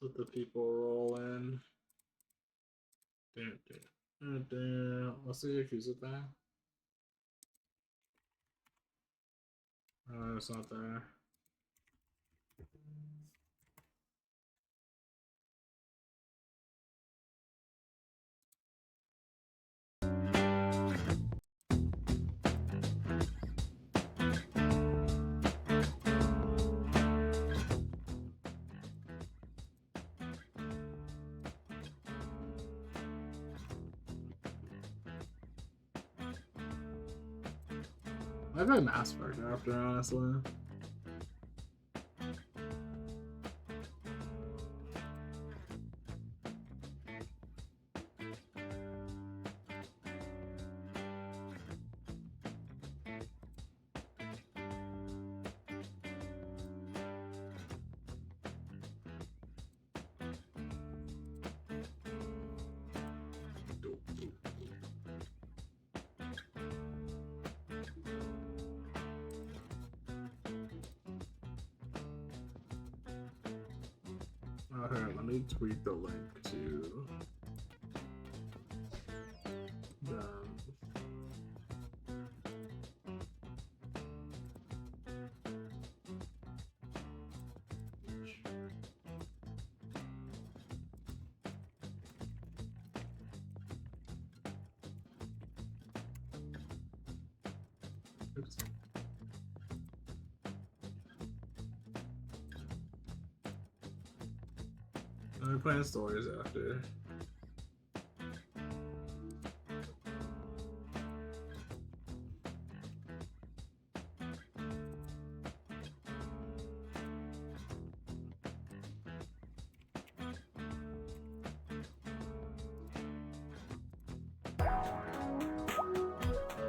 Let the people roll in. What's the Yakuza thing? Oh, it's not there. I've been Mass Effect after, honestly. Alright, let me tweet the link to the oops. I'm playing stories after.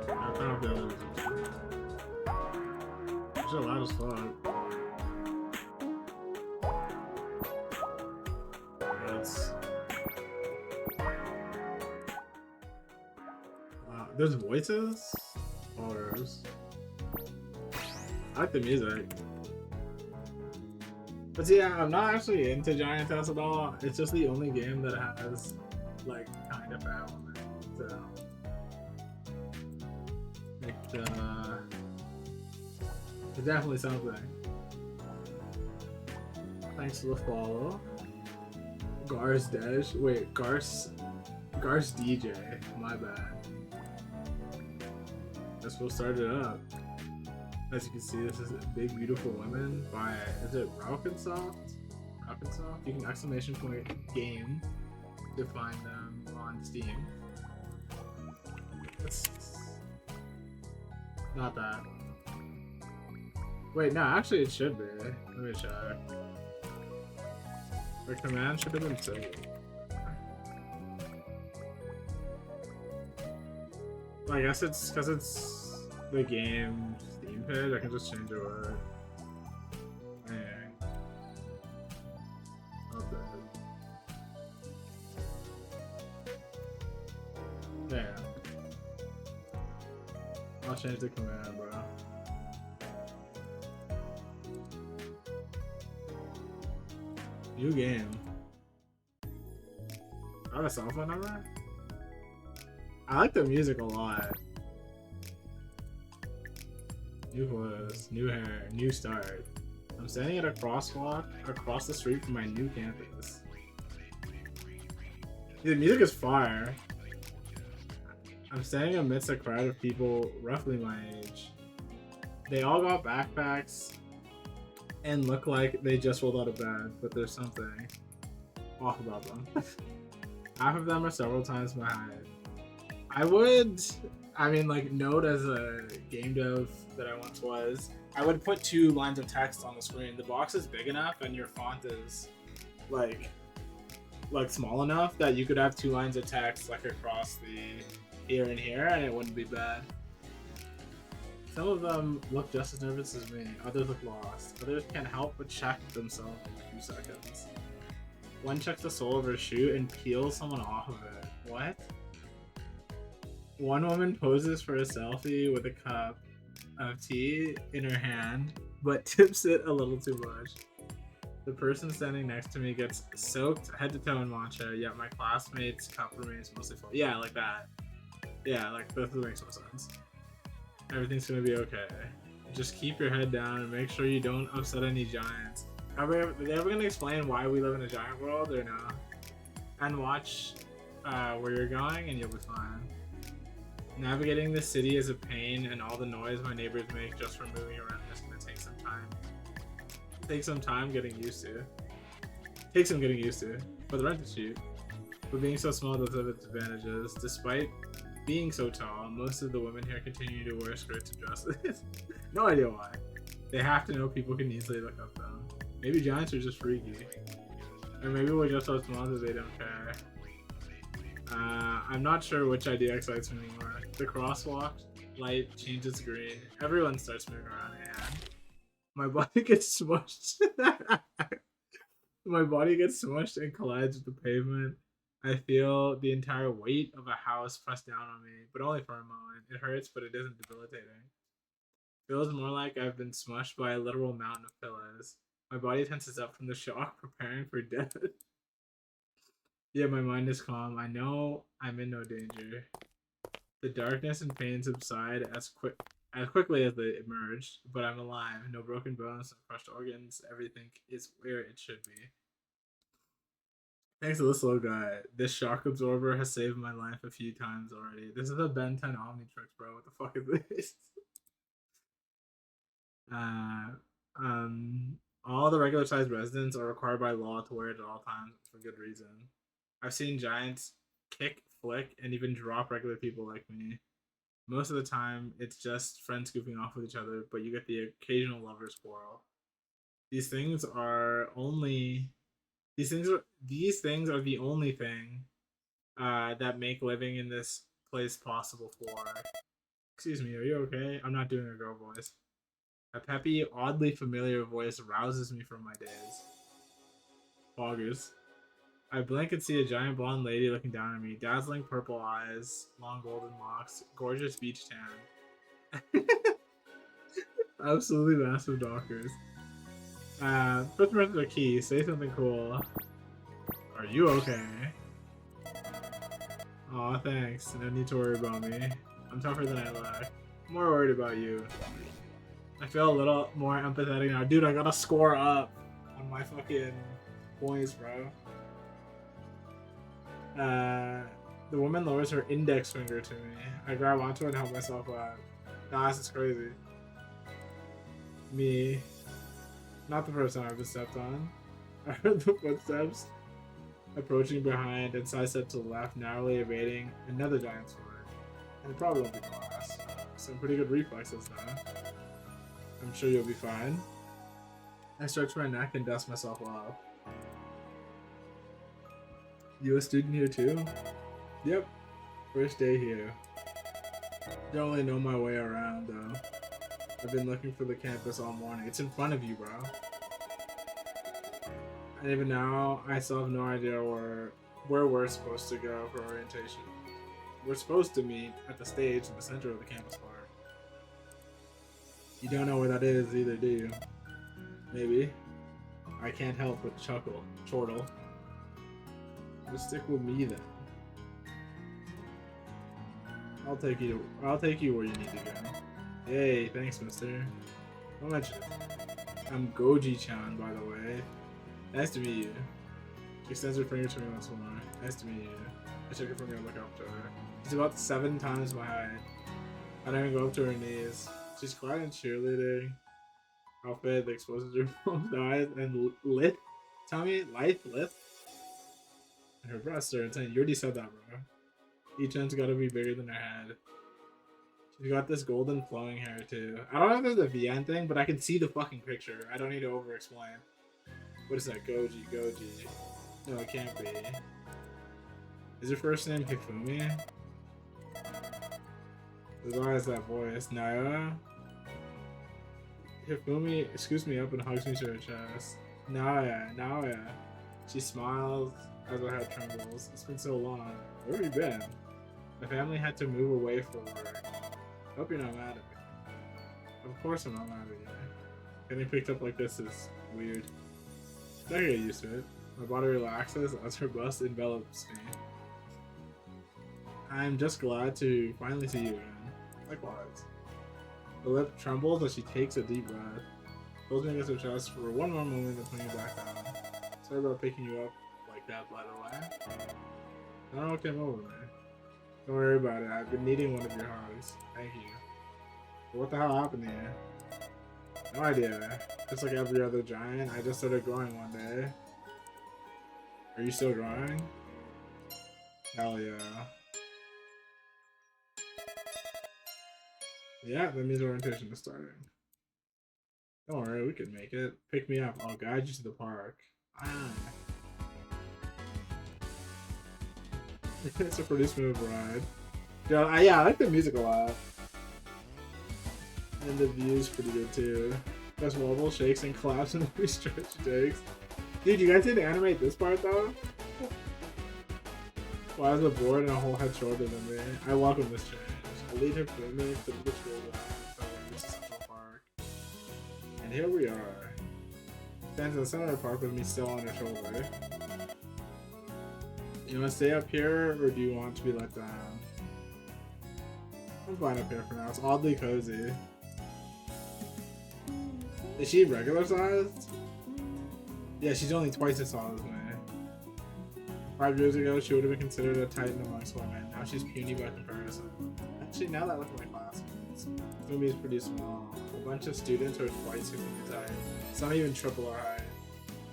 I found the other reason. It's loud as fuck. There's voices? Oh, there's. I like the music. But see, I'm not actually into Giantess at all. It's just the only game that has, like, kind of element. So. It's definitely something. Thanks for the follow. Gar's Desh. Wait, Gar's DJ. My bad. Guess we'll start it up. As you can see, this is Big Beautiful Women by, is it Raukensoft? Raukensoft? You can exclamation point game to find them on Steam. It's not that. Wait, no, actually it should be. Let me check. The command should have been saved. Well, I guess it's because it's the game Steam page. I can just change it word. Yeah. I'll change the command, bro. New game. I have a cell phone number? I like the music a lot. New clothes, new hair, new start. I'm standing at a crosswalk across the street from my new campus. The music is fire. I'm standing amidst a crowd of people roughly my age. They all got backpacks and look like they just rolled out of bed, but there's something off about them. Half of them are several times my height. I mean, like, note as a game dev that I once was, I would put 2 lines of text on the screen. The box is big enough and your font is like small enough that you could have 2 lines of text like across the here and here, and it wouldn't be bad. Some of them look just as nervous as me. Others look lost. Others can't help but check themselves in a few seconds. One checks the sole of her shoe and peels someone off of it. What? One woman poses for a selfie with a cup of tea in her hand, but tips it a little too much. The person standing next to me gets soaked head to toe in matcha, yet my classmates' cup remains mostly full. Yeah, like that. Yeah, like that makes no sense. Everything's gonna be okay. Just keep your head down and make sure you don't upset any giants. Are they ever gonna explain why we live in a giant world or no? And watch where you're going and you'll be fine. Navigating the city is a pain, and all the noise my neighbors make just for moving around is gonna take some time. Take some time getting used to. Take some getting used to. But the rent is cheap. But being so small does have its advantages. Despite being so tall, most of the women here continue to wear skirts and dresses. No idea why. They have to know people can easily look up them. Maybe giants are just freaky. Or maybe we're just so small that they don't care. I'm not sure which idea excites me more. The crosswalk light changes green. Everyone starts moving around, and my body gets smushed. My body gets smushed and collides with the pavement. I feel the entire weight of a house pressed down on me, but only for a moment. It hurts, but it isn't debilitating. Feels more like I've been smushed by a literal mountain of pillows. My body tenses up from the shock, preparing for death. Yet my mind is calm. I know I'm in no danger. The darkness and pain subside as quickly as they emerged, but I'm alive. No broken bones, no crushed organs. Everything is where it should be. Thanks to this little guy. This shock absorber has saved my life a few times already. This is a Ben 10 Omnitrix, bro. What the fuck is this? All the regular sized residents are required by law to wear it at all times for good reason. I've seen giants kick, flick, and even drop regular people like me. Most of the time, it's just friends goofing off with each other, but you get the occasional lover's quarrel. These things are only. These things are the only thing that make living in this place possible for. Excuse me, are you okay? I'm not doing a girl voice. A peppy, oddly familiar voice rouses me from my daze. Poggers. I blink and see a giant blonde lady looking down at me. Dazzling purple eyes, long golden locks, gorgeous beach tan. Absolutely massive dockers. First press the key. Say something cool. Are you okay? Aw, thanks. No need to worry about me. I'm tougher than I look. I'm more worried about you. I feel a little more empathetic now. Dude, I gotta score up on my fucking points, bro. The woman lowers her index finger to me. I grab onto it and help myself up. Nah, this is crazy. Me. Not the first time I've been stepped on. I heard the footsteps approaching behind and sidestep to the left, narrowly evading another giant sword. And it probably won't be the last. Some pretty good reflexes though. I'm sure you'll be fine. I stretch my neck and dust myself off. You a student here too? Yep. First day here. Don't really know my way around though. I've been looking for the campus all morning. It's in front of you, bro. And even now, I still have no idea where we're supposed to go for orientation. We're supposed to meet at the stage in the center of the campus park. You don't know where that is either, do you? Maybe. I can't help but chortle. Just stick with me then. I'll take you where you need to go. Hey, thanks, mister. Don't mention it. I'm Goji-chan, by the way. Nice to meet you. She extends her finger to me once more. Nice to meet you. I check her finger and look up to her. She's about 7 times my height. I don't even go up to her knees. She's quite in cheerleading outfit that exposes her mom's eyes and lip. Tell me, lip? And her breasts are insane. You already said that, bro. Each end's gotta be bigger than her head. She's got this golden flowing hair too. I don't know if there's a VN thing, but I can see the fucking picture. I don't need to over-explain. What is that? Goji. No, it can't be. Is your first name Hifumi? As long as that voice. Naya? Hifumi scoops me up and hugs me to her chest. Naya. She smiles as her head trembles. It's been so long. Where have you been? My family had to move away for work. Hope you're not mad at me. Of course I'm not mad at you. Getting picked up like this is weird. I get used to it. My body relaxes as her bust envelops me. I'm just glad to finally see you again. Likewise. The lip trembles as she takes a deep breath. Pulls me against her chest for one more moment and putting me back down. Sorry about picking you up like that, by the way. I don't know what came over me. Don't worry about it. I've been needing one of your hugs. Thank you. But what the hell happened here? No idea. Just like every other giant, I just started growing one day. Are you still growing? Hell yeah. Yeah, that means orientation is starting. Don't worry, we can make it. Pick me up. I'll guide you to the park. Ah. It's a pretty smooth ride. Yeah, I like the music a lot. And the view's pretty good too. Just wobble, shakes, and claps and every stretch takes. Dude, you guys didn't animate this part though? Why is the board and a whole head shorter than me? I welcome this change. I lead her family to the patrol ground until we reach Central Park. And here we are. Stands in the center of the park with me still on her shoulder. You want to stay up here, or do you want to be let down? I'm fine up here for now. It's oddly cozy. Is she regular sized? Yeah, she's only twice as tall as me. 5 years ago, she would have been considered a titan amongst women. Now she's puny by comparison. Actually, now that I look at my classmates, Fumi is pretty small. A bunch of students are twice her Fumi's height. Some even triple her height.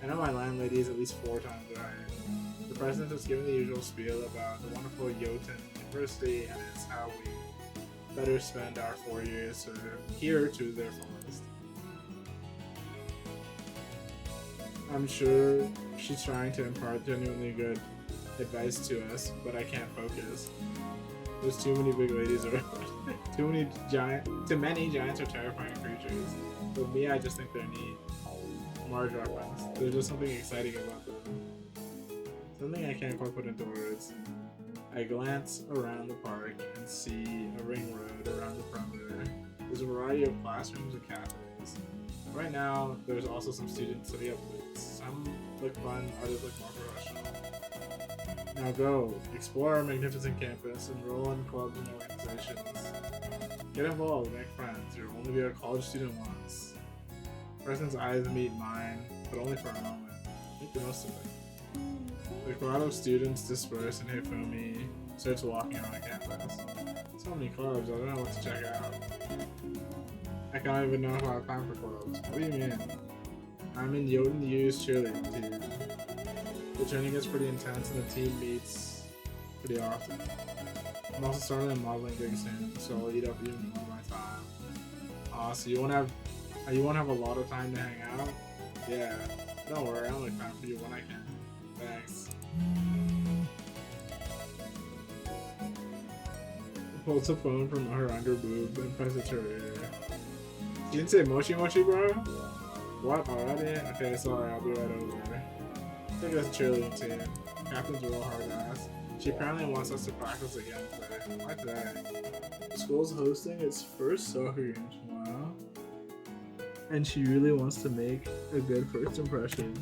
I know my landlady is at least 4 times her height. The president has given the usual spiel about the wonderful Jotun University, and it's how we better spend our 4 years here to their fullest. I'm sure she's trying to impart genuinely good advice to us, but I can't focus. There's too many big ladies around. Too many giants are terrifying creatures. But me, I just think they're neat. Marge reference. There's just something exciting about them. Something I can't quite put into words. I glance around the park and see a ring road around the perimeter. There's a variety of classrooms and cafes. Right now, there's also some students setting up booths. Some look fun, others look more professional. Now go, explore our magnificent campus, enroll in clubs and organizations. Get involved, make friends. You'll only be a college student once. The president's eyes meet mine, but only for a moment. Make the most of it. The crowd of students disperse and Hifumi starts walking around campus. So many clubs, I don't know what to check out. I don't even know if I have time for clubs. What do you mean? I'm in Jotun U's cheerleading team. The training gets pretty intense and the team meets pretty often. I'm also starting a modeling gig soon, so I'll eat up even more of my time. So you won't have a lot of time to hang out? Yeah. Don't worry, I'll make time for you when I can. Thanks. Pulls the phone from her under boob and presses her ear. You didn't say moshi moshi, bro? What, already? Okay, sorry, I'll be right over. I think that's a cheerleading team. Captain's real hard ass. She apparently wants us to practice again today. Why today? The school's hosting its first soccer game tomorrow. And she really wants to make a good first impression.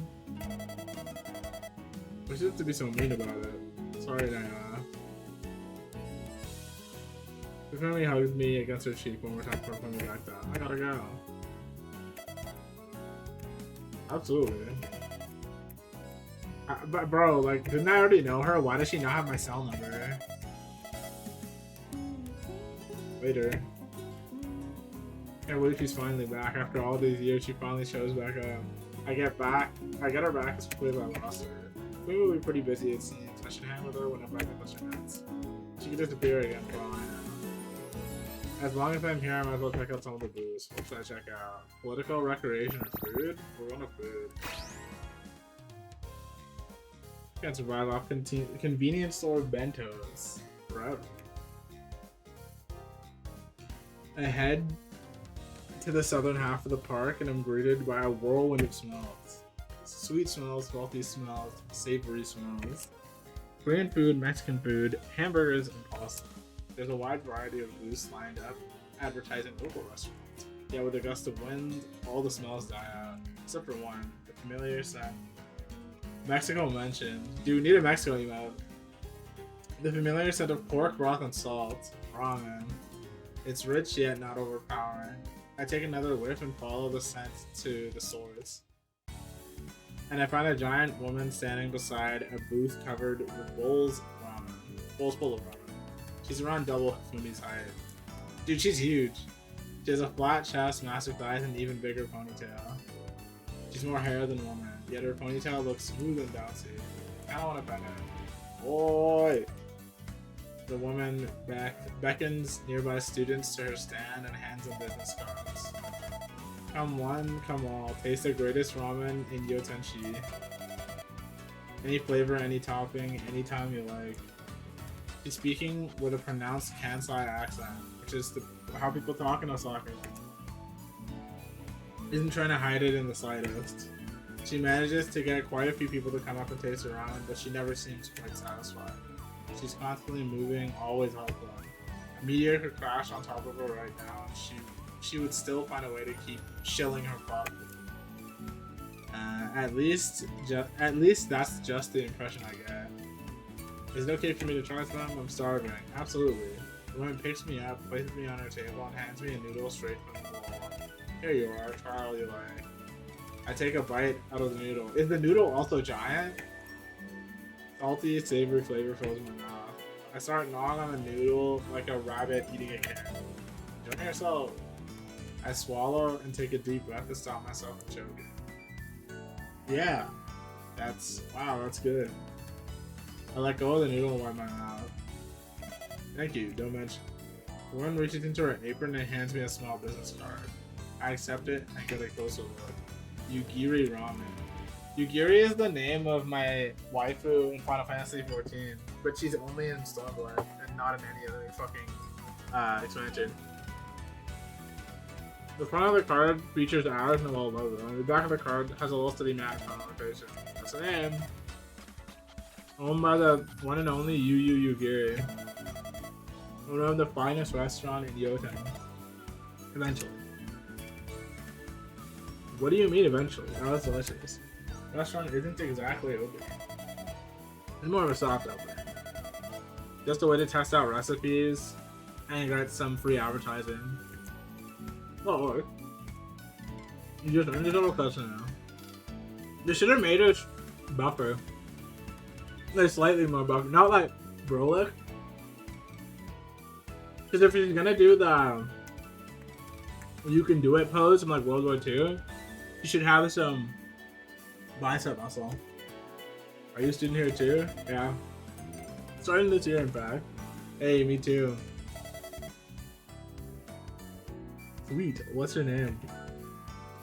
We shouldn't have to be so mean about it. Sorry, Diana. The family hugs me against her cheek one more time before putting me back down. I gotta go. Absolutely. But bro, like, didn't I already know her? Why does she not have my cell number? Later. Can't believe she's finally back. After all these years, she finally shows back up. I get her back as quickly as I lost her. We will be pretty busy, it seems. I should hang with her whenever I get the chance. She could disappear again for all I know. As long as I'm here, I might as well check out some of the booths. What should I check out? Political, recreation, or food? We're going to food. Can't survive off convenience store bentos forever. I head to the southern half of the park and I'm greeted by a whirlwind of smells. Sweet smells, salty smells, savory smells. Korean food, Mexican food, hamburgers, and pasta. There's a wide variety of booths lined up advertising local restaurants. Yet with a gust of wind, all the smells die out, except for one, the familiar scent Mexico mentioned. Dude, need a Mexico emote. The familiar scent of pork, broth, and salt. Ramen. It's rich yet not overpowering. I take another whiff and follow the scent to the source. And I find a giant woman standing beside a booth covered with bowls full of ramen. She's around double Fumi's height. Dude, she's huge. She has a flat chest, massive thighs, and even bigger ponytail. She's more hair than woman, yet her ponytail looks smooth and bouncy. I don't want to pet her. Boy! The woman beckons nearby students to her stand and hands them business cards. Come one, come all, taste the greatest ramen in Yotenshi. Any flavor, any topping, anytime you like. She's speaking with a pronounced Kansai accent, which is how people talk in Osaka. Isn't trying to hide it in the slightest. She manages to get quite a few people to come up and taste her ramen, but she never seems quite satisfied. She's constantly moving, always helpful. A meteor could crash on top of her right now, and she would still find a way to keep shilling her butt. At least that's just the impression I get. Is it okay for me to try some? I'm starving. Absolutely. The woman picks me up, places me on her table, and hands me a noodle straight from the bowl. Here you are, try all you like. I take a bite out of the noodle. Is the noodle also giant? Salty, savory flavor fills my mouth. I start gnawing on the noodle like a rabbit eating a carrot. Enjoy yourself. I swallow and take a deep breath to stop myself from choking. Yeah, wow, that's good. I let go of the noodle and wipe my mouth. Thank you, don't mention. The woman reaches into her apron and hands me a small business card. I accept it and get a closer look. Yugiri Ramen. Yugiri is the name of my waifu in Final Fantasy XIV, but she's only in Stormblood and not in any other fucking expansion. The front of the card features ours and a little logo, and the back of the card has a little study map notification. That's the name. Owned by the one and only Yu Yugiri. Owner of the finest restaurant in Yoten. Eventually. What do you mean eventually? Oh, that's delicious. The restaurant isn't exactly open. It's more of a soft opening. Just a way to test out recipes and get some free advertising. Oh, you just earned yourself a customer now. They should have made it buffer. Like slightly more buffer, not like Brolic. Because if you're gonna do the you can do it pose from like World War II, you should have some bicep muscle. Are you a student here too? Yeah. Starting this year, in fact. Hey, me too. Sweet. What's her name?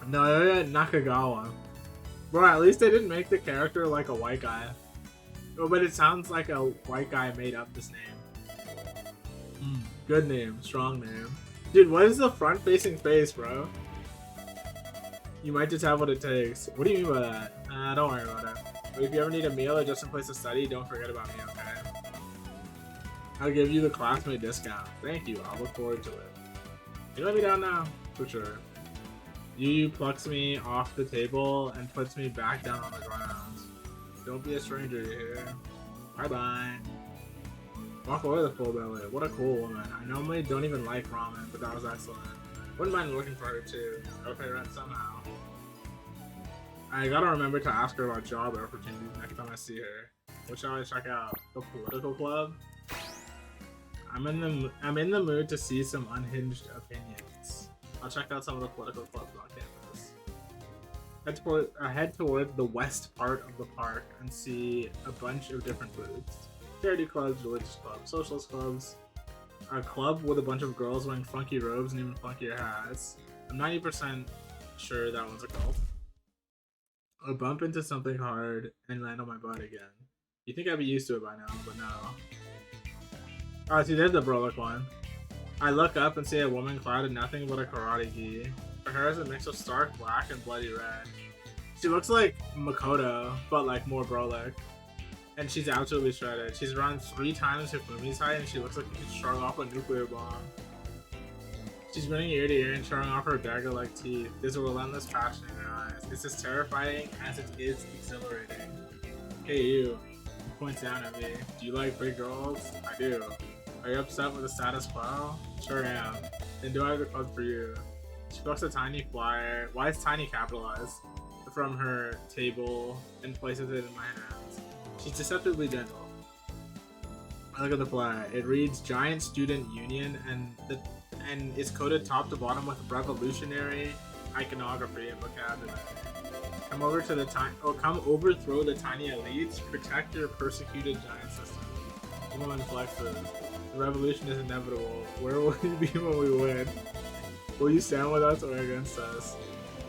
Naoya Nakagawa. Bro, at least they didn't make the character like a white guy. Oh, but it sounds like a white guy made up this name. Good name. Strong name. Dude, what is the front-facing face, bro? You might just have what it takes. What do you mean by that? Don't worry about it. But if you ever need a meal or just some place to study, don't forget about me, okay? I'll give you the classmate discount. Thank you. I'll look forward to it. You let me down now? For sure. Yu plucks me off the table and puts me back down on the ground. Don't be a stranger, you hear? Bye-bye. Walk away the full belly. What a cool woman. I normally don't even like ramen, but that was excellent. Wouldn't mind looking for her too. I'll pay rent somehow. I gotta remember to ask her about job opportunities next time I see her. What shall I check out? The political club? I'm in the mood to see some unhinged opinions. I'll check out some of the political clubs on campus. Head towards the west part of the park and see a bunch of different booths. Charity clubs, religious clubs, socialist clubs. A club with a bunch of girls wearing funky robes and even funkier hats. I'm 90% sure that one's a cult. I'll bump into something hard and land on my butt again. You think I'd be used to it by now, but no. Oh, see, there's the Brolic one. I look up and see a woman clad in nothing but a karate gi. Her hair is a mix of stark black and bloody red. She looks like Makoto, but like more Brolic. And she's absolutely shredded. She's around 3 times Hifumi's height, and she looks like she could shrug off a nuclear bomb. She's running ear to ear and showing off her dagger-like teeth. There's a relentless passion in her eyes. It's as terrifying as it is exhilarating. Hey you. He points down at me. Do you like big girls? I do. Are you upset with the status quo? Sure am. Then do I have the club for you? She plucks a tiny flyer. Why is tiny capitalized? From her table and places it in my hands. She's deceptively gentle. I look at the flyer. It reads Giant Student Union and is coded top to bottom with revolutionary iconography and vocabulary. Come overthrow the tiny elites. Protect your persecuted giant system. The woman flexes. The revolution is inevitable. Where will we be when we win? Will you stand with us or against us?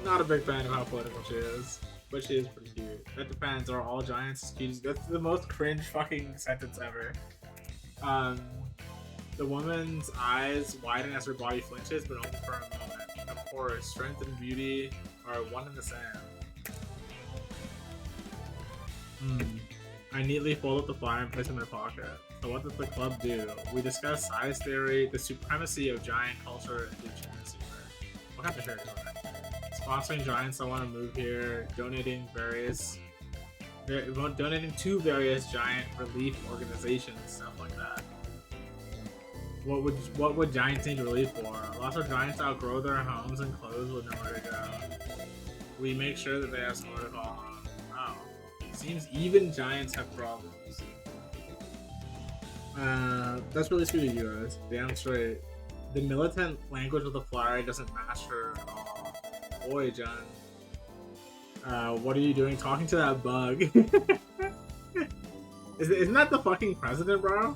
Not a big fan of how political she is, but she is pretty cute. That depends. Are all giants cute? That's the most cringe fucking sentence ever. The woman's eyes widen as her body flinches, but only for a moment. Of course, strength and beauty are one and the same. I neatly fold up the flyer and place it in my pocket. So what does the club do? We discuss size theory, the supremacy of giant culture, and legitimacy. What kind of shirt is that? Sponsoring giants that want to move here, donating to various giant relief organizations, stuff like that. What would giants need relief for? Lots of giants outgrow their homes and clothes with nowhere to go. We make sure that they have somewhere to call home. Wow. Seems even giants have problems. That's really sweet of you guys. Damn straight. The militant language of the flyer doesn't match her at all. Boy, John. What are you doing talking to that bug? Isn't that the fucking president, bro?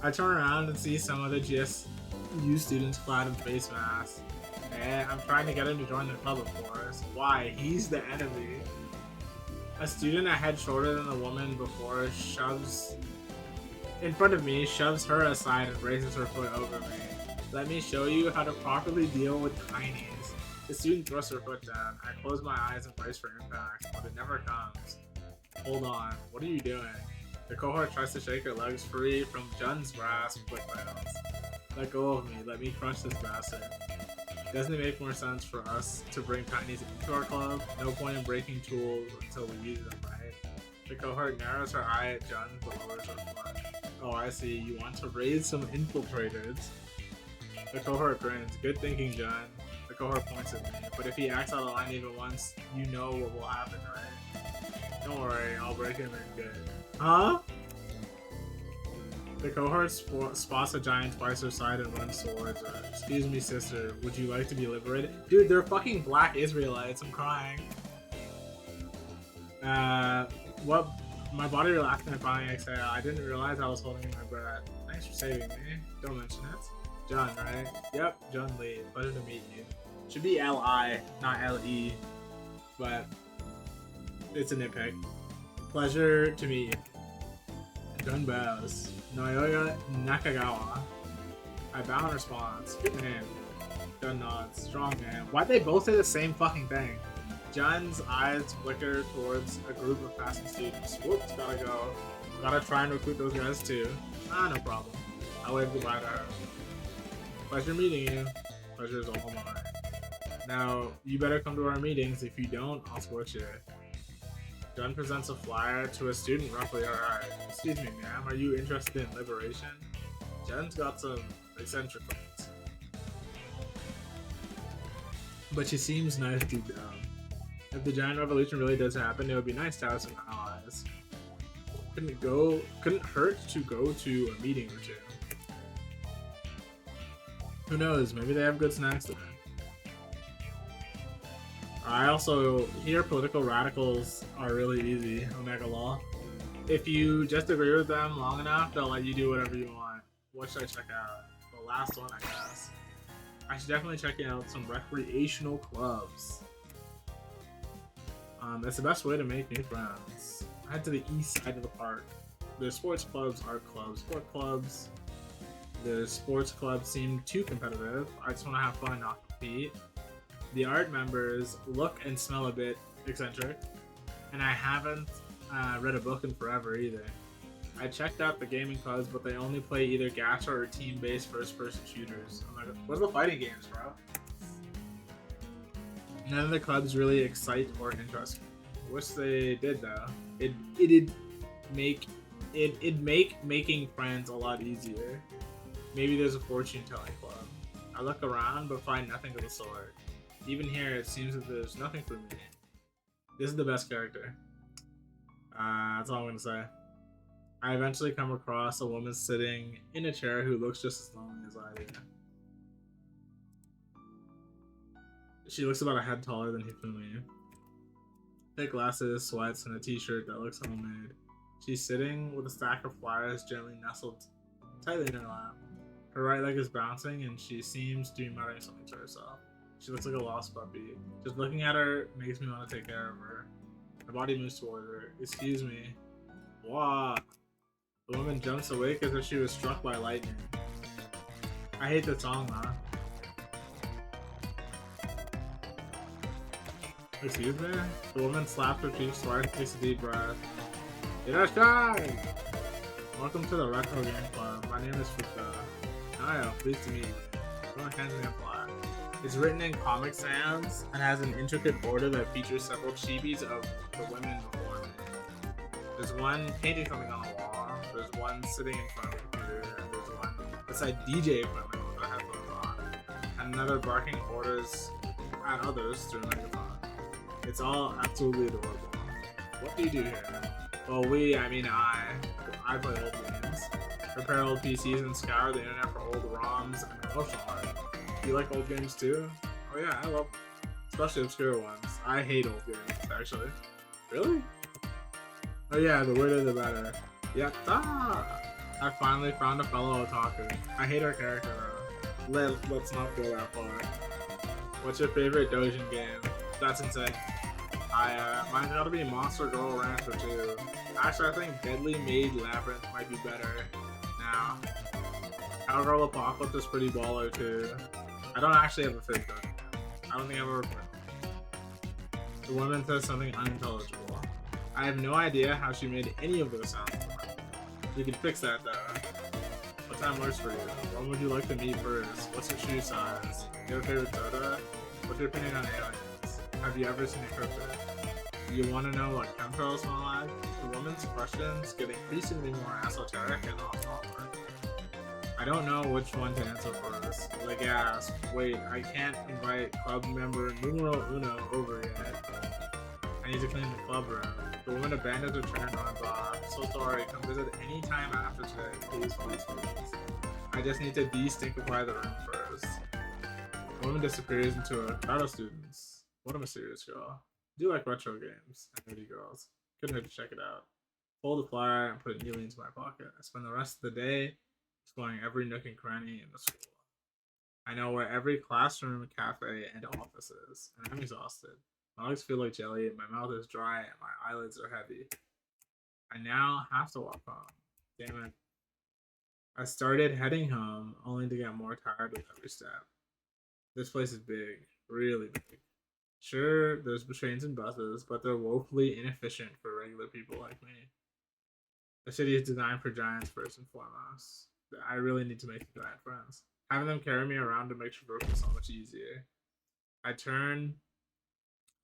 I turn around and see some of the GSU students clad in face masks. And I'm trying to get him to join the club, of course. Why? He's the enemy. A student a head shorter than the woman before shoves in front of me, shoves her aside and raises her foot over me. Let me show you how to properly deal with tinies. The student thrusts her foot down. I close my eyes and brace for impact, but it never comes. Hold on, what are you doing? The cohort tries to shake her legs free from Jun's grasp, but fails. Let go of me, let me crush this bastard. Doesn't it make more sense for us to bring tinies into our club? No point in breaking tools until we use them, right? The cohort narrows her eye at Jun, but lowers her foot. Oh, I see, you want to raise some infiltrators. The cohort grins. Good thinking, Jun. The cohort points at me. But if he acts out of line even once, you know what will happen, right? Don't worry, I'll break him in good. Huh? The cohort spots a giant twice her side and runs towards her. Excuse me, sister. Would you like to be liberated? Dude, they're fucking black Israelites. I'm crying. What? My body relaxed and I finally exhaled. I didn't realize I was holding my breath. Thanks for saving me. Don't mention it. John, right? Yep, John Lee. Pleasure to meet you. Should be L-I, not L-E. But it's a nitpick. Pleasure to meet you. John bows. Naoya Nakagawa. I bow in response. Good name. John nods. Strong name. Why'd they both say the same fucking thing? John's eyes flicker towards a group of passing students. Whoops, gotta go. Gotta try and recruit those guys too. Ah, no problem. I wave goodbye to her. Pleasure meeting you. Pleasure is all mine. Now, you better come to our meetings. If you don't, I'll scorch you. John presents a flyer to a student roughly our age. Excuse me, ma'am, are you interested in liberation? John's got some eccentric things. But she seems nice deep down. If the giant revolution really does happen, it would be nice to have some allies. Couldn't hurt to go to a meeting or two. Who knows, maybe they have good snacks there. I also hear political radicals are really easy, Omega Law. If you just agree with them long enough, they'll let you do whatever you want. What should I check out? The last one, I guess. I should definitely check out some recreational clubs. That's the best way to make new friends. I head to the east side of the park. There's sports clubs, art clubs, sport clubs. The sports clubs seem too competitive. I just want to have fun, not compete. The art members look and smell a bit eccentric. And I haven't read a book in forever either. I checked out the gaming clubs, but they only play either gacha or team-based first-person shooters. I'm like, what's the fighting games, bro? None of the clubs really excite or interest me. wish they did though. It'd make it'd make making friends a lot easier. Maybe there's a fortune telling club. I look around but find nothing of the sort. Even here, it seems that there's nothing for me. This is the best character. That's all I'm gonna say. I eventually come across a woman sitting in a chair who looks just as lonely as I do. She looks about a head taller than Hifumi. Thick glasses, sweats, and a t-shirt that looks homemade. She's sitting with a stack of flyers gently nestled tightly in her lap. Her right leg is bouncing, and she seems to be muttering something to herself. She looks like a lost puppy. Just looking at her makes me want to take care of her. My body moves toward her. Excuse me. Wow. The woman jumps awake as if she was struck by lightning. I hate the song, huh? Excuse me? The woman slaps her cheeks twice and takes a deep breath. Irashai! Welcome to the Retro Game Club. My name is Fuka. Naya, pleased to meet you. Everyone hands me a flag. It's written in Comic Sans and has an intricate border that features several chibis of the women before me. There's one painting something on the wall, there's one sitting in front of the computer, and there's one beside DJ equipment with their headphones on, and another barking orders at others through a megaphone. It's all absolutely adorable. What do you do here? Well, I play old games, repair old PCs, and scour the internet for old ROMs and promotional art. Do you like old games too? Oh yeah, I love them. Especially obscure ones. I hate old games, actually. Really? Oh yeah, the weirder the better. Yatta! I finally found a fellow otaku. I hate our character though. Let's not go that far. What's your favorite doujin game? That's insane. Mine's gotta be Monster Girl Rancher 2. Actually, I think Deadly Maid Labyrinth might be better now. Cowgirl Apocalypse is pretty baller too. I don't actually have a fifth doujin. I don't think I've ever played. The woman says something unintelligible. I have no idea how she made any of those sounds. You can fix that though. What time works for you? When would you like to meet first? What's your shoe size? Do you have a favorite soda? What's your opinion on aliens? Have you ever seen a cryptid? Do you want to know what chemtrails smell like? The woman's questions get increasingly more esoteric and off-topic. I don't know which one to answer first. Like gasp, wait, I can't invite club member numero uno over yet. I need to clean the club room. The woman abandons her chair and runs off. So sorry, come visit any time after today. Please, please, please. I just need to de-stinkify the room first. The woman disappears into a crowd of students. What a mysterious girl. I do like retro games and nerdy girls. Couldn't hurt to check it out. Fold the flyer and put it neatly into my pocket. I spend the rest of the day exploring every nook and cranny in the school. I know where every classroom, cafe, and office is, and I'm exhausted. My legs feel like jelly, my mouth is dry, and my eyelids are heavy. I now have to walk home. Damn it. I started heading home, only to get more tired with every step. This place is big, really big. Sure, there's trains and buses, but they're woefully inefficient for regular people like me. The city is designed for giants first and foremost. I really need to make giant friends. Having them carry me around to make traversing so much easier. I turn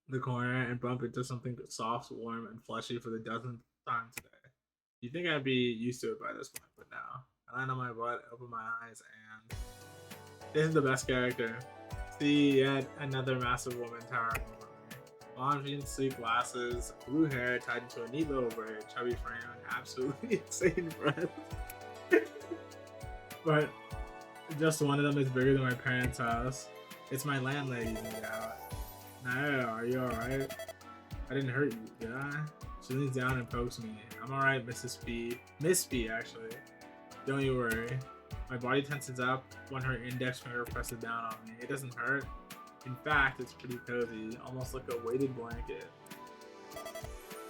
the corner and bump into something soft, warm, and fleshy for the dozenth time today. You'd think I'd be used to it by this point, but no. I land on my butt, open my eyes, and this is the best character. See yet another massive woman towering over me. Blonde jeans, sleek glasses, blue hair tied into a neat little braid, chubby frame, and absolutely insane breath. But just one of them is bigger than my parents' house. It's my landlady, no doubt. Naya, are you alright? I didn't hurt you, did I? She leans down and pokes me. I'm alright, Mrs. P. Miss P, actually. Don't you worry. My body tenses up when her index finger presses down on me. It doesn't hurt. In fact, it's pretty cozy, almost like a weighted blanket.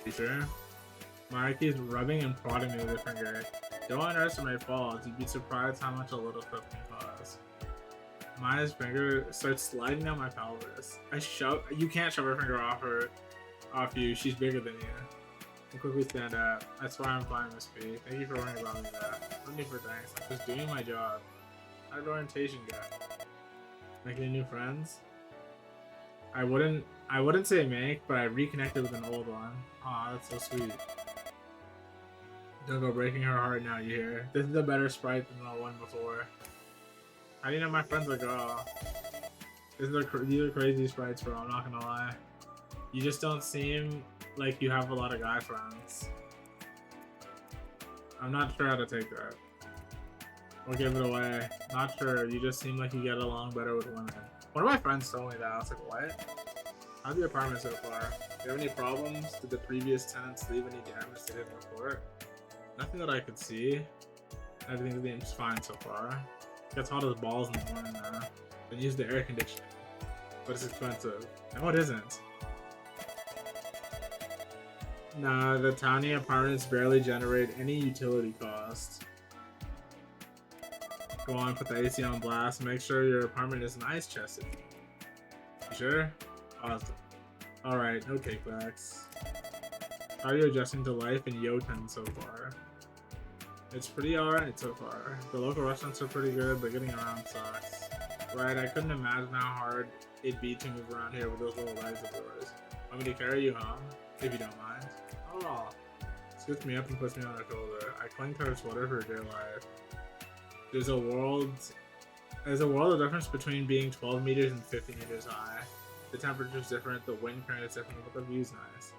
You sure? Mara keeps rubbing and prodding me with her finger. Don't underestimate falls. You'd be surprised how much a little clip can cause. Maya's finger starts sliding down my pelvis. You can't shove her finger off you. She's bigger than you. I quickly stand up. That's why I'm fine, Miss P. Thank you for worrying about me that. No need for thanks. I'm just doing my job. How did orientation go? Making any new friends? I wouldn't say make, but I reconnected with an old one. Aw, that's so sweet. Don't go breaking her heart now, you hear? This is a better sprite than the one before. How do you know my friends are girl? These are crazy sprites, bro. I'm not gonna lie. You just don't seem like you have a lot of guy friends. I'm not sure how to take that. Or give it away. Not sure. You just seem like you get along better with women. One of my friends told me that. I was like, what? How's the apartment so far? Do you have any problems? Did the previous tenants leave any damage they didn't report? Nothing that I could see. Everything's been fine so far. It gets hot as balls in the morning now. Then use the air conditioning. But it's expensive. No, it isn't. Nah, the tiny apartments barely generate any utility cost. Go on, put the AC on blast. Make sure your apartment isn't ice chested. You sure? Awesome. Alright, no takebacks. How are you adjusting to life in Yotan so far? It's pretty alright so far. The local restaurants are pretty good, but getting around sucks. Right, I couldn't imagine how hard it'd be to move around here with those little legs of yours. Want me to carry you home? If you don't mind. Oh. Scoots me up and puts me on her shoulder. I cling to her sweater for dear life. There's a world of difference between being 12 meters and 50 meters high. The temperature's different, the wind current is different, but the view's nice.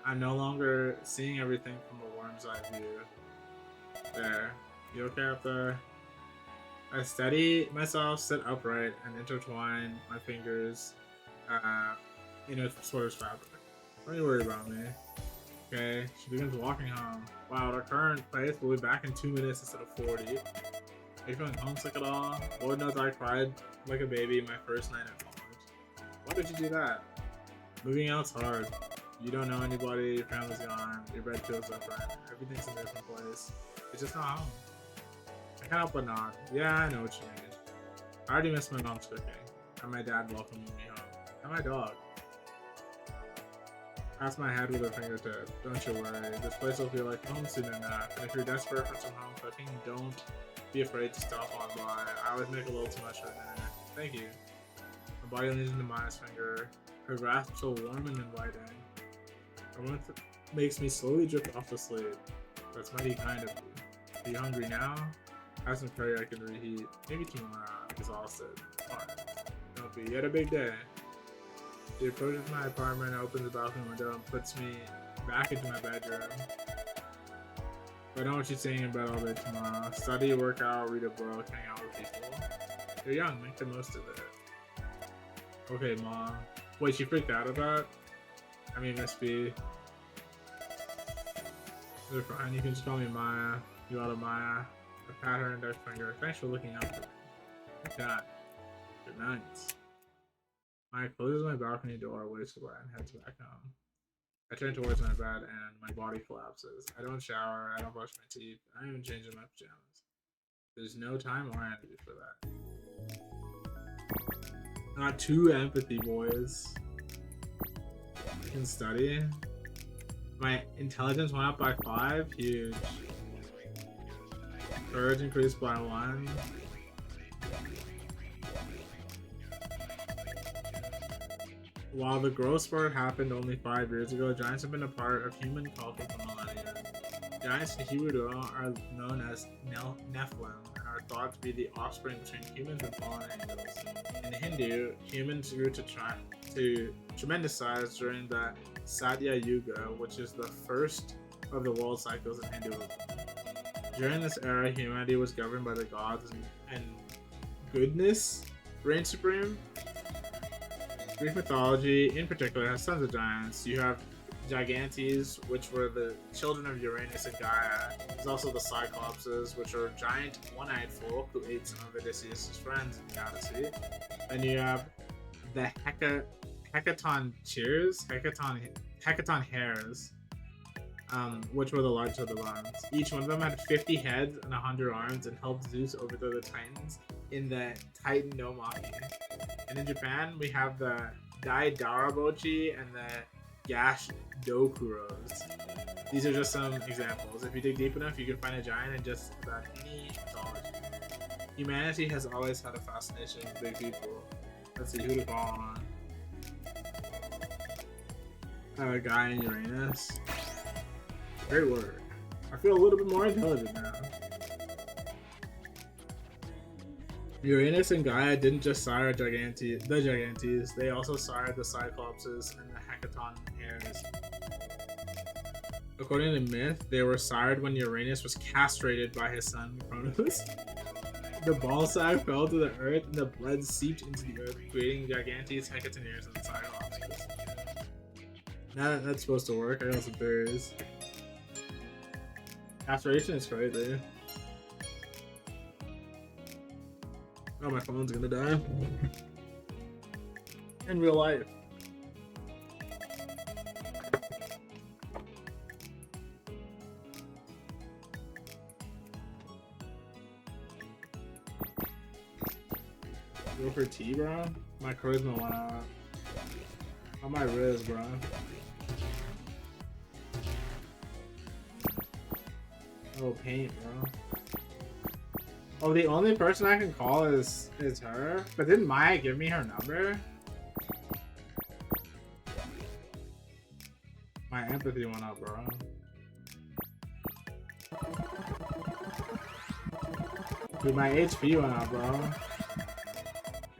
I'm no longer seeing everything from a worm's eye view. There. You okay up there? I steady myself, sit upright, and intertwine my fingers in a sweater's fabric. Don't you worry about me. Okay, she begins walking home. Wow, our current place will be back in 2 minutes instead of 40. Are you feeling homesick at all? Lord knows I cried like a baby my first night at college. Why did you do that? Moving out's hard. You don't know anybody, your family's gone, your bed feels different, everything's in a different place. It's just not home. I can't help but nod. Yeah, I know what you mean. I already miss my mom's cooking, and my dad welcoming me home, and my dog. Pats my head with her fingertip. Don't you worry, this place will feel like home soon enough, and if you're desperate for some home cooking, don't be afraid to stop on by. I always make a little too much for dinner. Thank you. My body leans into Maya's finger, her grasp so warm and inviting. Her warmth makes me slowly drift off to sleep. That's mighty kind of you. Are you hungry now? Have some curry I can reheat. Maybe tomorrow. I'm exhausted. Fine. Don't be. You had a big day. She approaches my apartment, opens the balcony window, and puts me back into my bedroom. I don't want you staying in bed all day tomorrow. Study, work out, read a book, hang out with people. You're young, make the most of it. Okay, Mom. Wait, she freaked out about? I mean, Miss B. They're fine, you can just call me Maya. You out of Maya. I pat her index finger. Thanks for looking out for me. Like that. Good night. Maya closes my balcony door, waves goodbye, and heads back home. I turn towards my bed and my body collapses. I don't shower, I don't brush my teeth, I don't even change in my pajamas. There's no time or energy for that. Not too empathy, boys. I can study. My intelligence went up by 5, huge. Courage increased by 1. While the growth spurt happened only 5 years ago, giants have been a part of human culture for millennia. Giants in Hebrew are known as Nephilim and are thought to be the offspring between humans and fallen angels. In Hindu, humans grew to tremendous size during the Satya Yuga, which is the first of the world cycles in Hinduism. During this era, humanity was governed by the gods and goodness reigned supreme. Greek mythology, in particular, has tons of giants. You have Giantess, which were the children of Uranus and Gaia. There's also the Cyclopses, which are giant one-eyed folk who ate some of Odysseus' friends in the Odyssey. Then you have the Hecaton hares, which were the largest of the ones. Each one of them had 50 heads and 100 arms and helped Zeus overthrow the Titans in the Titan Nomaki. And in Japan, we have the Daidarabochi and the Gash Dokuros. These are just some examples. If you dig deep enough, you can find a giant in just about any mythology. Humanity has always had a fascination with big people. Let's see, who to call on. Guy in Uranus. Great work. I feel a little bit more intelligent now. Uranus and Gaia didn't just sire the Gigantes, they also sired the Cyclopses and the Hecaton heirs. According to myth, they were sired when Uranus was castrated by his son Cronus. The ball sack fell to the earth and the blood seeped into the earth, creating Gigantes, Hecatoneers, and Cyclopses. Now that's supposed to work, I got some theories. Castration is crazy. Oh, my phone's gonna die. In real life. Go for T, bro? My charisma went out. On my Riz, bro. Oh, paint, bro. Oh, the only person I can call is her? But didn't Maya give me her number? My empathy went up, bro. Dude, my HP went up, bro.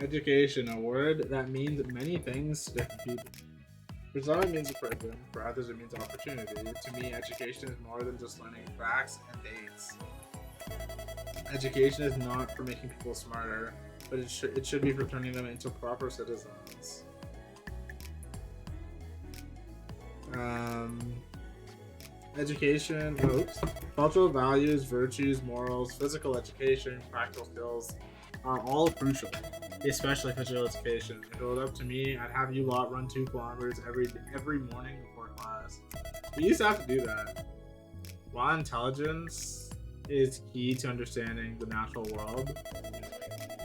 Education, a word that means many things to different people. For some it means a prison, for others it means opportunity. To me, education is more than just learning facts and dates. Education is not for making people smarter, but it should be for turning them into proper citizens. Education, oops. Cultural values, virtues, morals, physical education, practical skills are all crucial, especially physical education. If it was up to me, I'd have you lot run 2 kilometers every morning before class. We used to have to do that. While intelligence is key to understanding the natural world,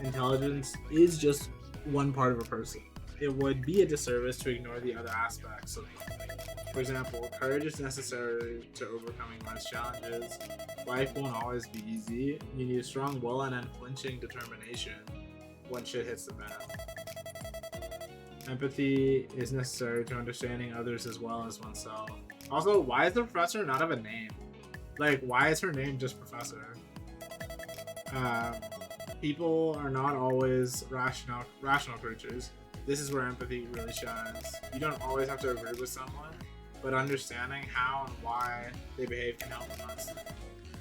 intelligence is just one part of a person. It would be a disservice to ignore the other aspects of life. For example, courage is necessary to overcoming life's challenges. Life won't always be easy. You need a strong will and unflinching determination when shit hits the fan. Empathy is necessary to understanding others as well as oneself. Also, why is the professor not have a name? Like, why is her name just Professor? People are not always rational creatures. This is where empathy really shines. You don't always have to agree with someone, but understanding how and why they behave can help immensely.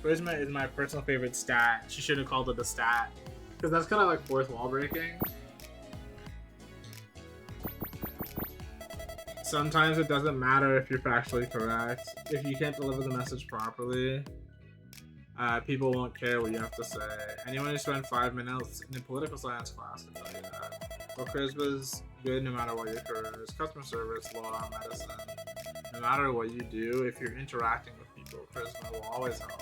Charisma is my personal favorite stat. She should have called it a stat, because that's kind of like fourth wall breaking. Sometimes it doesn't matter if you're factually correct. If you can't deliver the message properly, people won't care what you have to say. Anyone who spent 5 minutes in a political science class can tell you that. Well, charisma's good no matter what your career is. Customer service, law, medicine. No matter what you do, if you're interacting with people, charisma will always help.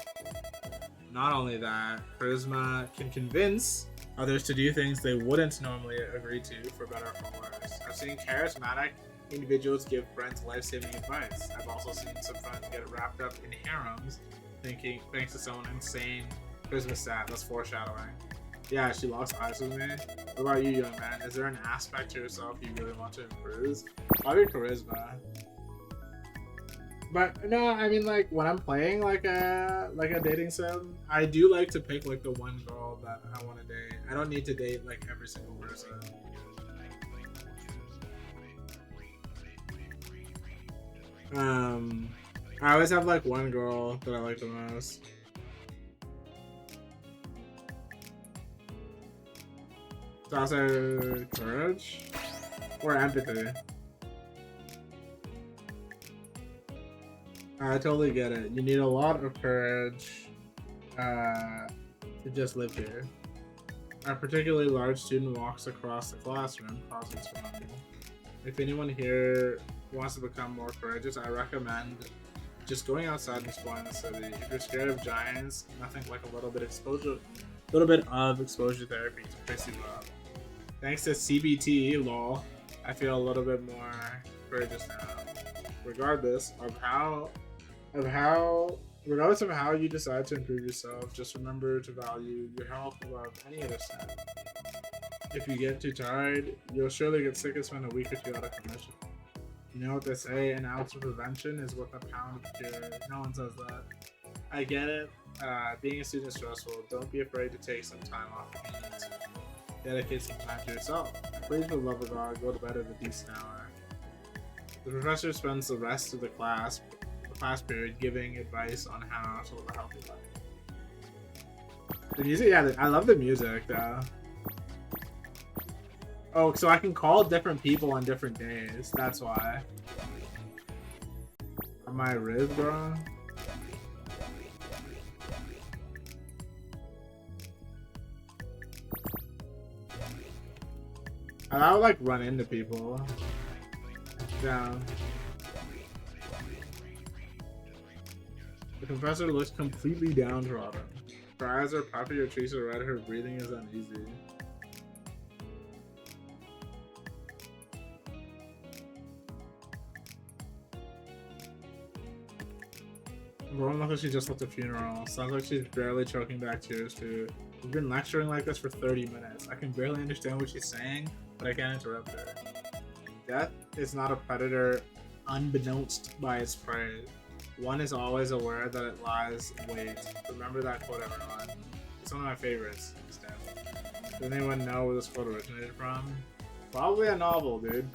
Not only that, charisma can convince others to do things they wouldn't normally agree to, for better or for worse. I've seen charismatic individuals give friends life-saving advice. I've also seen some friends get wrapped up in harems thanks to someone insane charisma stat. That's foreshadowing. Yeah, she locks eyes with me. What about you, young man? Is there an aspect to yourself you really want to improve? Probably charisma. But no, I mean, like, when I'm playing like a dating sim, I do like to pick like the one girl that I want to date. I don't need to date like every single person. I always have like one girl that I like the most. So I'll say courage or empathy. I totally get it. You need a lot of courage to just live here. A particularly large student walks across the classroom, causes phenomenal. If anyone here wants to become more courageous, I recommend just going outside and exploring the city. If you're scared of giants, nothing like a little bit of exposure therapy to fix you up. Thanks to CBT, lol, I feel a little bit more courageous now. Regardless of how you decide to improve yourself, just remember to value your health above any other step. If you get too tired, you'll surely get sick and spend a week or two out of commission. You know what they say, an ounce of prevention is worth a pound of cure. No one says that. I get it. Being a student is stressful. Don't be afraid to take some time off. Dedicate some time to yourself. Please, for the love of God, go to bed at a decent hour. The professor spends the rest of the class period giving advice on how to live a healthy life. The music, yeah, I love the music though. Oh, so I can call different people on different days. That's why. Am I Riz, bro? I would like run into people. Yeah. The professor looks completely downtrodden. Her eyes are puffy, her cheeks are red, her breathing is uneasy. Rowan looks like she just left a funeral. Sounds like she's barely choking back tears too. We've been lecturing like this for 30 minutes. I can barely understand what she's saying, but I can't interrupt her. Death is not a predator unbeknownst by its prey. One is always aware that it lies in wait. Remember that quote, everyone. It's one of my favorites. Does anyone know where this quote originated from? Probably a novel, dude.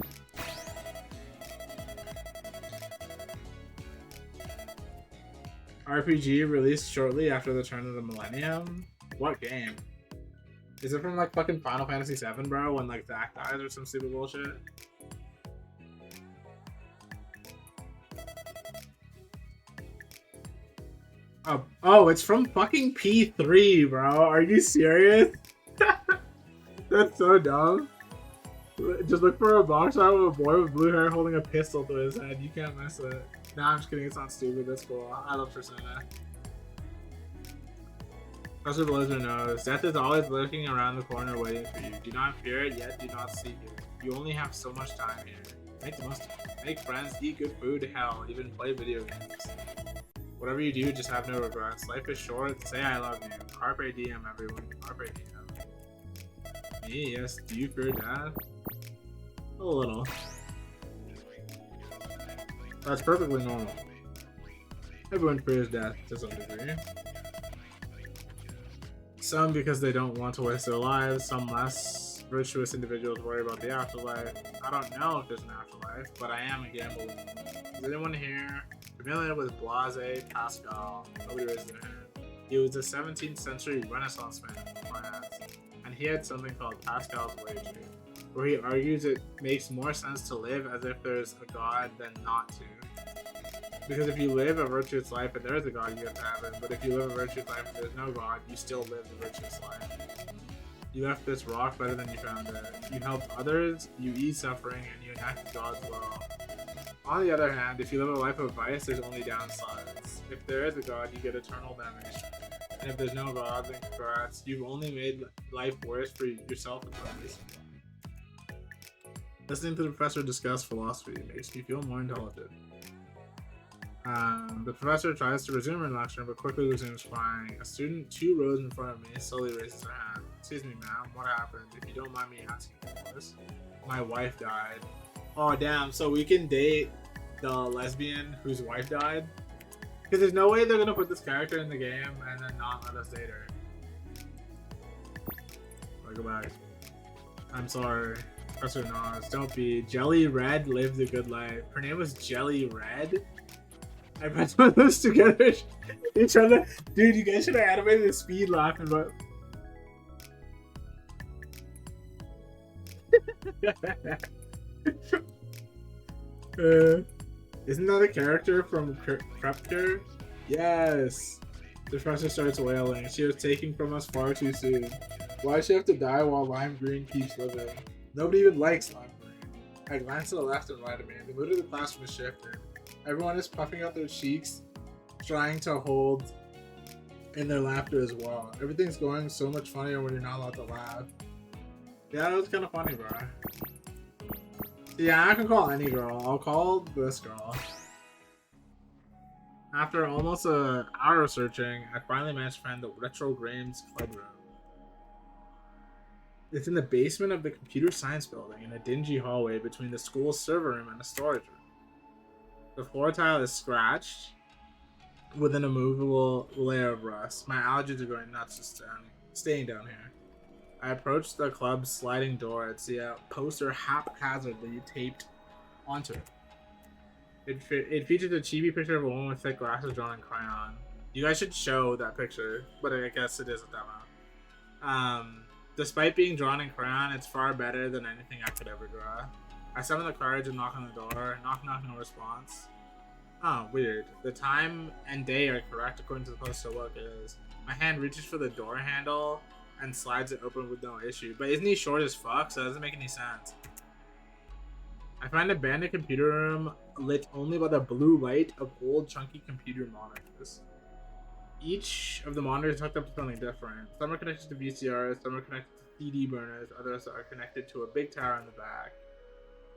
RPG released shortly after the turn of the millennium? What game? Is it from like fucking Final Fantasy VII, bro? When like Zack dies or some stupid bullshit? Oh, it's from fucking P3, bro. Are you serious? That's so dumb. Just look for a box art with a boy with blue hair holding a pistol to his head. You can't miss it. Nah, I'm just kidding. It's not stupid. That's cool. I love Persona. Professor Blizzard knows. Death is always lurking around the corner waiting for you. Do not fear it, yet do not seek it. You only have so much time here. Make the most of it. Make friends, eat good food, hell, even play video games. Whatever you do, just have no regrets. Life is short. Say I love you. Carpe diem, everyone. Carpe diem. Me? Yes. Do you fear death? A little. That's perfectly normal. Everyone fears death to some degree. Some because they don't want to waste their lives, some less virtuous individuals worry about the afterlife. I don't know if there's an afterlife, but I am a gambler. Is anyone here familiar with Blaise Pascal? Nobody raised their hand. He was a 17th century Renaissance man in France, and he had something called Pascal's wager, where he argues it makes more sense to live as if there's a god than not to. Because if you live a virtuous life and there is a god, you get to heaven. But if you live a virtuous life and there's no god, you still live the virtuous life. You left this rock better than you found it. You helped others, you ease suffering, and you enact God's will. On the other hand, if you live a life of vice, there's only downsides. If there is a god, you get eternal damage. And if there's no god, then congrats. You've only made life worse for yourself and others. Listening to the professor discuss philosophy makes me feel more intelligent. The professor tries to resume her lecture, but quickly resumes crying. A student 2 rows in front of me slowly raises her hand. Excuse me, ma'am, what happened? If you don't mind me asking, of course. My wife died. Oh, damn, so we can date the lesbian whose wife died? Because there's no way they're going to put this character in the game and then not let us date her. I'll go back. I'm sorry. Professor Nas, don't be. Jelly Red lived a good life. Her name was Jelly Red? I put some of those together. You're trying to, dude, you guys should have animated the speed laughing, but isn't that a character from Krepker? Yes. The professor starts wailing. She was taken from us far too soon. Why does she have to die while Lime Green keeps living? Nobody even likes Lime Green. I glance to the left and right of me. The mood of the classroom is shifted. Everyone is puffing out their cheeks, trying to hold in their laughter as well. Everything's going so much funnier when you're not allowed to laugh. Yeah, that was kind of funny, bro. Yeah, I can call any girl. I'll call this girl. After almost an hour of searching, I finally managed to find the Retro Games Club Room. It's in the basement of the computer science building in a dingy hallway between the school's server room and the storage room. The floor tile is scratched with an immovable layer of rust. My allergies are going nuts just staying down here. I approached the club's sliding door and see a poster haphazardly taped onto it. It featured a chibi picture of a woman with thick glasses drawn in crayon. You guys should show that picture, but I guess it is a demo. Despite being drawn in crayon, it's far better than anything I could ever draw. I summon the courage and knock on the door. Knock, no response. Oh, weird. The time and day are correct according to the poster look it is. My hand reaches for the door handle and slides it open with no issue. But isn't he short as fuck? So that doesn't make any sense. I find an abandoned computer room lit only by the blue light of old chunky computer monitors. Each of the monitors is hooked up to something different. Some are connected to VCRs, some are connected to CD burners, others are connected to a big tower in the back.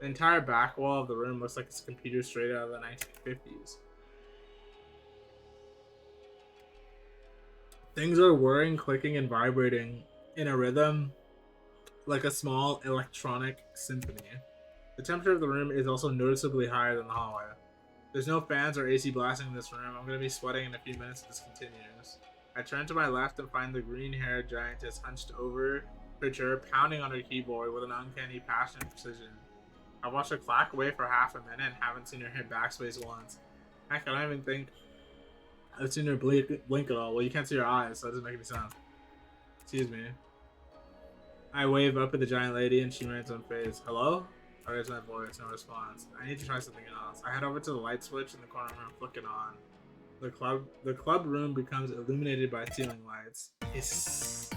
The entire back wall of the room looks like it's a computer straight out of the 1950s. Things are whirring, clicking, and vibrating in a rhythm like a small electronic symphony. The temperature of the room is also noticeably higher than the hallway. There's no fans or AC blasting in this room. I'm going to be sweating in a few minutes if this continues. I turn to my left and find the green-haired giantess hunched over her chair, pounding on her keyboard with an uncanny passion and precision. I watched her clack away for half a minute and haven't seen her hit backspace once. Heck, I don't even think I've seen her blink at all. Well, you can't see her eyes, so it doesn't make any sense. Excuse me. I wave up at the giant lady and she remains unfazed. Hello? I raise my voice, no response. I need to try something else. I head over to the light switch in the corner room, flick it on. The club room becomes illuminated by ceiling lights. Hiss.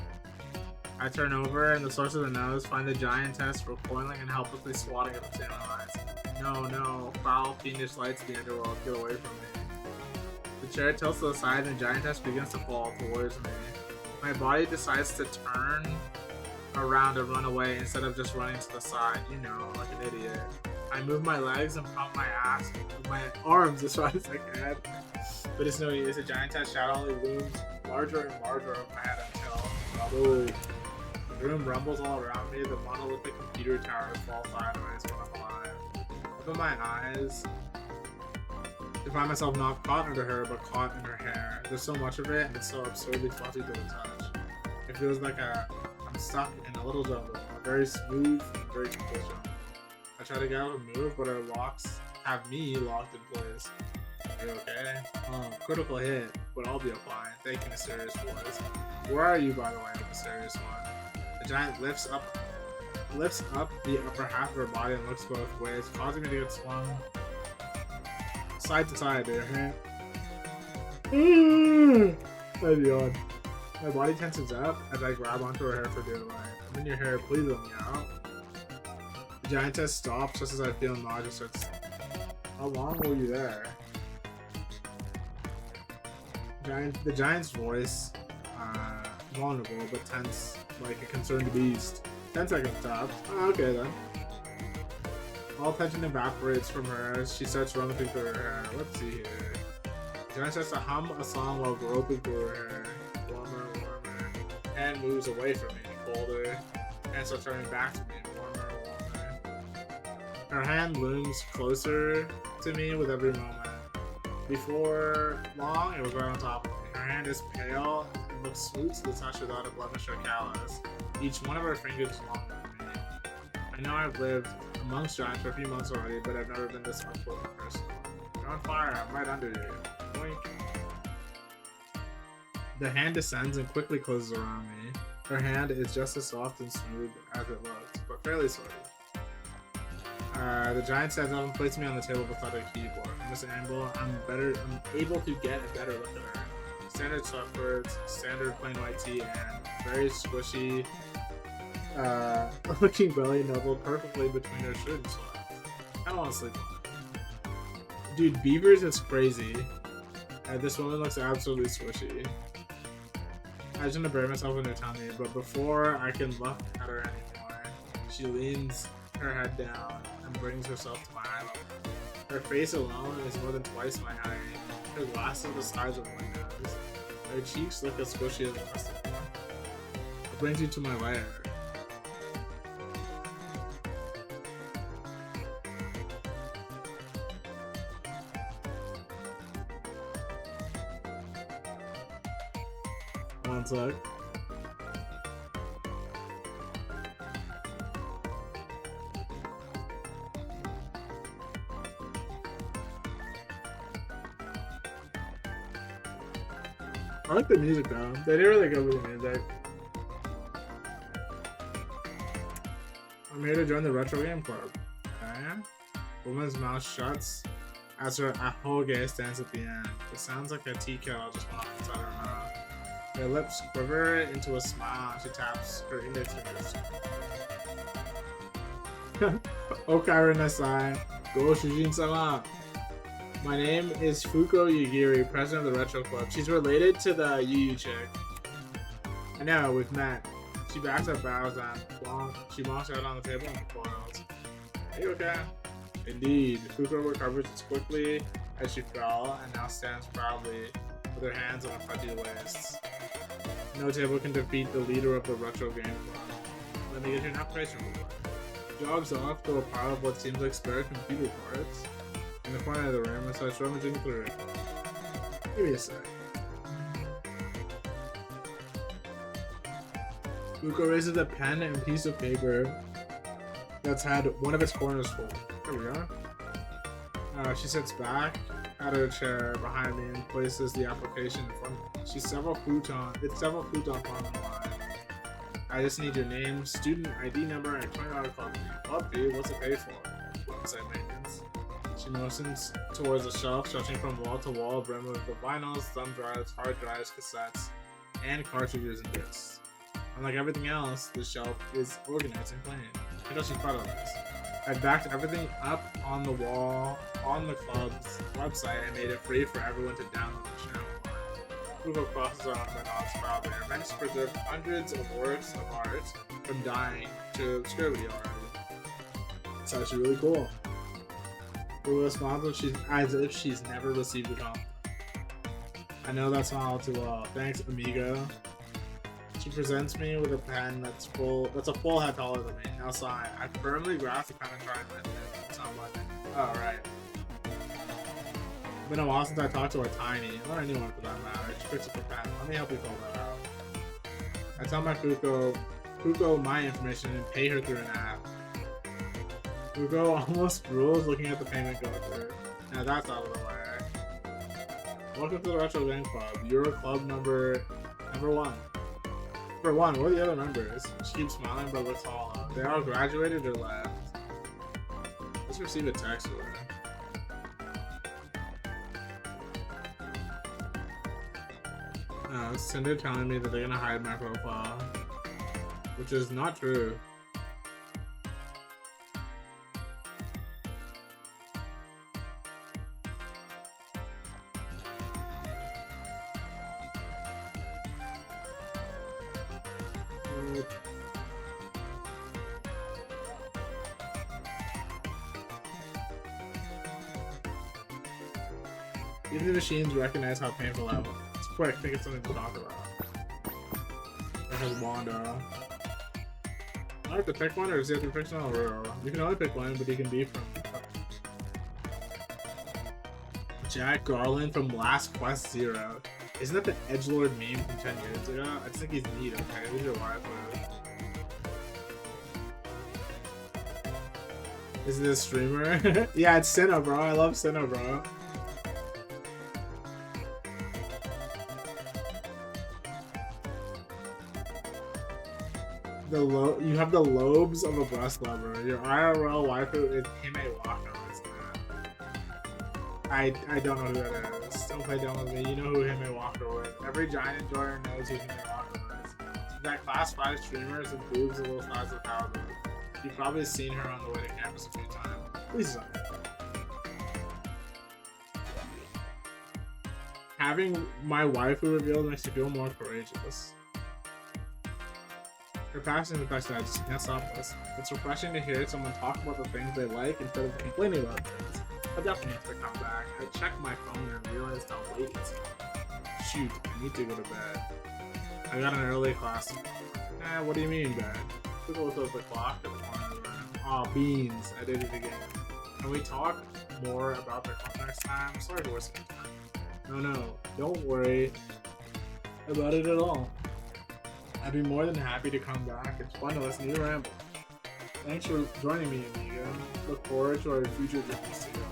I turn over and the source of the nose find the giantess recoiling and helplessly swatting at the ceiling lights. No, foul, fiendish lights of the underworld, get away from me. The chair tilts to the side and the giantess begins to fall towards me. My body decides to turn around and run away instead of just running to the side, you know, like an idiot. I move my legs and pump my ass with my arms as far as I can. But it's no use. The giantess shadow only looms larger and larger over my head until the room rumbles all around me. The monolithic computer towers fall sideways when I'm alive. Open my eyes to find myself not caught under her, but caught in her hair. There's so much of it, and it's so absurdly fluffy to the touch. It feels like I'm stuck in a little jungle, a very smooth and very control jungle. I try to get out and move, but her locks have me locked in place. Are you okay? Critical hit, but I'll be fine. Thank you, mysterious voice. Where are you, by the way, mysterious one? The giant lifts up the upper half of her body and looks both ways, causing me to get swung side to side there. My yawn. My body tenses up as I grab onto her hair for dear life. I'm in your hair, please let me out. The giantess stops just as I feel nauseous. How long were you there? The giant's voice, vulnerable but tense like a concerned beast. 10 seconds tops. Oh, okay then. All tension evaporates from her as she starts rummaging through her hair. Let's see here. The giant starts to hum a song while groping through her hair. Warmer. Hand moves away from me, colder. And starts turning back to me, warmer. Her hand looms closer to me with every moment. Before long, it was right on top of me. Her hand is pale and looks smooth to the touch without a blemish or callus. Each one of her fingers is longer than me. I know I've lived amongst giants for a few months already, but I've never been this much with a person. You're on fire, I'm right under you. Boink. The hand descends and quickly closes around me. Her hand is just as soft and smooth as it looks, but fairly sweaty. The giant stands up and places me on the table beside a keyboard. From this angle, I'm able to get a better look at her. Standard sweatshirts, standard plain white tee, and very squishy looking belly nuzzled perfectly between her shirt and sweats. I don't want to sleep on it. Dude, Beavers is crazy. This woman looks absolutely squishy. I shouldn't bury myself in her tummy, but before I can look at her anymore, she leans her head down and brings herself to my eye level. Her face alone is more than twice my height. Her glasses are the size of windows. Her cheeks look as squishy as the rest of them. It brings you to my lair. One sec. I like the music though. They did really good with the music. I'm here to join the retro game club. Okay. Woman's mouth shuts as her ahoge stands at the end. It sounds like a tea kettle just went off inside her mouth. Her lips quiver into a smile and she taps her index fingers. Okaira Nasai. Go Shujin-sama. My name is Fuko Yugiri, president of the Retro Club. She's related to the Yu chick. I know, we've met. She backs up, bows down. She walks out on the table and recoils. Are you okay? Indeed. Fuko recovers as quickly as she fell and now stands proudly with her hands on her putty waists. No table can defeat the leader of the Retro Game Club. Let me get your navigation report. Jogs off to a pile of what seems like spare computer parts in the corner of the room and starts rummaging through it. Give me a sec. Fuko raises a pen and piece of paper that's had one of its corners full. There we go. She sits back at her chair behind me and places the application in front of me. It's several futon forms in line. I just need your name, student ID number, and $20 club fee. Club fee? What's it pay for? Website maintenance. She motions towards a shelf stretching from wall to wall, brimmed with the vinyls, thumb drives, hard drives, cassettes, and cartridges and discs. Unlike everything else, the shelf is organized and clean. I know she's proud of this. I backed everything up on the wall on the club's website and made it free for everyone to download the channel. Fuko crosses her arms and nods proudly. Her bench preserved hundreds of works of art from dying to obscurity already. It's actually really cool. Fuko smiles as if she's never received a compliment. I know that smile too well. Thanks, amigo. She presents me with a pen that's a full head taller than me. Now sign. I firmly grasp the pen and try and bend it. It's not letting. Oh, right. It's been a while since I talked to her Tiny, or anyone for that matter. She picks up the pen. Let me help you fill that out. I tell my Fuko my information and pay her through an app. Fuko almost drools looking at the payment go through. Now that's out of the way. Welcome to the Retro Game Club. You're club number 1. For one, what are the other members? She keeps smiling but looks hollow. They all graduated or left. Let's receive a text with her. It's Tinder telling me that they're gonna hide my profile. Which is not true. Even the machines recognize how painful that was. It's quick, think it's something to talk about. It has Wanda. I have to pick one, or does he have to pick one? You can only pick one, but he can be from Jack Garland from Last Quest Zero. Isn't that the edgelord meme from 10 years ago? I just think he's neat, okay? Who's your wife with? Is it a streamer? Yeah, it's Sinnoh, bro. I love Sinnoh, bro. You have the lobes of a breast lover. Your IRL waifu is Hime Waka. I don't know who that is. Don't play dumb with me. You know who Hime Waka is. Every giant enjoyer knows who Hime Waka is. That class 5 streamers and boobs the little size of power move. You've probably seen her on the way to campus a few times. Please don't. Having my waifu revealed makes you feel more courageous. Her passion is the best. I just can't stop this. It's refreshing to hear someone talk about the things they like instead of complaining about things. I definitely have to come back. I checked my phone and realized how late it's on. Shoot, I need to go to bed. I got an early class. What do you mean, bed? Took a look at the clock at the corner of the room. Aw, beans. I did it again. Can we talk more about the club next time? Sorry to waste your time. No, don't worry about it at all. I'd be more than happy to come back. It's fun to listen to you ramble. Thanks for joining me, amigo. Look forward to our future journeys together.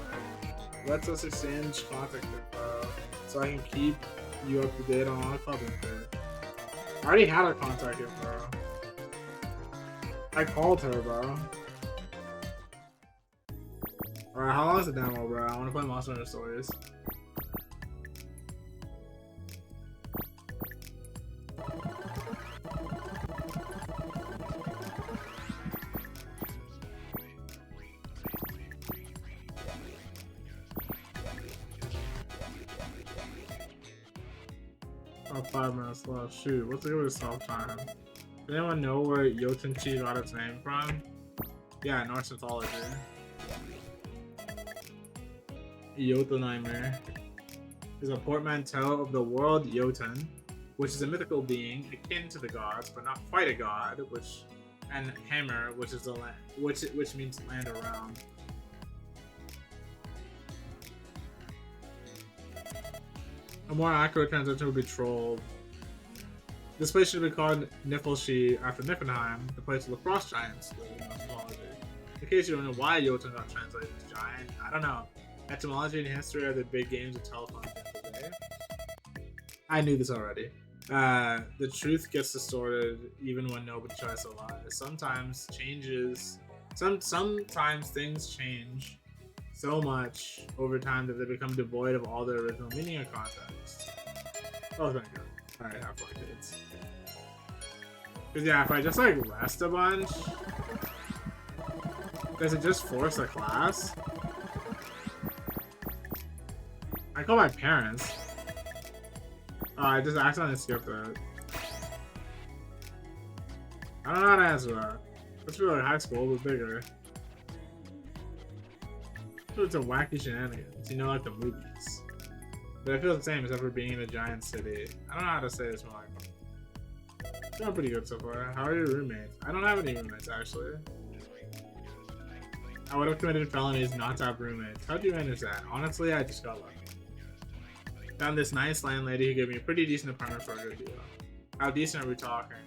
Let's us exchange contact info so I can keep you up to date on all club info. I already had her contact info. I called her, bro. Alright, how long is the demo, bro? I want to play Monster Hunter Stories. Oh, 5 minutes left. Shoot, what's a good stop time? Does anyone know where Yotenchi got its name from? Yeah, Norse mythology. Jotunheimer is a portmanteau of the word Jotun, which is a mythical being akin to the gods, but not quite a god, and Hammer, which is which means land or realm. A more accurate translation would be troll. This place should be called Niflheim after Niflheim, the place of the frost giants. In case you don't know why Jotun got translated to giant, I don't know. Etymology and history are the big games of telephone today. I knew this already. The truth gets distorted even when nobody tries to lie. Sometimes things change so much over time that they become devoid of all their original meaning or context. Oh, thank God. Alright, have fun, kids. Because yeah, if I just like rest a bunch, does it just force a class? I call my parents. I just accidentally skipped it. I don't know how to answer that. It's feel like high school, but bigger. It's a wacky shenanigans, you know, like the movies. But I feel the same except for being in a giant city. I don't know how to say this more like. It's going pretty good so far. How are your roommates? I don't have any roommates actually. I would have committed felonies not to have roommates. How'd you manage that? Honestly, I just got lucky. Found this nice landlady who gave me a pretty decent apartment for a good deal. How decent are we talking?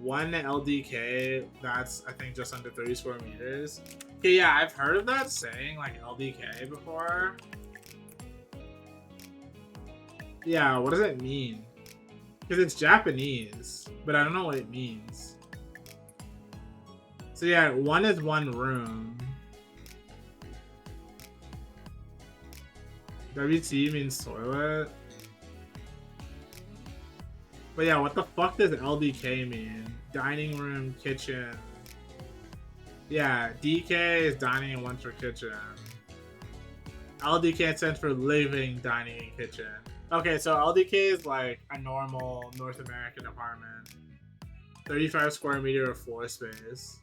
1 LDK, that's I think just under 30 square meters. Okay, yeah, I've heard of that saying, like LDK before. Yeah, what does it mean? Because it's Japanese, but I don't know what it means. So yeah, 1 is 1 room. WT means toilet. But yeah, what the fuck does LDK mean? Dining room, kitchen. Yeah, DK is dining and 1 for kitchen. LDK stands for living, dining, and kitchen. Okay, so LDK is like a normal North American apartment. 35 square meter of floor space.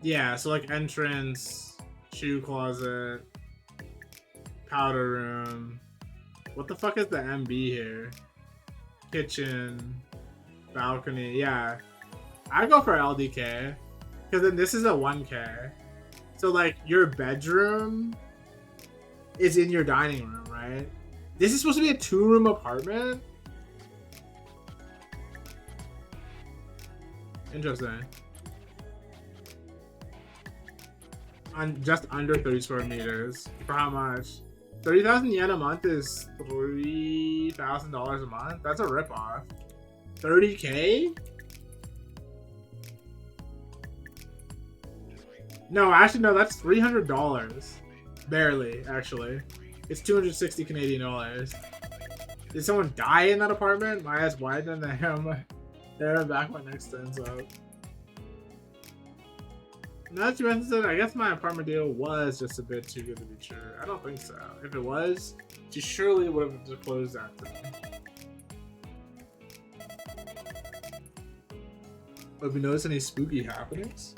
Yeah, so like entrance, shoe closet, powder room. What the fuck is the MB here? Kitchen, balcony. Yeah, I go for LDK because then this is a 1K. So like your bedroom is in your dining room, right? This is supposed to be a 2-room apartment. Interesting. On just under 30 square meters. For how much? 30,000 yen a month is $3,000 a month. That's a ripoff. 30K? No, actually, no, that's $300. Barely, actually. It's 260 Canadian dollars. Did someone die in that apartment? My eyes widen and they're back when next turns up. Now that you mentioned it, I guess my apartment deal was just a bit too good to be true. I don't think so. If it was, she surely would have disclosed that to me. Have you noticed any spooky happenings?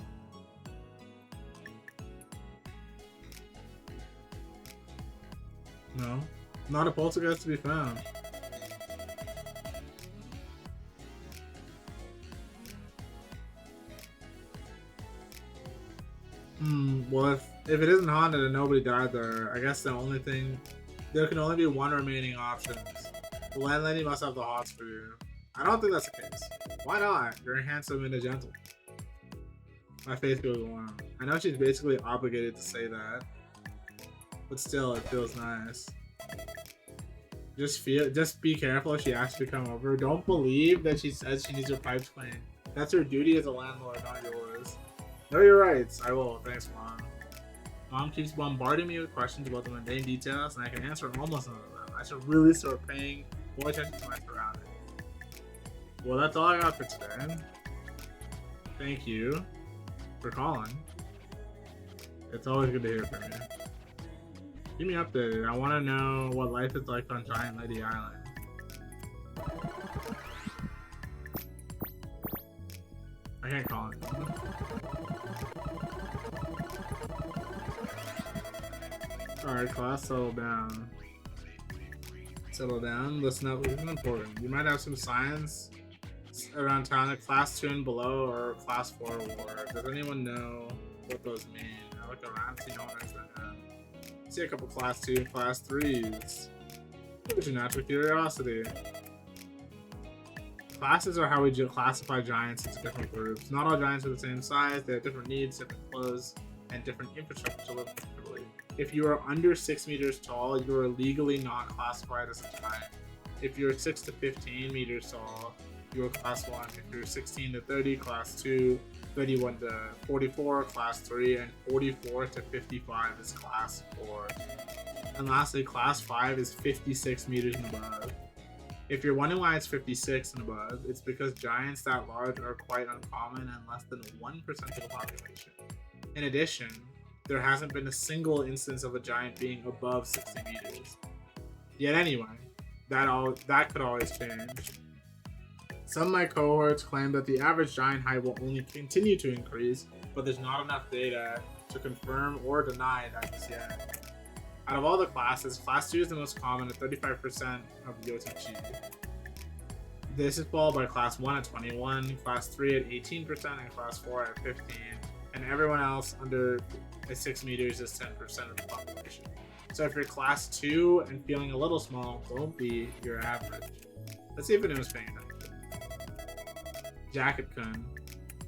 No. Not a poltergeist to be found. Well, if it isn't haunted and nobody died there, I guess there can only be 1 remaining option. The landlady must have the hots for you. I don't think that's the case. Why not? You're handsome and a gentle. My face goes warm. I know she's basically obligated to say that, but still, it feels nice. Just be careful if she asks to come over. Don't believe that she says she needs her pipes cleaned. That's her duty as a landlord, not yours. Know your rights. I will. Thanks, Mom. Mom keeps bombarding me with questions about the mundane details, and I can answer almost none of them. I should really start paying more attention to my surroundings. Well, that's all I got for today. Thank you for calling. It's always good to hear from you. Keep me updated. I want to know what life is like on Giant Lady Island. I can't call it. Alright, class, settle down. Settle down. Listen up. This is important. You might have some science around town at class 2 and below or class 4 award. Does anyone know what those mean? I look around, see no one raise their hand. See a couple class 2 and class 3s. What's your natural curiosity? Classes are how we classify giants into different groups. Not all giants are the same size. They have different needs, different clothes, and different infrastructure to live comfortably. If you are under 6 meters tall, you are legally not classified as a giant. If you're 6 to 15 meters tall, you are class 1. If you're 16 to 30, class 2. 31 to 44, class 3, and 44 to 55 is class 4. And lastly, class 5 is 56 meters and above. If you're wondering why it's 56 and above, it's because giants that large are quite uncommon and less than 1% of the population. In addition, there hasn't been a single instance of a giant being above 60 meters. Yet anyway, that could always change. Some of my cohorts claim that the average giant height will only continue to increase, but there's not enough data to confirm or deny that just yet. Out of all the classes, class 2 is the most common at 35% of Yotichi. This is followed by class 1 at 21, class 3 at 18%, and class 4 at 15%. And everyone else under 6 meters is 10% of the population. So if you're class 2 and feeling a little small, don't be your average. Let's see if anyone's paying attention. Jacket-kun,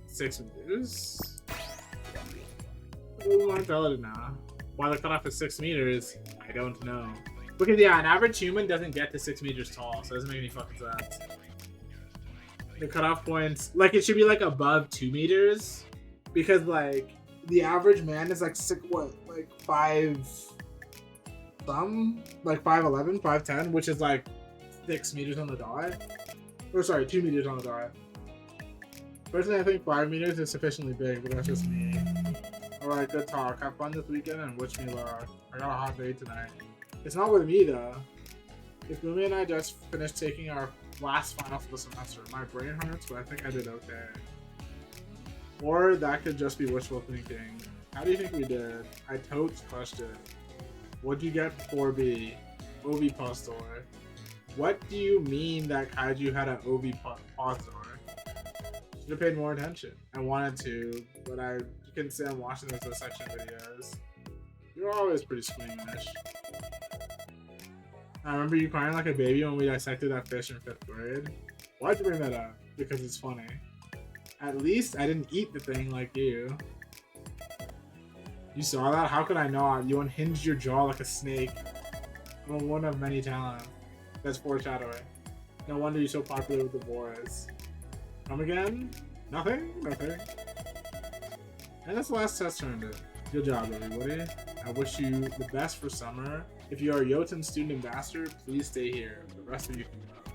6 meters. We want to tell it now. Why the cutoff is 6 meters, I don't know. Because yeah, an average human doesn't get to 6 meters tall, so it doesn't make any fucking sense. The cutoff points, like it should be like above 2 meters, because like the average man is like 5 some, like 5'11", 5'10", which is like 6 meters on the dot. Or sorry, 2 meters on the dot. Personally, I think 5 meters is sufficiently big, but that's just me. Alright, good talk. Have fun this weekend and wish me luck. I got a hot day tonight. It's not with me though. If Boomy and I just finished taking our last final for the semester, my brain hurts, but I think I did okay. Or that could just be wishful thinking. How do you think we did? I totes crushed it. What'd you get for B? OV postor. What do you mean that Kaiju had an OV postor? Should have paid more attention. I wanted to, but you couldn't say I'm watching those dissection videos. You're always pretty squeamish. I remember you crying like a baby when we dissected that fish in 5th grade. Why'd you bring that up? Because it's funny. At least I didn't eat the thing like you. You saw that? How could I not? You unhinged your jaw like a snake. I'm one of many talents. That's foreshadowing. No wonder you're so popular with the boys. Come again? Nothing? Nothing. And that's the last test turned in. Good job, everybody. I wish you the best for summer. If you are a Jotun student ambassador, please stay here. The rest of you can go.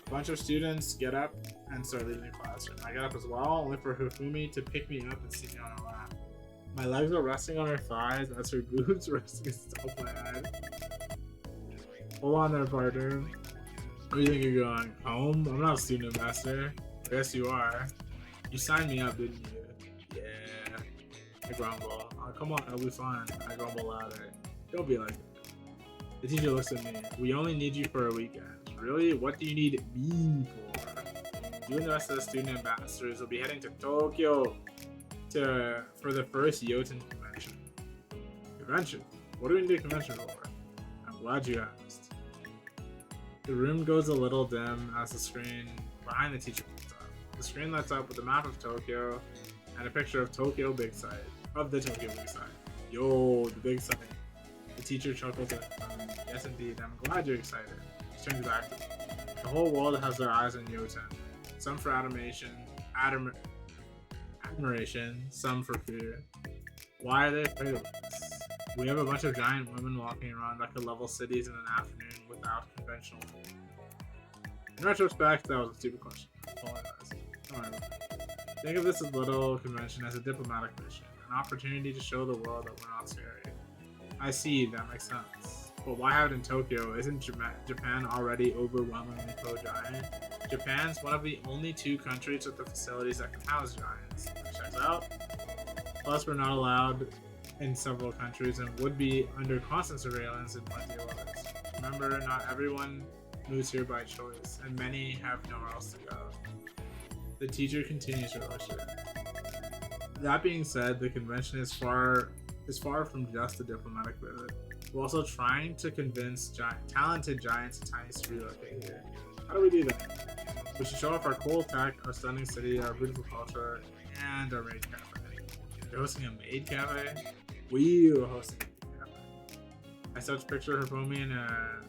A bunch of students get up and start leaving the classroom. I got up as well, only for Hifumi to pick me up and sit me on her lap. My legs are resting on her thighs as her boobs resting against my head. Hold on there, partner. Where do you think you're going? Home? I'm not a student ambassador. Yes, you are. You signed me up, didn't you? Yeah. I grumble. Oh, come on, I'll be fine. I grumble louder. Don't be like that. The teacher looks at me. We only need you for a weekend. Really? What do you need me for? You and the rest of the student ambassadors will be heading to Tokyo for the first Jotun convention. Convention? What do we need a convention for? I'm glad you asked. The room goes a little dim as the screen behind the teacher lights up. The screen lights up with a map of Tokyo and a picture of Tokyo Big Sight. Of the Tokyo Big Sight. Yo, the big sight. The teacher chuckles at yes indeed, I'm glad you're excited. She turns back to me. The whole world has their eyes on Yoten. Some for admiration, some for fear. Why are they afraid of us? We have a bunch of giant women walking around that could level cities in an afternoon without conventional. In retrospect, that was a stupid question. I apologize. Don't worry about it. Think of this little convention as a diplomatic mission, an opportunity to show the world that we're not scary. I see, that makes sense. But why have it in Tokyo? Isn't Japan already overwhelmingly pro-giant? Japan's one of the only 2 countries with the facilities that can house giants. Checks out. Plus, we're not allowed in several countries and would be under constant surveillance in plenty of others. Remember, not everyone moves here by choice, and many have nowhere else to go. The teacher continues her lecture. That being said, the convention is far from just a diplomatic visit. We're also trying to convince talented giants and tiny to relocate here. How do we do that? We should show off our cool tech, our stunning city, our beautiful culture, and our maid cafe. You're hosting a maid cafe? We are hosting a maid cafe. I start to picture Hifumi in a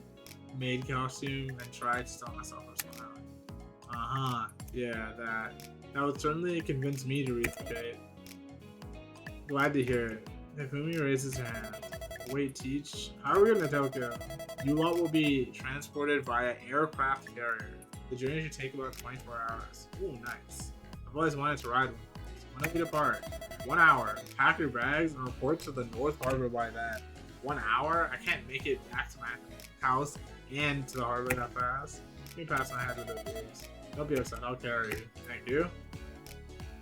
maid costume and try to tell myself her smiling. Yeah, that would certainly convince me to relocate. Glad to hear it. Hifumi raises her hand. Wait, teach? How are we going to Tokyo? You lot will be transported via aircraft carrier. The journey should take about 24 hours. Ooh, nice. I've always wanted to ride one. When do we depart? 1 hour. Pack your bags and report to the North Harbor by then. 1 hour? I can't make it back to my house and to the harbor that fast. Let me pass my head with those dudes. Don't be upset, I'll carry you. Thank you.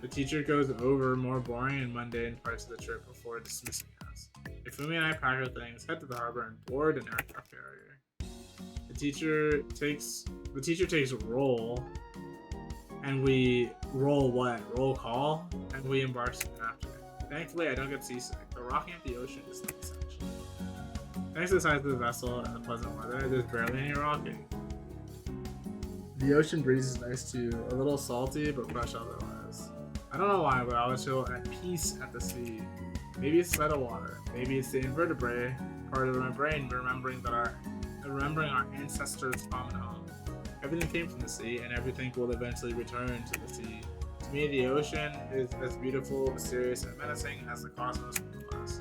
The teacher goes over more boring and mundane parts of the trip before dismissing us. Hifumi and I pack our things, head to the harbor, and board an aircraft carrier. The teacher takes roll, and we roll what? Roll call, and we embark soon after. Thankfully, I don't get seasick, but rocking at the ocean is nice actually. Thanks to the size of the vessel and the pleasant weather, there's barely any rocking. The ocean breeze is nice too, a little salty but fresh otherwise. I don't know why, but I always feel at peace at the sea. Maybe it's the water. Maybe it's the invertebrate part of my brain remembering our ancestors' common home. Everything came from the sea, and everything will eventually return to the sea. To me, the ocean is as beautiful, mysterious, and menacing as the cosmos below us.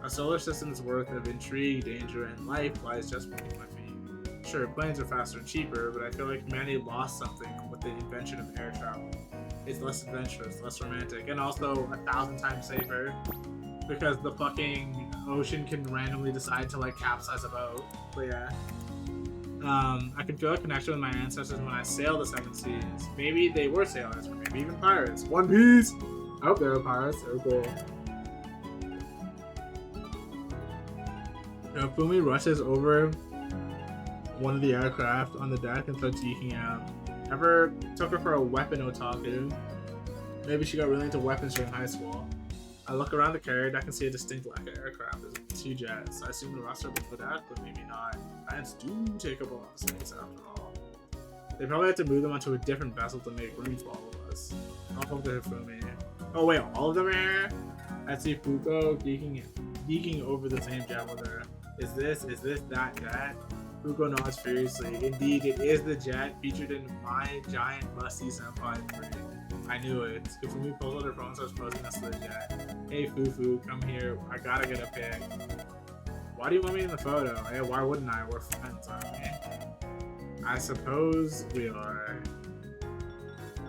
Our solar system's worth of intrigue, danger, and life lies just beneath my feet. Sure, planes are faster and cheaper, but I feel like humanity lost something with the invention of air travel. It's less adventurous, less romantic, and also 1,000 times safer because the fucking ocean can randomly decide to like capsize a boat. But yeah, I can feel a connection with my ancestors when I sail the 7 seas. Maybe they were sailors, or maybe even pirates. One Piece! I hope they were pirates. They're cool. Fumi rushes over one of the aircraft on the deck and starts geeking out. Ever took her for a weapon otaku? Maybe she got really into weapons during high school. I look around the carrier deck and see a distinct lack of aircraft. There's 2 jets. I assume the rest are below deck, but maybe not. Giants do take up a lot of space after all. They probably have to move them onto a different vessel to make room for all of us. I'll hope they're Hifumi. Oh wait, all of them are here? I see Fuko geeking over the same jet with her. Is this that jet? Fuko nods furiously. Indeed, it is the jet featured in My Giant Musty Senpai 3. I knew it. Hifumi pulls out her phone and starts posing us to the jet. Hey Fufu, come here. I gotta get a pic. Why do you want me in the photo? Hey, why wouldn't I? We're friends, aren't we? I suppose we are.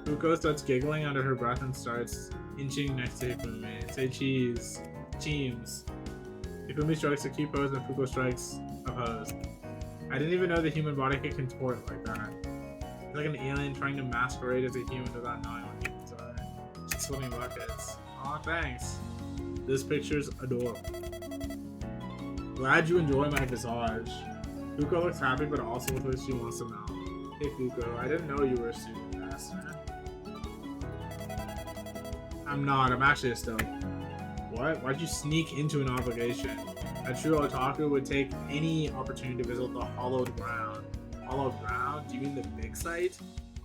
Fuko starts giggling under her breath and starts inching next to Hifumi. Say cheese. Cheems. Hifumi strikes a key pose and Fuko strikes a pose. I didn't even know the human body could contort like that. It's like an alien trying to masquerade as a human without knowing what humans are. She's swimming buckets. Aw, thanks. This picture's adorable. Glad you enjoy my visage. Fuko looks happy, but also looks like she wants to know. Hey Fuko, I didn't know you were a student master. I'm not, I'm actually a stoic. What? Why'd you sneak into an obligation? A true otaku would take any opportunity to visit the hollowed ground. Hollowed ground? Do you mean the big site?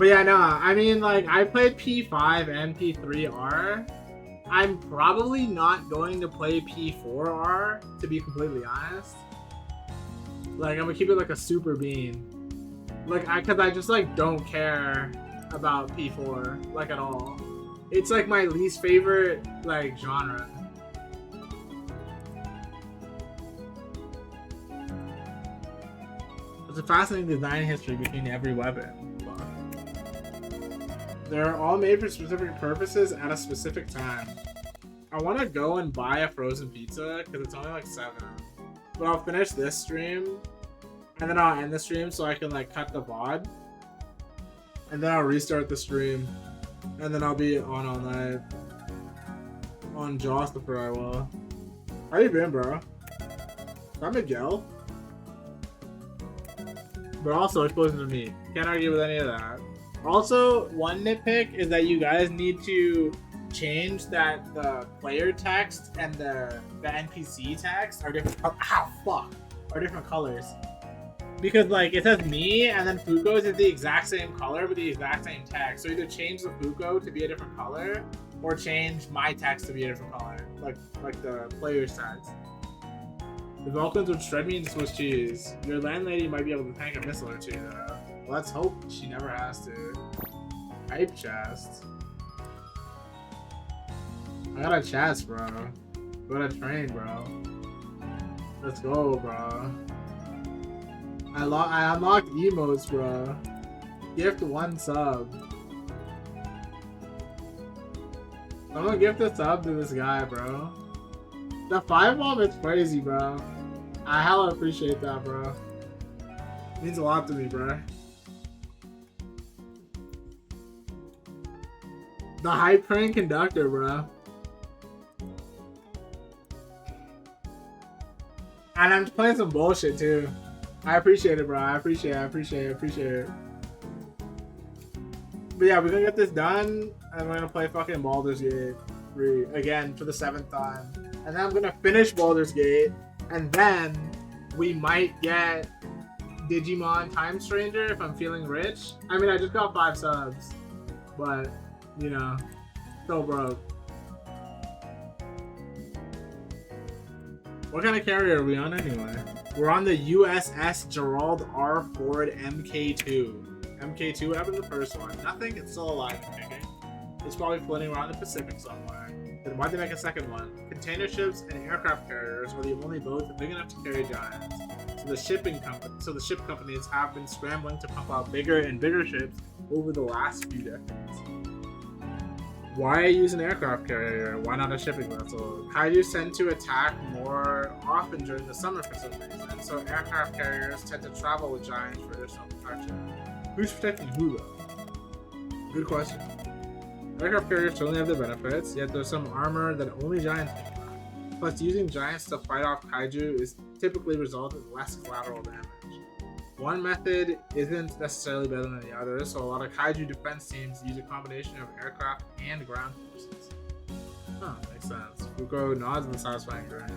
But yeah, no, I mean, like, I played P5 and P3R. I'm probably not going to play P4R, to be completely honest. Like, I'm gonna keep it like a super bean. Like, cause I just, like, don't care about P4, like, at all. It's, like, my least favorite, like, genre. It's a fascinating design history between every weapon. They're all made for specific purposes at a specific time. I want to go and buy a frozen pizza because it's only like 7. But I'll finish this stream and then I'll end the stream so I can like cut the VOD. And then I'll restart the stream and then I'll be on all night. On Josper I will. How you been, bro? I'm Miguel. But also exposing to me. Can't argue with any of that. Also, one nitpick is that you guys need to change that the player text and the NPC text are different. Are different colors. Because like it says me and then Fuko's is the exact same color with the exact same text. So either change the Fuko to be a different color or change my text to be a different color, like the player's text. The Vulcans would shred me into Swiss cheese. Your landlady might be able to tank a missile or two though. Let's hope she never has to. Hype chest. I got a chest, bro. Got a train, bro. Let's go, bro. I unlocked emotes, bro. Gift 1 sub. I'm gonna gift a sub to this guy, bro. The 5 bomb is crazy, bro. I hella appreciate that, bro. It means a lot to me, bro. The hype train conductor, bro. And I'm playing some bullshit too. I appreciate it, bro. I appreciate it. But yeah, we're gonna get this done, and we're gonna play fucking Baldur's Gate 3 again for the 7th time. And then I'm gonna finish Baldur's Gate, and then we might get Digimon Time Stranger if I'm feeling rich. I mean, I just got 5 subs, but you know, still broke. What kind of carrier are we on anyway? We're on the USS Gerald R. Ford MK2. MK2, what happened to the first one? Nothing, it's still alive and kicking. It's probably floating around the Pacific somewhere. Then why'd they make a second one? Container ships and aircraft carriers are the only boats big enough to carry Giants. So the ship companies have been scrambling to pump out bigger and bigger ships over the last few decades. Why use an aircraft carrier? Why not a shipping vessel? Kaiju tend to attack more often during the summer for some reason, so aircraft carriers tend to travel with Giants for additional protection. Who's protecting who though? Good question. Aircraft carriers certainly have their benefits, yet there's some armor that only Giants can have. Plus, using Giants to fight off Kaiju is typically result in less collateral damage. One method isn't necessarily better than the other, so a lot of Kaiju defense teams use a combination of aircraft and ground forces. Huh, makes sense. Fuko nods in the satisfying grin.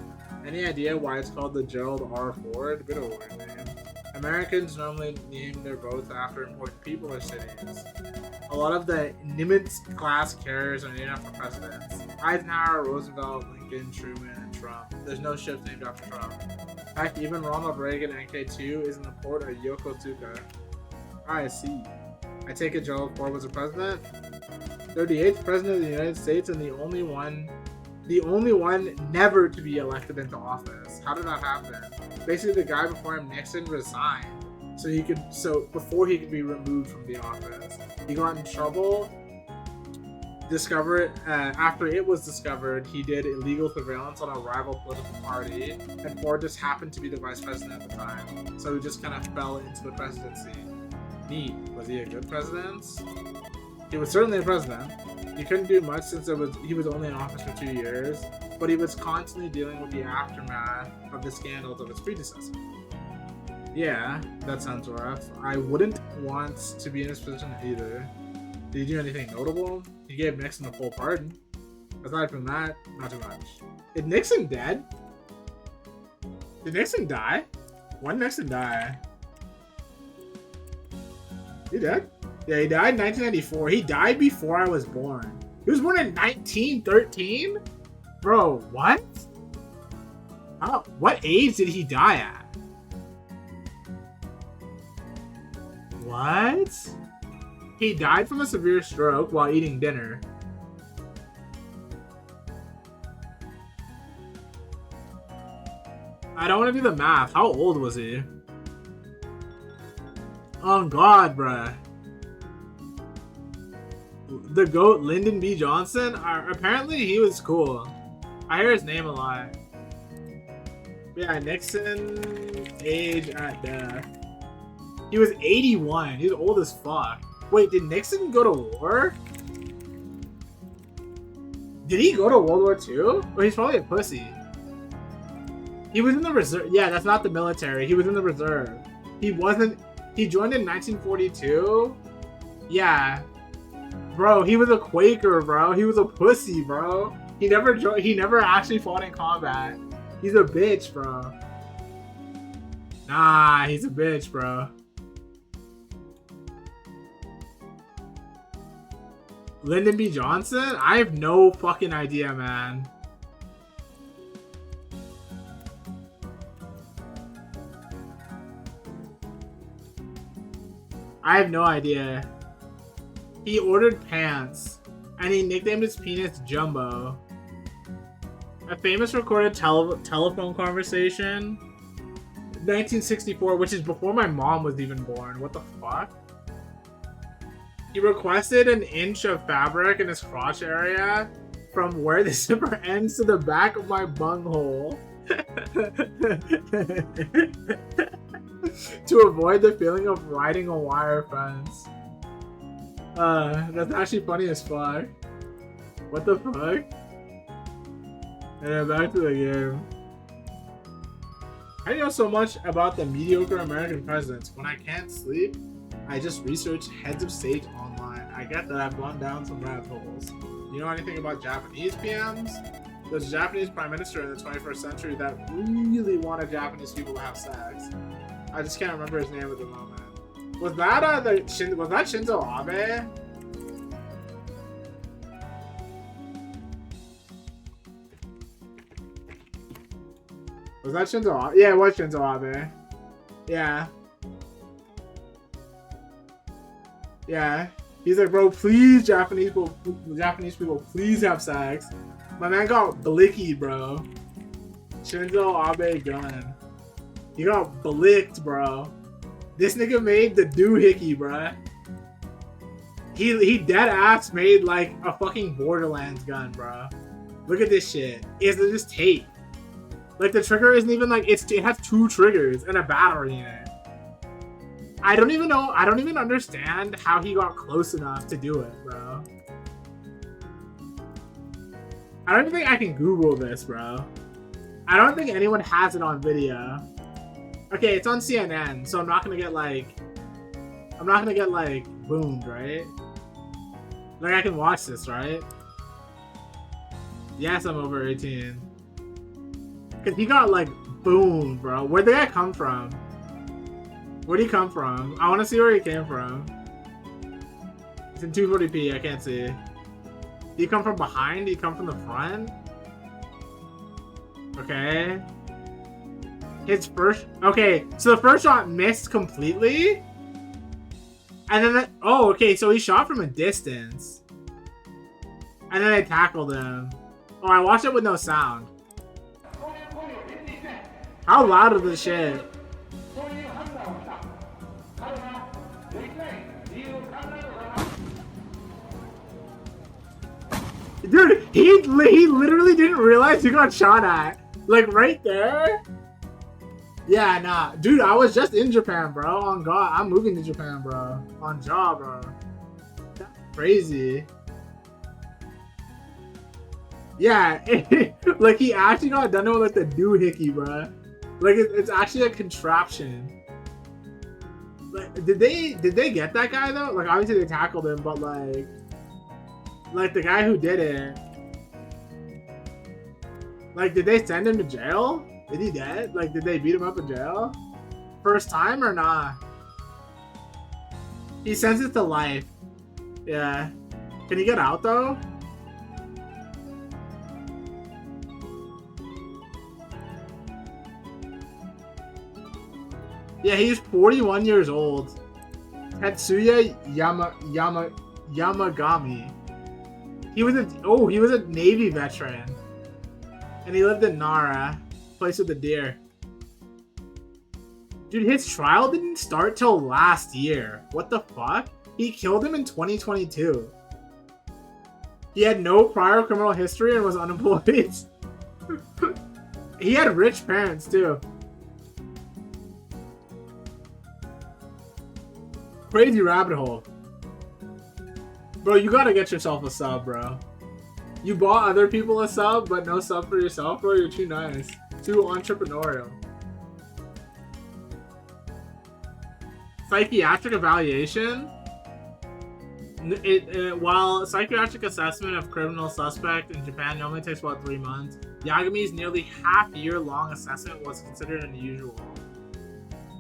Any idea why it's called the Gerald R. Ford? Bit of a weird name. Americans normally name their boats after important people or cities. A lot of the Nimitz-class carriers are named after presidents. Eisenhower, Roosevelt, Lincoln, Truman, and Trump. There's no ships named after Trump. In fact, even Ronald Reagan NK2 is in the port of Yokosuka. I see. I take it Gerald Ford was a president? 38th president of the United States and the only one never to be elected into office. How did that happen? Basically, the guy before him, Nixon, resigned before he could be removed from the office. He got in trouble. After it was discovered, he did illegal surveillance on a rival political party, and Ford just happened to be the vice president at the time. So he just kind of fell into the presidency. Neat. Was he a good president? He was certainly a president. He couldn't do much since he was only in office for 2 years, but he was constantly dealing with the aftermath of the scandals of his predecessor. Yeah, that sounds rough. I wouldn't want to be in his position either. Did he do anything notable? He gave Nixon a full pardon. Aside from that, not too much. Is Nixon dead? Did Nixon die? When did Nixon die? He dead? Yeah, he died in 1994. He died before I was born. He was born in 1913? Bro, what? How, what age did he die at? What? He died from a severe stroke while eating dinner. I don't want to do the math. How old was he? Oh God, bruh. The GOAT, Lyndon B. Johnson? Apparently he was cool. I hear his name a lot. Yeah, Nixon, age at death. He was 81. He was old as fuck. Wait, did Nixon go to war? Did he go to World War II? Well, he's probably a pussy. He was in the reserve. Yeah, that's not the military. He was in the reserve. He wasn't. He joined in 1942. Yeah. Bro, he was a Quaker, bro. He was a pussy, bro. He never actually fought in combat. He's a bitch, bro. Nah, he's a bitch, bro. Lyndon B. Johnson? I have no fucking idea, man. I have no idea. He ordered pants, and he nicknamed his penis Jumbo. A famous recorded telephone conversation. 1964, which is before my mom was even born. What the fuck? He requested an inch of fabric in his crotch area from where the zipper ends to the back of my bunghole. To avoid the feeling of riding a wire fence. That's actually funny as fuck. What the fuck? And back to the game. I know so much about the mediocre American presidents. When I can't sleep, I just research heads of state online. I get that I've gone down some rabbit holes. You know anything about Japanese PMs? There's a Japanese prime minister in the 21st century that really wanted Japanese people to have sex. I just can't remember his name at the moment. Was that was that Shinzo Abe? Was that Shinzo Abe? Yeah, it was Shinzo Abe. Yeah. Yeah. He's like, bro, please, Japanese people, please have sex. My man got blicky, bro. Shinzo Abe gun. He got blicked, bro. This nigga made the doohickey, bro. He dead ass made like a fucking Borderlands gun, bro. Look at this shit. It's just tape. Like the trigger isn't even like it has 2 triggers and a battery in it. I don't even know. I don't even understand how he got close enough to do it, bro. I don't even think I can Google this, bro. I don't think anyone has it on video. Okay, it's on CNN, so I'm not gonna get like boomed, right? Like I can watch this, right? Yes, I'm over 18. Cause he got like boomed, bro. Where'd the guy come from? Where'd he come from? I want to see where he came from. It's in 240p. I can't see. Did he come from behind? Did he come from the front? Okay. His first... Okay, so the first shot missed completely? And then... Oh, okay, so he shot from a distance. And then I tackled him. Oh, I watched it with no sound. How loud is this shit? Dude, he literally didn't realize he got shot at. Like, right there? Yeah, nah. Dude, I was just in Japan, bro. On God. I'm moving to Japan, bro. On job, bro. That's crazy. Yeah. Like, he actually got done with, like, the doohickey, bro. Like, it's actually a contraption. Like, did they get that guy, though? Like, obviously they tackled him, but, like, the guy who did it, like, did they send him to jail? Is he dead? Like, did they beat him up in jail? First time or not? He sends it to life. Yeah. Can he get out though? Yeah, he's 41 years old. Tetsuya Yamagami. He was a Navy veteran. And he lived in Nara, place with the deer. Dude, his trial didn't start till last year. What the fuck? He killed him in 2022. He had no prior criminal history and was unemployed. He had rich parents too. Crazy rabbit hole. Bro, you gotta get yourself a sub, bro. You bought other people a sub, but no sub for yourself, bro? You're too nice. Too entrepreneurial. Psychiatric evaluation? While psychiatric assessment of criminal suspect in Japan normally takes about 3 months, Yagami's nearly half-year-long assessment was considered unusual.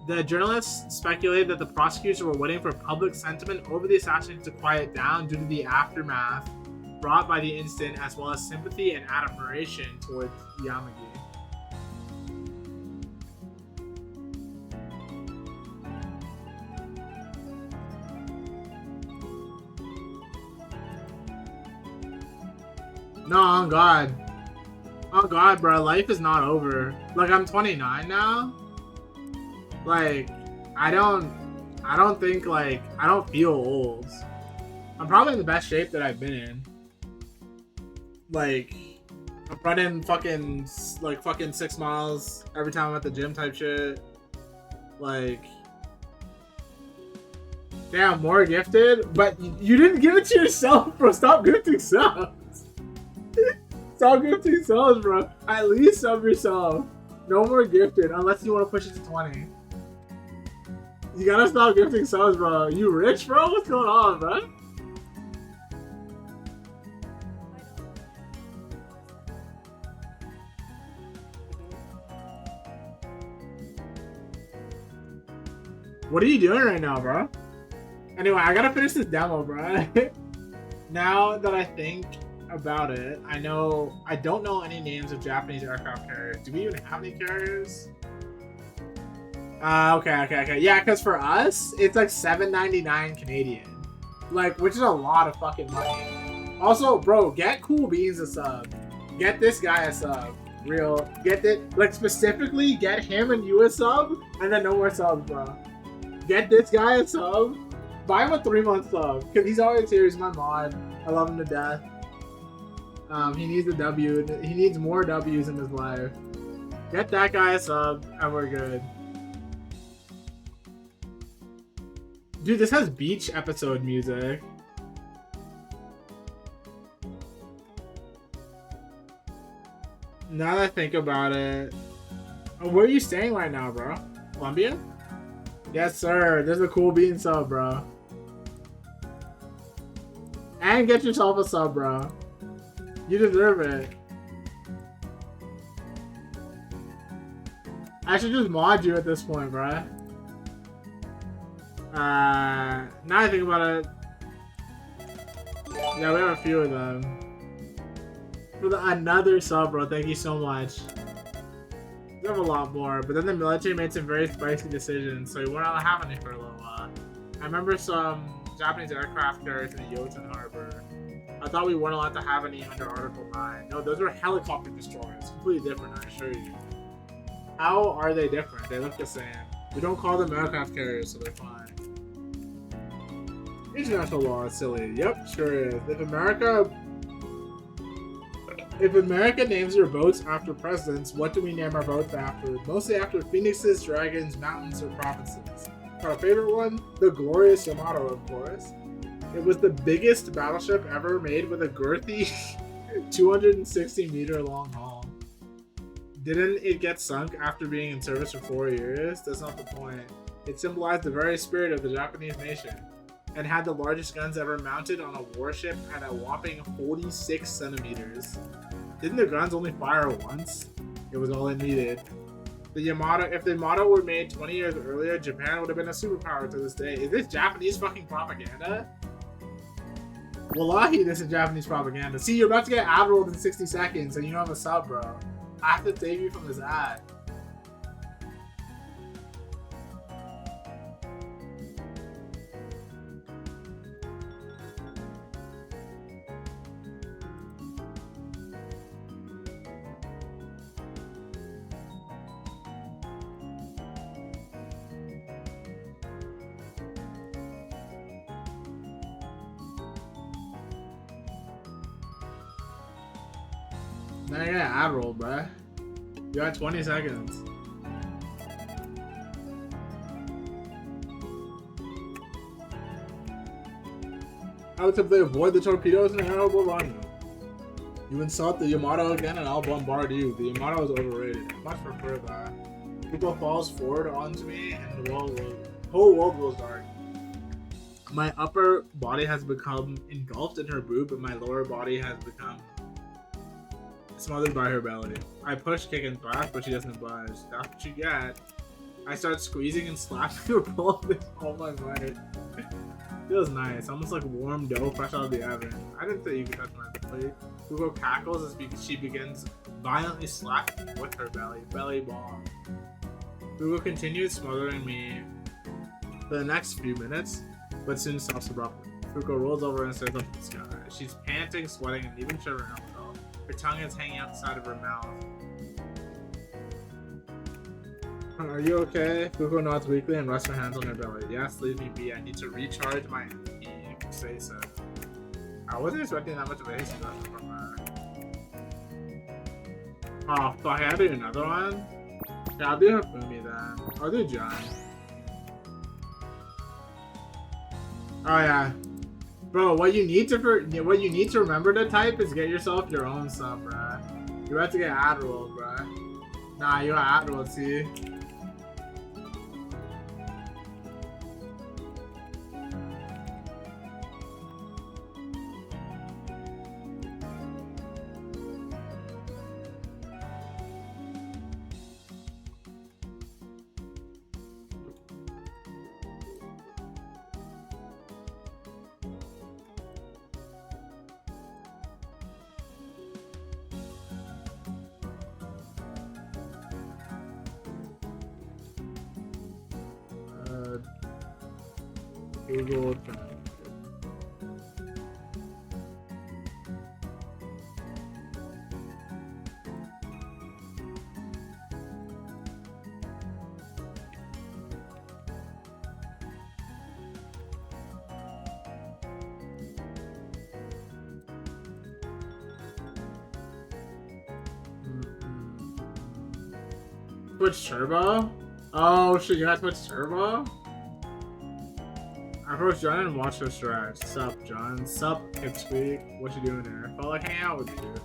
The journalists speculated that the prosecutors were waiting for public sentiment over the assassination to quiet down due to the aftermath brought by the incident, as well as sympathy and admiration towards Yamagi. No, on God. Oh God, bro, life is not over. Like, I'm 29 now. Like, I don't think, like, I don't feel old. I'm probably in the best shape that I've been in. Like, I'm running fucking 6 miles every time I'm at the gym type shit. Like, damn, more gifted? But you didn't give it to yourself, bro. Stop gifting subs. Stop gifting subs, bro. At least sub yourself. No more gifted, unless you want to push it to 20. You gotta stop gifting subs, bro. You rich, bro? What's going on, bro? What are you doing right now, bro? Anyway, I gotta finish this demo, bro. Now that I think about it, I don't know any names of Japanese aircraft carriers. Do we even have any carriers? Okay. Yeah, because for us, it's like $7.99 Canadian. Like, which is a lot of fucking money. Also, bro, get Cool Beans a sub. Get this guy a sub. Real. Get it. Like, specifically, get him and you a sub, and then no more subs, bro. Get this guy a sub. Buy him a 3-month sub, because he's always here. He's my mod. I love him to death. He needs a W. He needs more W's in his life. Get that guy a sub, and we're good. Dude, this has beach episode music. Now that I think about it. Oh, where are you staying right now, bro? Columbia? Yes, sir. There's a Cool Bean sub, bro. And get yourself a sub, bro. You deserve it. I should just mod you at this point, bro. Now I think about it. Yeah, we have a few of them. For another sub, bro. Thank you so much. We have a lot more, but then the military made some very spicy decisions, so we weren't allowed to have any for a little while. I remember some Japanese aircraft carriers in the Yoten Harbor. I thought we weren't allowed to have any under Article 9. No, those were helicopter destroyers. Completely different, I assure you. How are they different? They look the same. We don't call them aircraft carriers, so they're fine. International law is silly. Yep, sure is. If America names your boats after presidents, what do we name our boats after? Mostly after phoenixes, dragons, mountains, or provinces. Our favorite one? The Glorious Yamato, of course. It was the biggest battleship ever made with a girthy 260 meter long hull. Didn't it get sunk after being in service for 4 years? That's not the point. It symbolized the very spirit of the Japanese nation, and had the largest guns ever mounted on a warship at a whopping 46 centimeters. Didn't the guns only fire once? It was all it needed. The Yamato, if the Yamato were made 20 years earlier, Japan would have been a superpower to this day. Is this Japanese fucking propaganda? Wallahi, this is Japanese propaganda. See, you're about to get ad rolled in 60 seconds, and you don't have a sub, bro. I have to save you from this ad. Now you got ad roll, bruh. You got 20 seconds. I would simply avoid the torpedoes and arrow will run you. You insult the Yamato again and I'll bombard you. The Yamato is overrated. I much prefer that. People falls forward onto me and the whole world goes dark. My upper body has become engulfed in her boob, but my lower body has become smothered by her belly. I push, kick, and thrust, but she doesn't budge. That's what you get. I start squeezing and slapping her butt with all my might. Feels nice, almost like warm dough fresh out of the oven. I didn't think you could touch my belly. Google cackles as she begins violently slapping with her belly bomb. Google continues smothering me for the next few minutes, but soon stops abruptly. Fuko rolls over and stares up at the sky. She's panting, sweating, and even shivering a little. Her tongue is hanging out the side of her mouth. Are you okay? Fuko nods weakly and rests her hands on her belly. Yes, leave me be. I need to recharge my MP. You can say so. I wasn't expecting that much of a history lesson from her. Oh, fuck. I gotta do another one? Yeah, I'll do Hifumi then. I'll do John. Oh yeah, bro. What you need to remember to type is get yourself your own sub, bruh. You're about to get ad rolled, bruh. Nah, you got ad rolled, see. Google Translate. Twitch Turbo? Oh shit, you got Twitch Turbo? I approached John and watched her stretch. Sup, John? Sup, Pipsqueak? What you doing there? Felt like hanging out with you.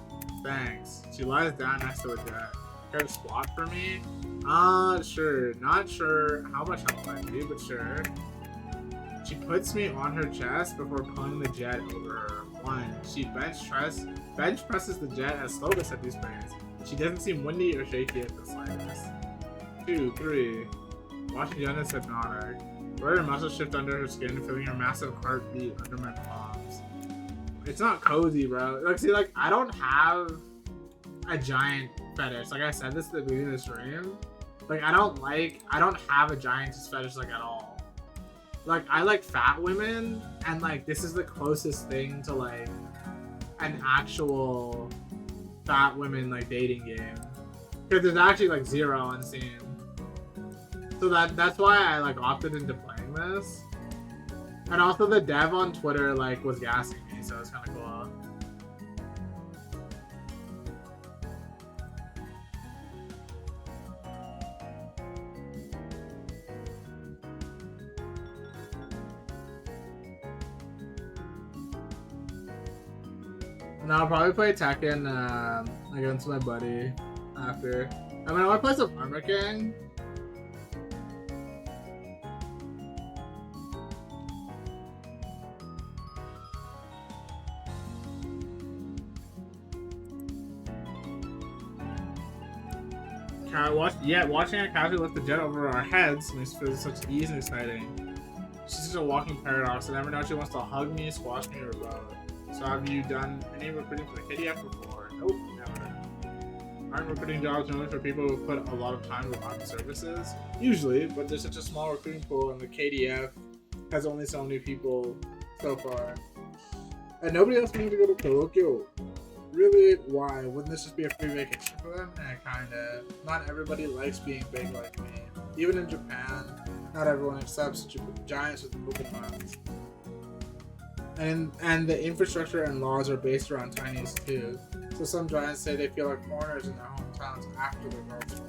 Thanks. She lies down next to a jet. Care to squat for me? Sure. Not sure how much help might be, but sure. She puts me on her chest before pulling the jet over her. 1. She bench presses the jet at slowest at these pains. She doesn't seem windy or shaky at the slightest. 2, 3. Watching Giantess hypnotic. Where her muscles shift under her skin, feeling her massive heartbeat under my palms. It's not cozy, bro. Like, see, like, I don't have a giant fetish. Like I said this at the beginning of the stream. Like, I don't have a giantess fetish, like, at all. Like, I like fat women, and, like, this is the closest thing to, like, an actual fat women, like, dating game. Because there's actually, like, 0 on Steam. So that's why I like opted into playing this. And also the dev on Twitter like was gassing me, so it's kinda cool. And I'll probably play Tekken against my buddy after. I mean I wanna play some Armor King. watching her casually lift the jet over our heads makes me feel such ease and exciting. She's such a walking paradox. I never know if she wants to hug me, squash me, or both. So have you done any recruiting for the KDF before? Nope, never. Aren't recruiting jobs normally for people who put a lot of time into armed services? Usually, but there's such a small recruiting pool, and the KDF has only so many people so far. And nobody else wanted to go to Tokyo. Really? Why? Wouldn't this just be a free vacation for them? Kinda. Not everybody likes being big like me. Even in Japan, not everyone accepts giants with open arms. And the infrastructure and laws are based around tinies too. So some giants say they feel like foreigners in their hometowns after their birth.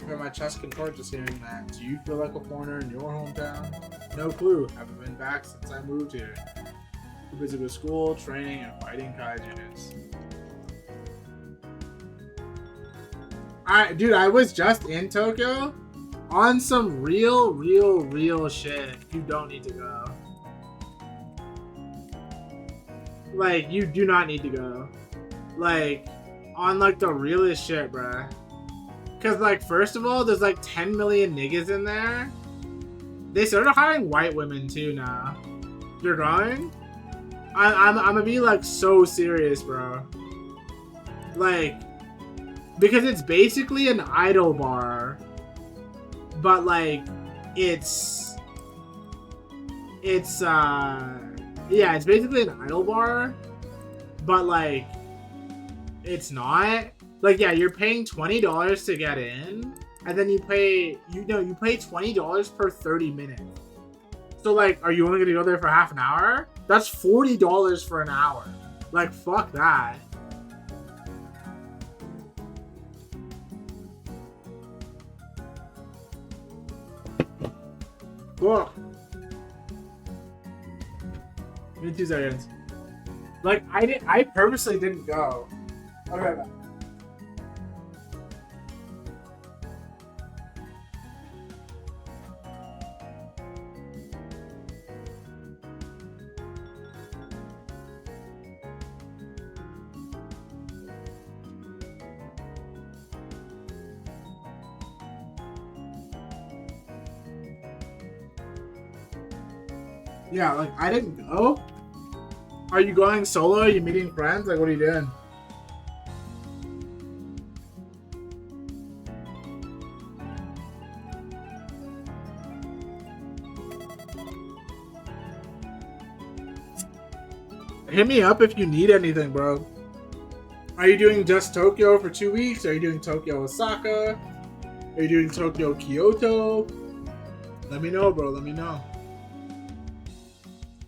My chest contorts just hearing that. Do you feel like a foreigner in your hometown? No clue. Haven't been back since I moved here. Too busy with school, training, and fighting kaijus. Dude, I was just in Tokyo on some real shit. You don't need to go. Like, you do not need to go. Like, on like the realest shit, bruh. Cause like, first of all, there's like 10 million niggas in there. They started hiring white women too now. You're going? I'm gonna be like so serious, bro. Like, because it's basically an idol bar, but like, it's yeah, it's basically an idol bar, but like, it's not. Like, yeah, you're paying $20 to get in, and then you pay $20 per 30 minutes. So like, are you only gonna go there for half an hour? That's $40 for an hour. Like, fuck that. Ugh. Give me 2 seconds. Like, I purposely didn't go. Okay. Yeah, like, I didn't go. Are you going solo? Are you meeting friends? Like, what are you doing? Hit me up if you need anything, bro. Are you doing just Tokyo for 2 weeks? Are you doing Tokyo Osaka? Are you doing Tokyo Kyoto? Let me know, bro. Let me know.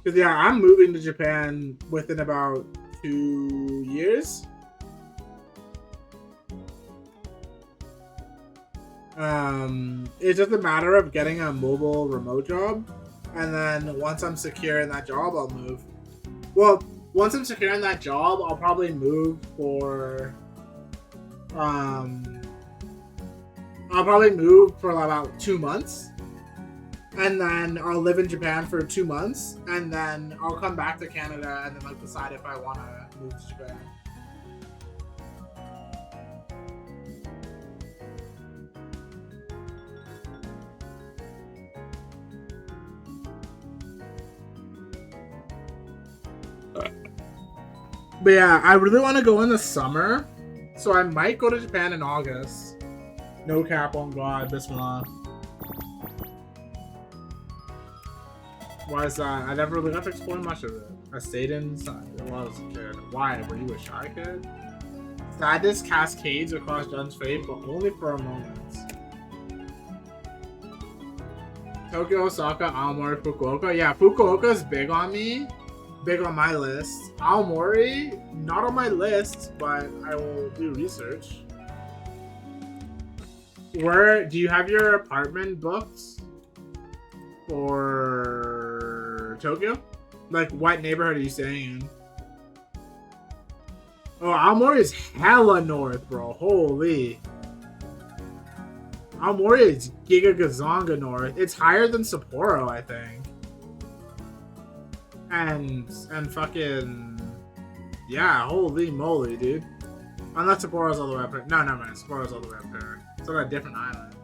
Because, yeah, I'm moving to Japan within about 2 years. It's just a matter of getting a mobile remote job. And then once I'm secure in that job, I'll move. Well, once I'm secure in that job, I'll probably move for... I'll probably move for about 2 months. And then I'll live in Japan for 2 months, and then I'll come back to Canada and then like decide if I want to move to Japan. But yeah, I really want to go in the summer, so I might go to Japan in August. No cap on God, Bismillah. Why is that? I never really got to explore much of it. I stayed inside while I was a kid. Why? Were you a shy kid? Sadness cascades across Jun's face, but only for a moment. Tokyo, Osaka, Aomori, Fukuoka. Yeah, Fukuoka's big on me. Big on my list. Aomori, not on my list, but I will do research. Where do you have your apartment booked for Tokyo? Like, what neighborhood are you staying in? Oh, Aomori is hella north, bro. Holy. Aomori is Giga Gazonga north. It's higher than Sapporo, I think. And fucking... Yeah, holy moly, dude. Unless Sapporo's all the way up here. No, man. Sapporo's all the way up here. It's on a different island.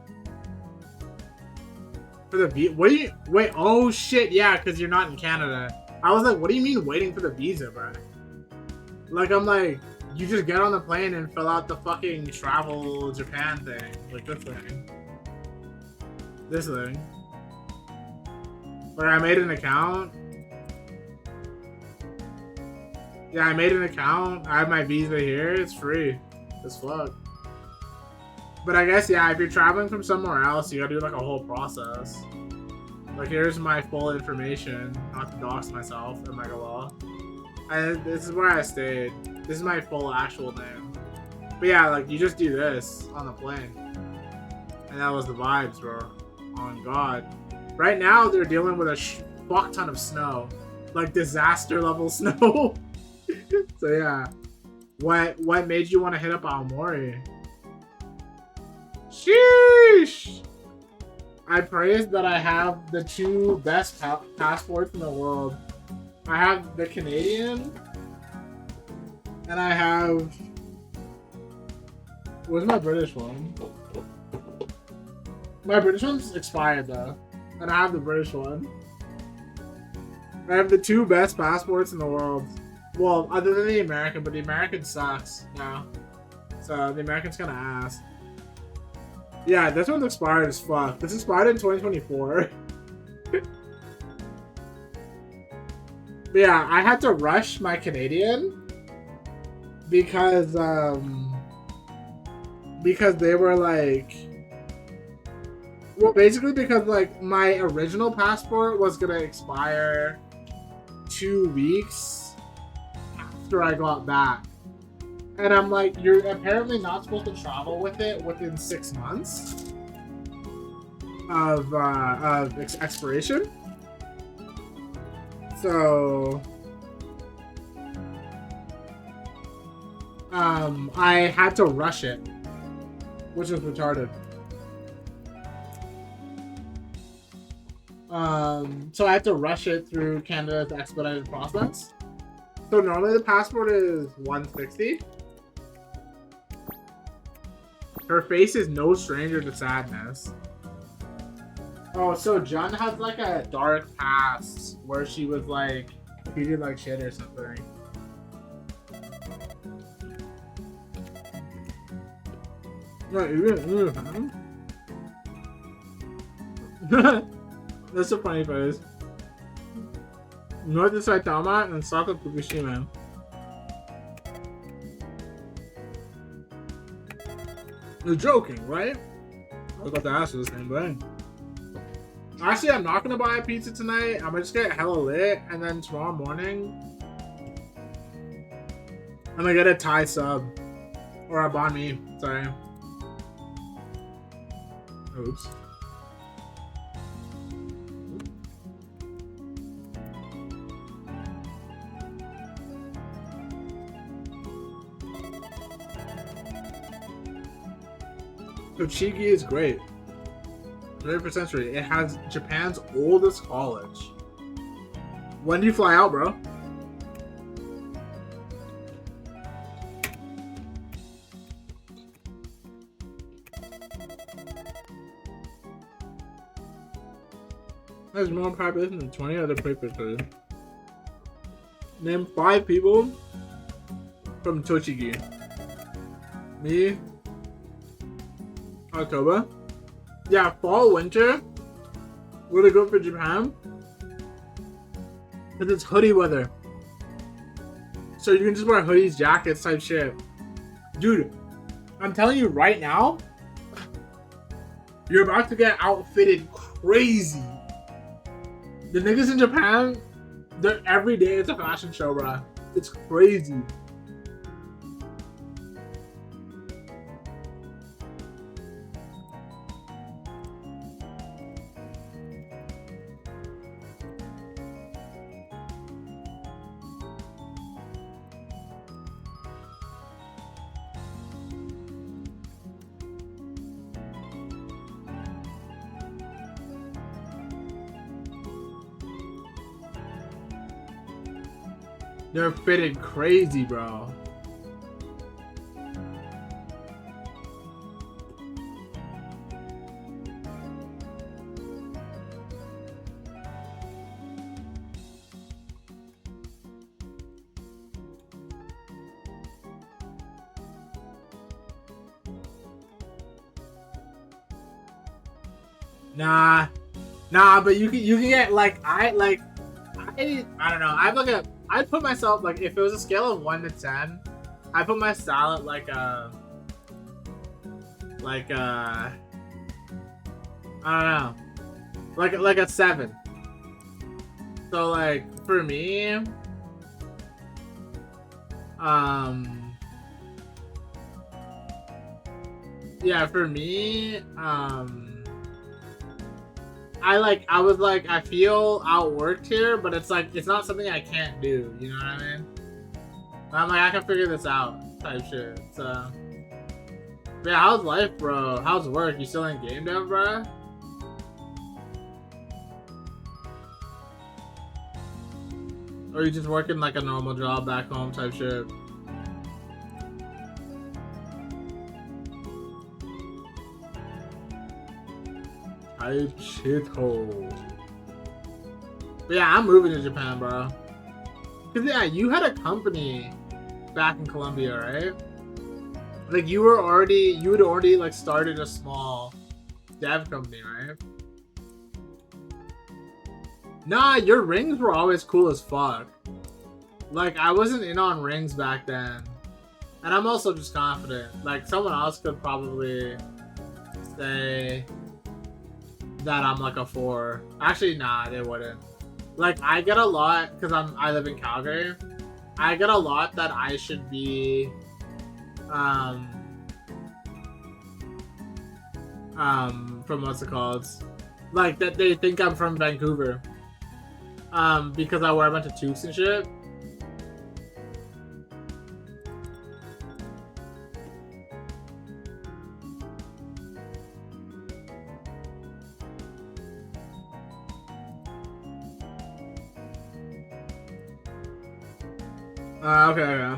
For the visa? What do you... Wait, oh shit, yeah, because you're not in Canada. I was like, what do you mean waiting for the visa, bro? Like, I'm like, you just get on the plane and fill out the fucking travel Japan thing. Like this thing. This thing. Like, I made an account. Yeah, I made an account. I have my visa here. It's free as fuck. But I guess, yeah, if you're traveling from somewhere else, you gotta do like a whole process. Like, here's my full information. Not to dox myself and my law. And this is where I stayed. This is my full actual name. But yeah, like, you just do this on the plane. And that was the vibes, bro. On God. Right now, they're dealing with a fuck ton of snow. Like, disaster level snow. So yeah. What made you want to hit up Aomori? Sheesh! I praise that I have the two best passports in the world. I have the Canadian, and I have... Where's my British one? My British one's expired though, and I have the British one. I have the two best passports in the world. Well, other than the American, but the American sucks now. So the American's kind of ass. Yeah, this one's expired as fuck. This expired in 2024. But yeah, I had to rush my Canadian because they were like, well, basically because like my original passport was gonna expire 2 weeks after I got back. And I'm like, you're apparently not supposed to travel with it within 6 months of expiration. So, I had to rush it, which is retarded. So I had to rush it through Canada's expedited process. So normally the passport is $160. Her face is no stranger to sadness. Oh, so Jun has like a dark past where she was like treated like shit or something. That's a funny face. North of Saitama and south of Fukushima. You're joking, right? I was about to ask you the same thing. Actually, I'm not gonna buy a pizza tonight. I'm gonna just get hella lit, and then tomorrow morning, I'm gonna get a Thai sub. Or a banh mi, sorry. Oops. Tochigi is great. 21st century. It has Japan's oldest college. When do you fly out, bro? There's more population than 20 other prefectures. Name 5 people from Tochigi. Me. October. Yeah, fall, winter. Really good for Japan. Because it's hoodie weather. So you can just wear hoodies, jackets, type shit. Dude, I'm telling you right now, you're about to get outfitted crazy. The niggas in Japan, every day it's a fashion show, bro. It's crazy. They're fitted crazy, bro. Nah, but you can get like I don't know. I'd put myself like if it was a scale of 1 to 10, I put my style at like I don't know, like a 7. So like for me, yeah, for me, I feel outworked here, but it's like it's not something I can't do. You know what I mean? I'm like I can figure this out, type shit. So, but yeah, how's life, bro? How's work? You still in game dev, bro? Or you just working like a normal job back home, type shit? Type shit hole. But yeah, I'm moving to Japan, bro. Cause yeah, you had a company back in Colombia, right? Like you had already like started a small dev company, right? Nah, your rings were always cool as fuck. Like I wasn't in on rings back then. And I'm also just confident. Like someone else could probably say that I'm like a 4. Actually, nah, they wouldn't. Like I get a lot because I live in Calgary. I get a lot that I should be from what's it called? Like that they think I'm from Vancouver. Because I wear a bunch of toques and shit. Okay.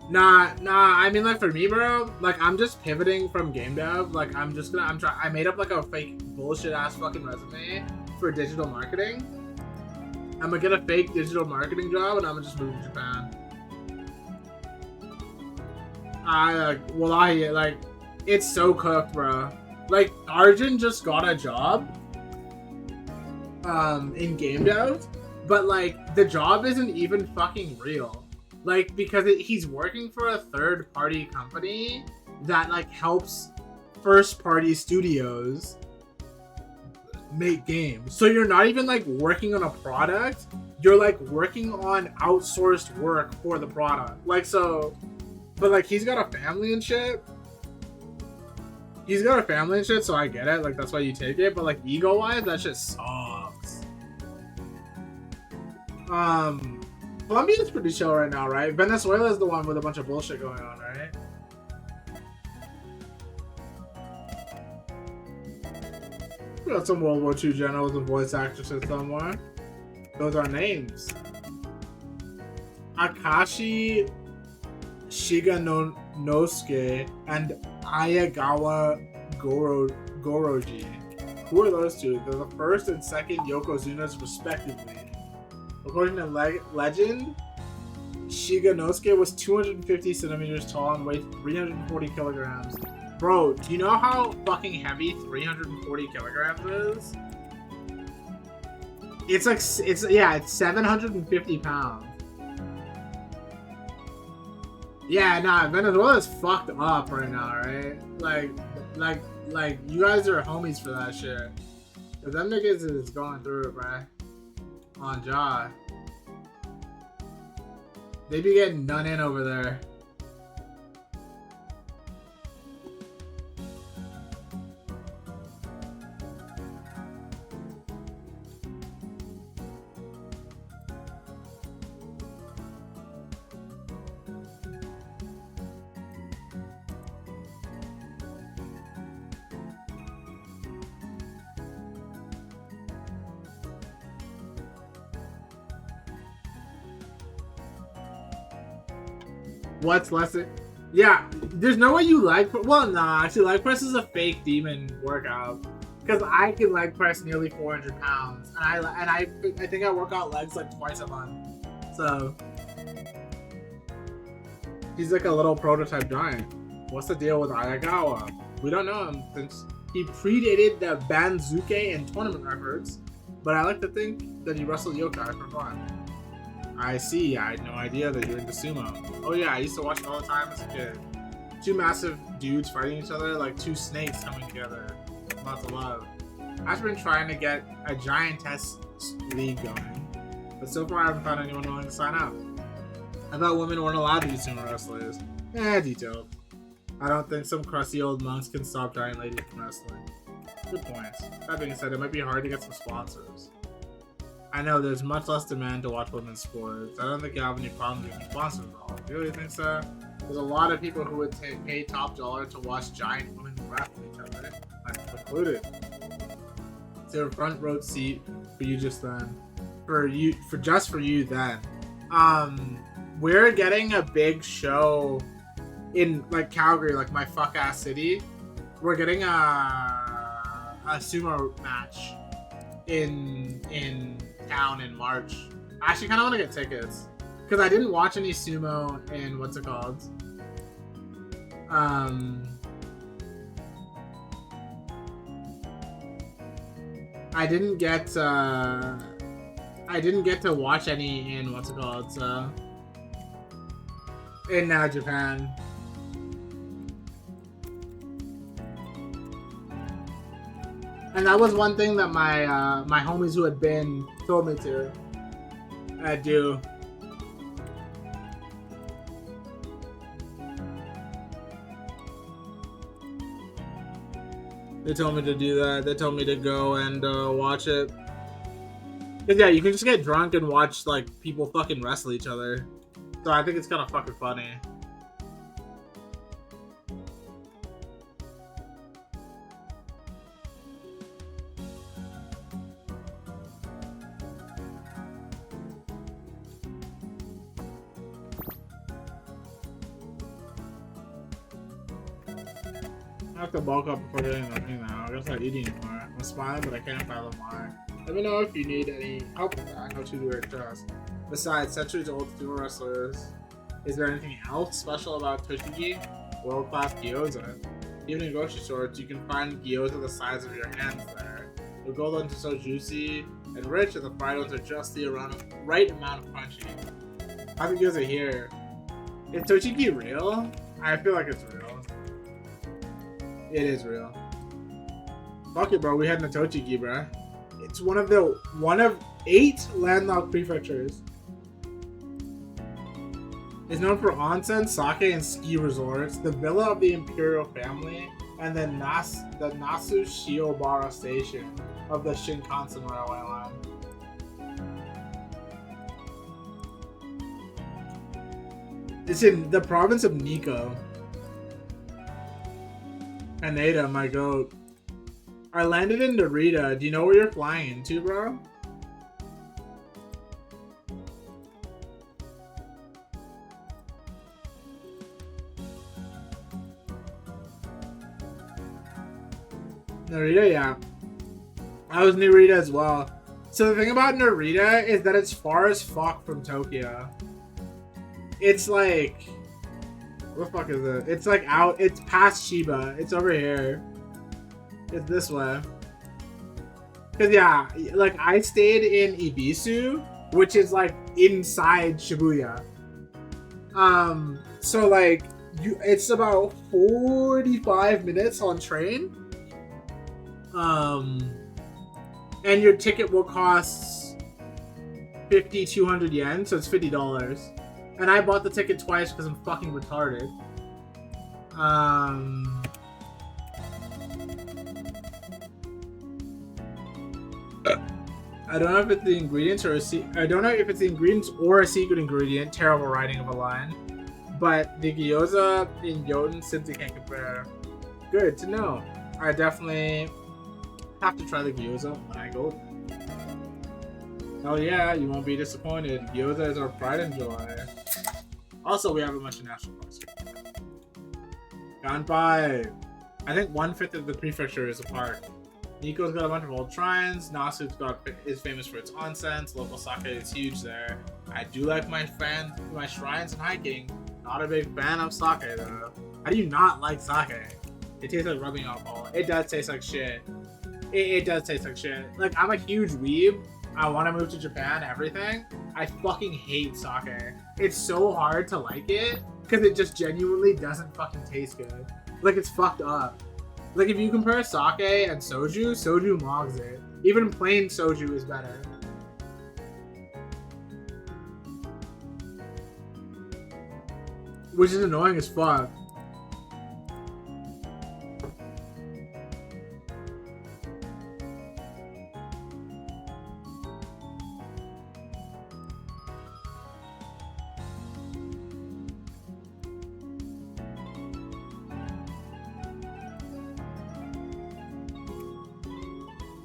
Nah. I mean, like for me, bro. Like I'm just pivoting from game dev. Like I made up like a fake bullshit ass fucking resume for digital marketing. I'm gonna get a fake digital marketing job and I'm gonna just move to Japan. It's so cooked, bro. Like Arjun just got a job in game dev, but like the job isn't even fucking real. Like because he's working for a third party company that like helps first party studios make games. So you're not even like working on a product, you're like working on outsourced work for the product. Like so, but like he's got a family and shit. So I get it. Like that's why you take it. But like ego wise, that shit sucks. Colombia's pretty chill right now, right? Venezuela is the one with a bunch of bullshit going on, right? We got some World War II generals and voice actresses somewhere. Those are names. Akashi Shiganosuke and Ayagawa Goroji. Who are those two? They're the first and second Yokozunas, respectively. According to legend, Shiganosuke was 250 centimeters tall and weighed 340 kilograms. Bro, do you know how fucking heavy 340 kilograms is? It's 750 pounds. Yeah, nah, Venezuela's fucked up right now, right? Like, you guys are homies for that shit. Cause them niggas is going through it, bruh. On jaw. They be getting done in over there. What's less? Yeah, there's no way you leg. Well, nah. Actually, leg press is a fake demon workout because I can leg press nearly 400 pounds, and I think I work out legs like twice a month. So he's like a little prototype giant. What's the deal with Ayagawa? We don't know him since He predated the Banzuke and tournament records, but I like to think that he wrestled yokai for fun. I see, I had no idea that you're into sumo. Oh yeah, I used to watch it all the time as a kid. Two massive dudes fighting each other like two snakes coming together. Lots of love. I've been trying to get a Giantess league going, but so far I haven't found anyone willing to sign up. I thought women weren't allowed to be sumo wrestlers. Detailed. I don't think some crusty old monks can stop giant ladies from wrestling. Good point. That being said, it might be hard to get some sponsors. I know there's much less demand to watch women's sports. I don't think you have any problem getting sponsors at all. Do you really think so? There's a lot of people who would pay top dollar to watch giant women wrestle each other, myself included. Is there a front row seat for you just then? For you then. We're getting a big show in like Calgary, like my fuck ass city. We're getting a sumo match in town in March. I actually kind of want to get tickets because I didn't watch any sumo in what's it called? I didn't get to watch any in what's it called? In Japan. And that was one thing that my my homies who had been told me to do. They told me to do that. They told me to go and watch it. Cause yeah, you can just get drunk and watch like people fucking wrestle each other. So I think it's kind of fucking funny. I have to bulk up before getting the thing now. I guess not eating anymore. I'm smiling, but I can't fathom why. Let me know if you need any help with that. How to do it just. Besides centuries old sumo wrestlers, is there anything else special about Toshigi? World-class gyoza. Even in grocery stores, you can find gyoza the size of your hands there. The gold ones are so juicy and rich, and the fried ones are just the right amount of crunchy. How's the gyoza here? Is Toshigi real? I feel like it's real. It is real. Fuck it, bro. We had Tochigi, bro. It's one of 8 landlocked prefectures. It's known for onsen, sake, and ski resorts, the villa of the imperial family, and the Nasu Shiobara station of the Shinkansen railway line. It's in the province of Nikko. Haneda, my goat. I landed in Narita. Do you know where you're flying into, bro? Narita, yeah. I was Narita as well. So the thing about Narita is that it's far as fuck from Tokyo. It's like... What the fuck is it? It's like out... It's past Chiba. It's over here. It's this way. Cause yeah, like I stayed in Ibisu, which is like inside Shibuya. So like it's about 45 minutes on train. And your ticket will cost 200 yen, so it's $50. And I bought the ticket twice because I'm fucking retarded. I don't know if it's the ingredients or I don't know if it's the ingredients or a secret ingredient. Terrible writing of a line. But the gyoza in Yoten simply can't compare. Good to know. I definitely have to try the gyoza when I go. Hell yeah, you won't be disappointed. Gyoza is our pride and joy. Also, we have a bunch of national parks. Ganpai! I think 1/5 of the prefecture is a park. Nikko's got a bunch of old shrines. Nasu's is famous for its onsens. Local sake is huge there. I do like my shrines and hiking. Not a big fan of sake though. How do you not like sake? It tastes like rubbing alcohol. It does taste like shit. It does taste like shit. Like, I'm a huge weeb. I want to move to Japan, everything. I fucking hate sake. It's so hard to like it because it just genuinely doesn't fucking taste good. Like, it's fucked up. Like, if you compare sake and soju, soju mogs it. Even plain soju is better. Which is annoying as fuck.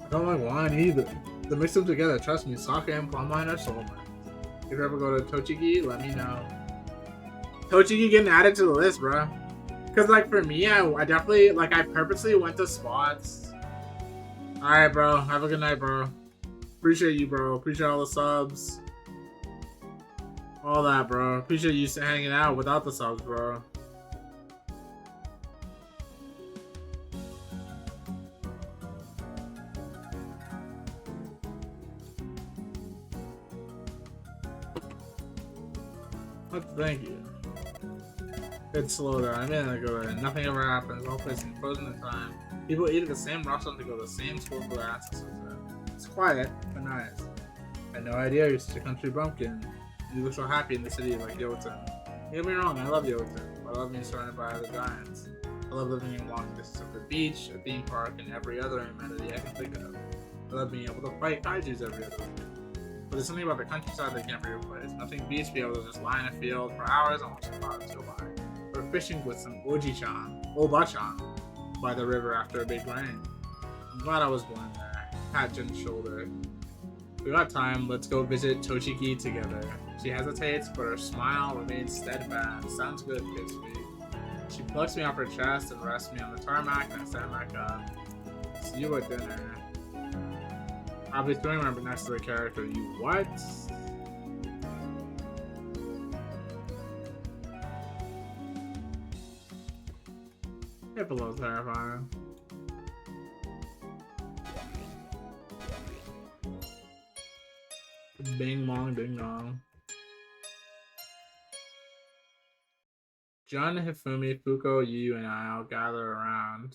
I don't like wine either. To mix them together, trust me, sake and plum wine are soulmates. If you ever go to Tochigi, let me know. Tochigi getting added to the list, bro. Cause like for me, I definitely like I purposely went to spots. All right, bro. Have a good night, bro. Appreciate you, bro. Appreciate all the subs. All that, bro. Appreciate you hanging out without the subs, bro. Thank you. It's slow down. I mean, I go there. Nothing ever happens. All places frozen in time. People eat at the same restaurant to go to the same school for their ancestors. It's quiet, but nice. I had no idea you're such a country bumpkin. You look so happy in the city like Yoten. Don't get me wrong, I love Yoten. I love being surrounded by the Giants. I love living in walking distance of the beach, a theme park, and every other amenity I can think of. I love being able to fight kaijus every other week. But there's something about the countryside that can't be replaced. Nothing beats being able to just lie in a field for hours and watch the clouds go by. Or fishing with some Oba-chan, by the river after a big rain. I'm glad I was born there. Pat Jen's shoulder. We got time, let's go visit Tochigi together. She hesitates, but her smile remains steadfast. Sounds good, kid sweet. She plucks me off her chest and rests me on the tarmac, and I stand back up. See you at dinner. I'll be throwing my next to the character. You what? Hippolo's terrifying. Bing bong ding dong. Jun, Hifumi, Fuko, Yu, and I'll gather around.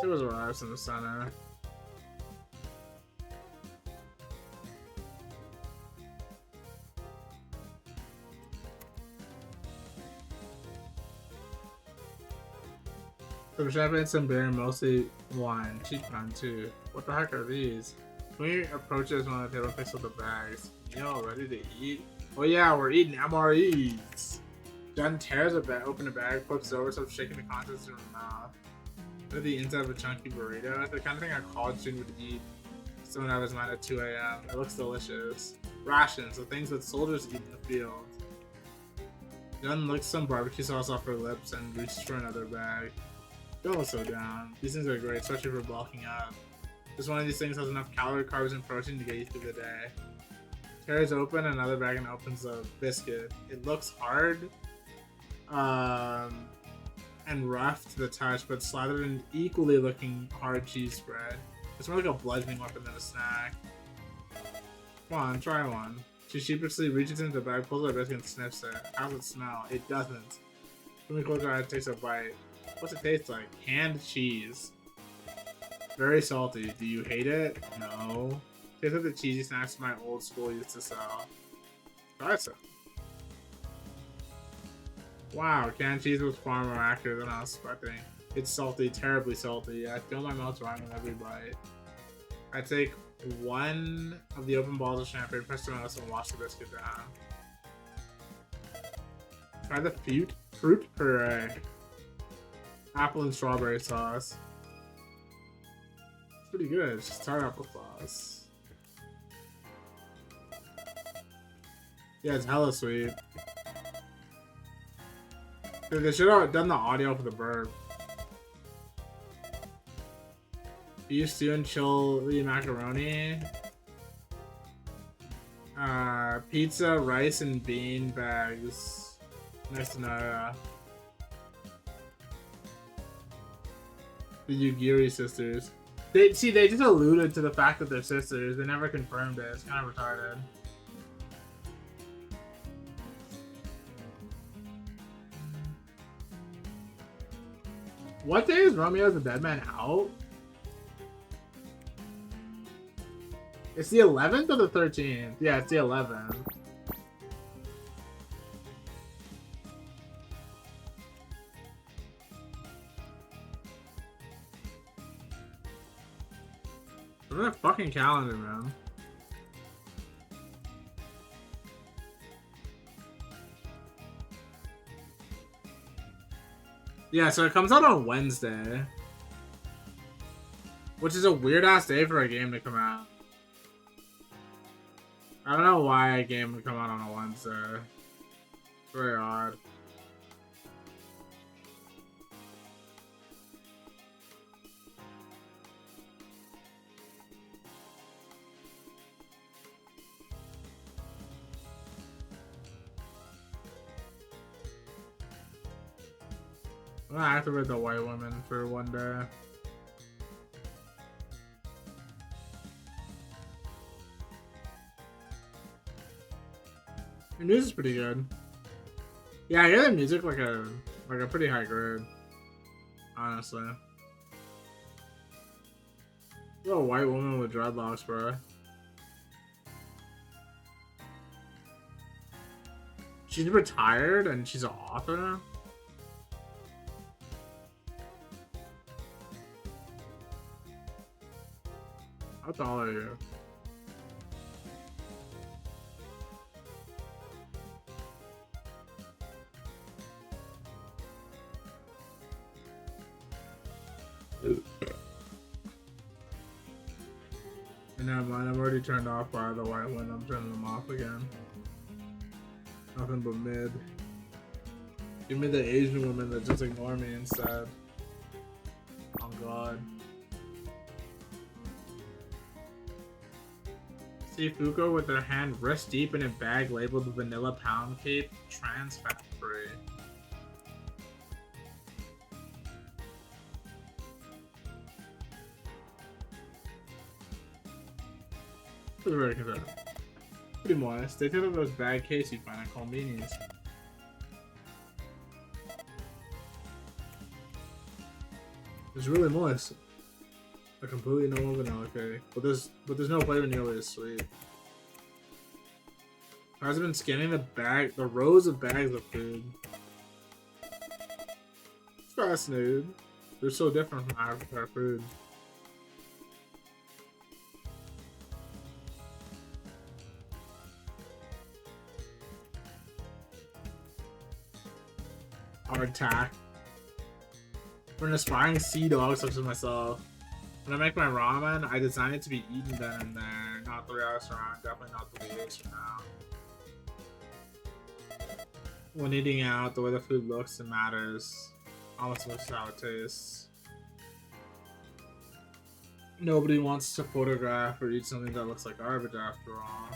She was arrives in the center. Some champagne, some beer, mostly wine. Cheap wine too. What the heck are these? Queen approaches one of the table, picks up the bags. Yo, ready to eat? Oh yeah, we're eating MREs. Jen tears open a bag, flips over, starts shaking the contents in her mouth. Look at the inside of a chunky burrito. It's the kind of thing a college student would eat. Someone out of his mind at 2 a.m. It looks delicious. Rations, the things that soldiers eat in the field. Jen licks some barbecue sauce off her lips and reaches for another bag. Don't look so down. These things are great, especially for bulking up. Just one of these things has enough calorie, carbs, and protein to get you through the day. Tears open another bag and opens a biscuit. It looks hard and rough to the touch, but slathered in equally looking hard cheese spread. It's more like a bludgeoning weapon than a snack. Come on, try one. She sheepishly reaches into the bag, pulls out a biscuit, and sniffs it. How's it smell? It doesn't. Let me close her eyes and takes a bite. What's it taste like? Canned cheese. Very salty. Do you hate it? No. Tastes like the cheesy snacks my old school used to sell. Try some. Wow, canned cheese was far more accurate than I was expecting. It's salty, terribly salty. I feel my mouth drying with every bite. I take one of the open balls of champagne, press it on us, and wash the biscuit down. Try the fruit puree. Apple and strawberry sauce. It's pretty good. It's just tart apple sauce. Yeah, it's hella sweet. Dude, they should have done the audio for the burp. Beef stew and chili macaroni. Pizza, rice, and bean bags. Nice to know. The Yugiri sisters. They just alluded to the fact that they're sisters. They never confirmed it. It's kind of retarded. What day is Romeo the Dead Man out? It's the 11th or the 13th? Yeah, it's the 11th. Look at that fucking calendar, man. Yeah, so it comes out on Wednesday. Which is a weird ass day for a game to come out. I don't know why a game would come out on a Wednesday. Very odd. I'm gonna activate the white women for one day. The music's pretty good. Yeah, I hear the music like a pretty high grade. Honestly. You're a white woman with dreadlocks, bro. She's retired and she's an author? How tall are you? Never mind, I'm already turned off by the white one. I'm turning them off again. Nothing but mid. Give me the Asian women that just ignore me instead. Oh god. See Fuko with their hand wrist deep in a bag labeled vanilla pound cake, trans fat free. Very concerned. Pretty moist. They take those bag case you find at convenience. It's really moist. A completely normal vanilla cake, but there's no flavor nearly as sweet. I've been scanning the rows of bags of food. Fascinated. They're so different from our food. Hard tack. For an aspiring sea dog such as myself. When I make my ramen, I design it to be eaten then and there, not 3 hours from now, definitely not 3 days from now. When eating out, the way the food looks and matters, almost as much as how it tastes. Nobody wants to photograph or eat something that looks like garbage after all.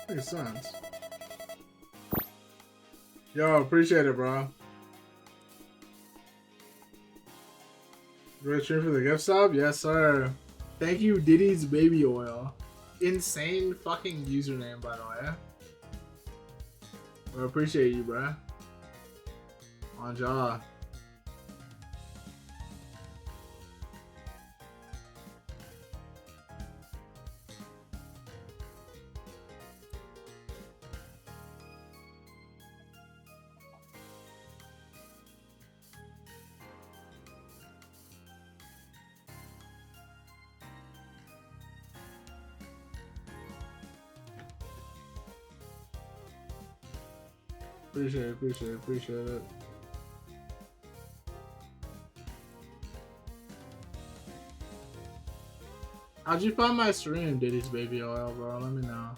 Makes sense. Yo, appreciate it, bro. Great stream for the gift sub? Yes, sir. Thank you, Diddy's Baby Oil. Insane fucking username, by the way. I appreciate you, bro. On jaw. Appreciate it. How'd you find my stream, Diddy's Baby Oil, bro? Let me know.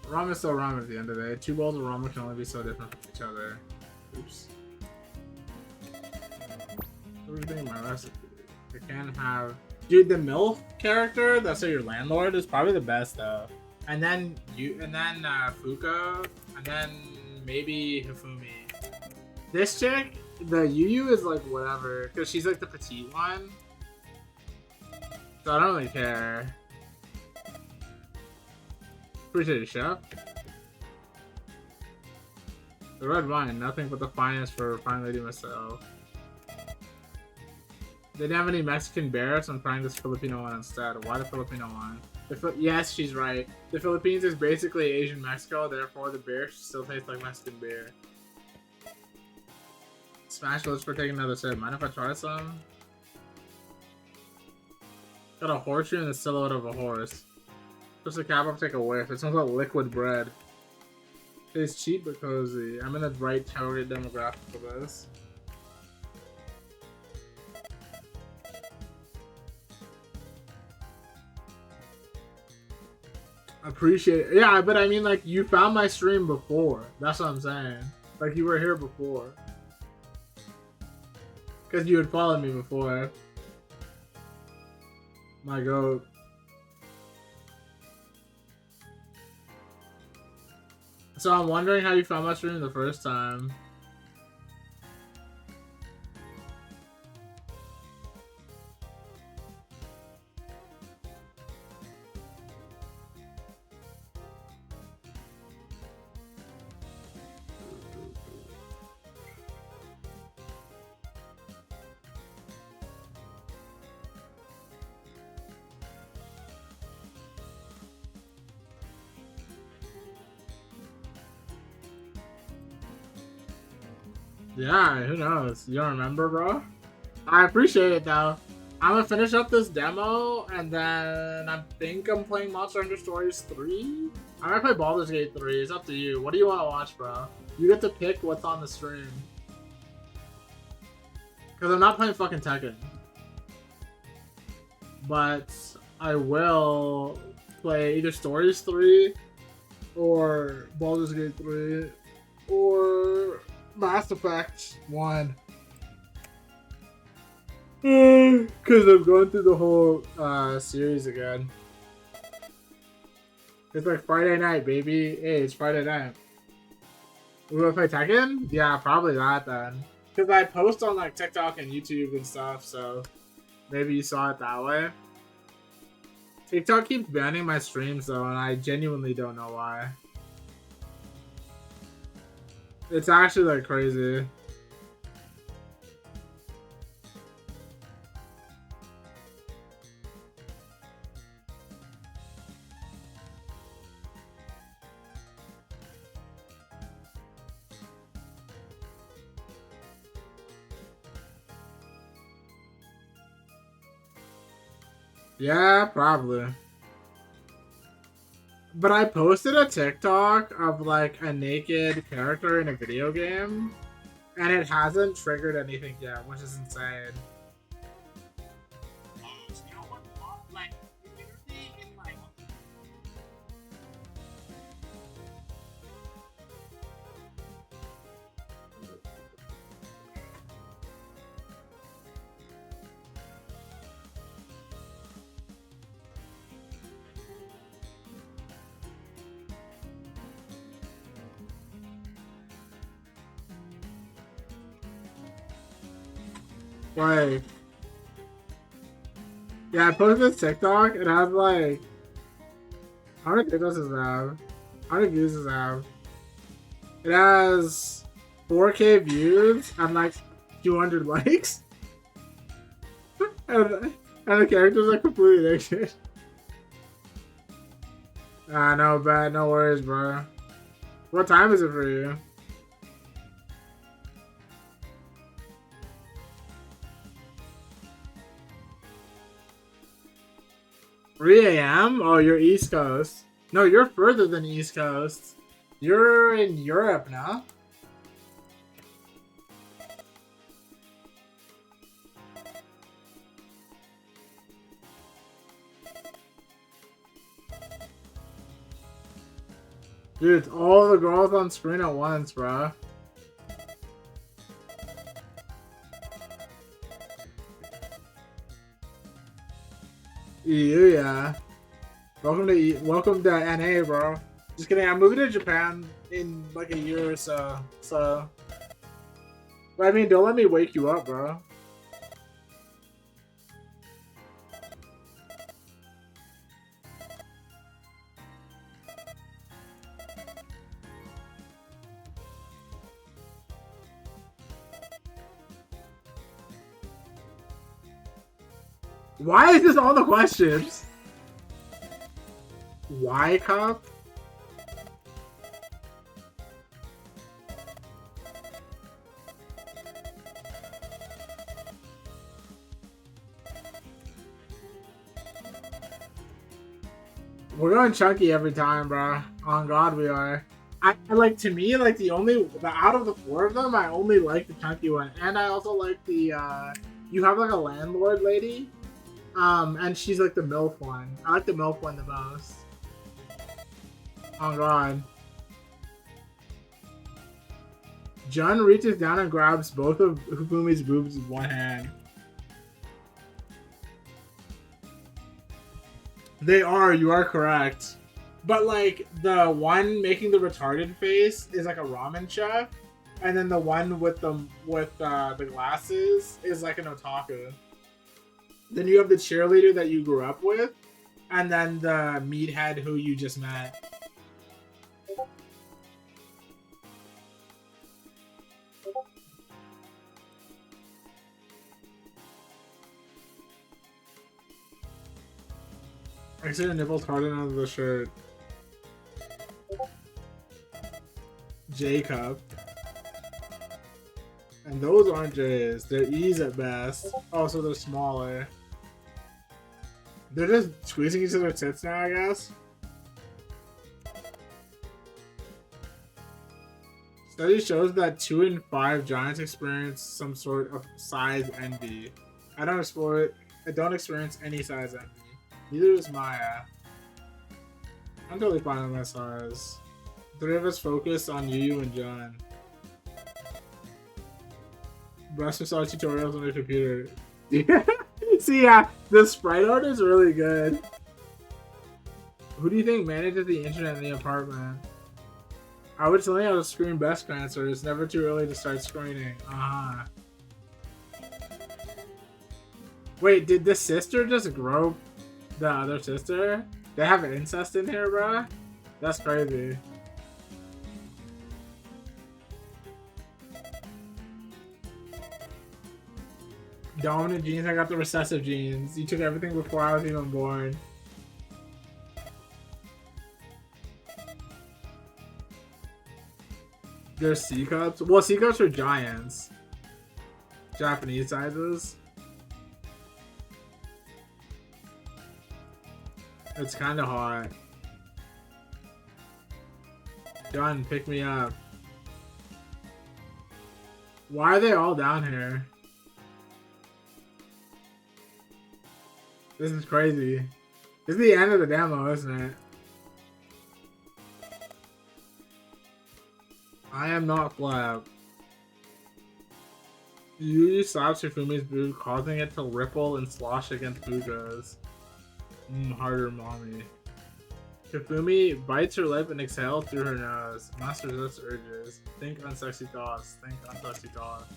Rum is still rum at the end of the day. 2 bowls of rum can only be so different from each other. Oops. Who's doing my recipe? I can have... Dude, the MILF character, that's your landlord, is probably the best, though. And then Fuko, and then maybe Hifumi. This chick, the Yu is like whatever, because she's like the petite one. So I don't really care. Appreciate it, chef. The red wine, nothing but the finest for a fine lady myself. They didn't have any Mexican beer, so I'm trying this Filipino one instead. Why the Filipino one? Yes, she's right. The Philippines is basically Asian Mexico, therefore the beer still tastes like Mexican beer. Smash, let's for taking another sip. Mind if I try some? Got a horseshoe and the silhouette of a horse. Just a cap up, take a whiff. It smells like liquid bread. It's cheap but cozy. I'm in the right target demographic for this. Appreciate it. Yeah, but I mean, like, you found my stream before. That's what I'm saying. Like, you were here before. Because you had followed me before. My goat. So I'm wondering how you found my stream the first time. Yeah, who knows? You don't remember, bro? I appreciate it, though. I'm gonna finish up this demo, and then I think I'm playing Monster Hunter Stories 3? I'm gonna play Baldur's Gate 3. It's up to you. What do you want to watch, bro? You get to pick what's on the stream. Because I'm not playing fucking Tekken. But I will play either Stories 3, or Baldur's Gate 3, or Mass Effect 1. Because I'm going through the whole series again. It's like Friday night, baby. Hey, it's Friday night. We gonna play Tekken? Yeah, probably that then. Because I post on like TikTok and YouTube and stuff, so maybe you saw it that way. TikTok keeps banning my streams though, and I genuinely don't know why. It's actually like crazy. Yeah, probably. But I posted a TikTok of like a naked character in a video game, and it hasn't triggered anything yet, which is insane. Like, yeah, I posted this TikTok and I was like, how many TikToks does it have? How many views does it have? It has 4K views and like 200 likes. and the characters are completely naked. Ah, no bad, no worries, bro. What time is it for you? 3 a.m.? Oh, you're East Coast. No, you're further than East Coast. You're in Europe now. Dude, it's all the girls on screen at once, bro. EU, yeah. Welcome to NA, bro. Just kidding. I'm moving to Japan in like a year or so. So, but I mean, don't let me wake you up, bro. Why is this all the questions? Why cup? We're going chunky every time, bro. On God, we are. I like, to me, like out of the 4 of them, I only like the chunky one, and I also like the you have like a landlord lady, and she's like the MILF one. I like the MILF one the most. Oh God. Jun reaches down and grabs both of Hifumi's boobs with one hand. They are, you are correct. But like the one making the retarded face is like a ramen chef, and then the one with the glasses is like an otaku. Then you have the cheerleader that you grew up with, and then the meathead who you just met. I see the nipples hard under the shirt. J-cup. And those aren't J's. They're E's at best. Oh, so they're smaller. They're just squeezing each other's tits now, I guess. Study shows that 2 in 5 giants experience some sort of size envy. I don't experience any size envy. Neither does Maya. I'm totally fine with my size. 3 of us focus on Yu and John. Breast massage tutorials on your computer. See, yeah, the sprite art is really good. Who do you think manages the internet in the apartment? I would tell you how to screen breast cancer. It's never too early to start screening. Wait, did this sister just grope the other sister? They have incest in here, bruh? That's crazy. Dominant genes, I got the recessive genes. You took everything before I was even born. There's C cups? Well, C cups are giants. Japanese sizes. It's kind of hot. John, pick me up. Why are they all down here? This is crazy. This is the end of the demo, isn't it? I am not Flab. Yu slaps Hifumi's boob, causing it to ripple and slosh against Fugo's. Harder, mommy. Hifumi bites her lip and exhales through her nose. Must resist urges. Think unsexy thoughts. Think unsexy thoughts.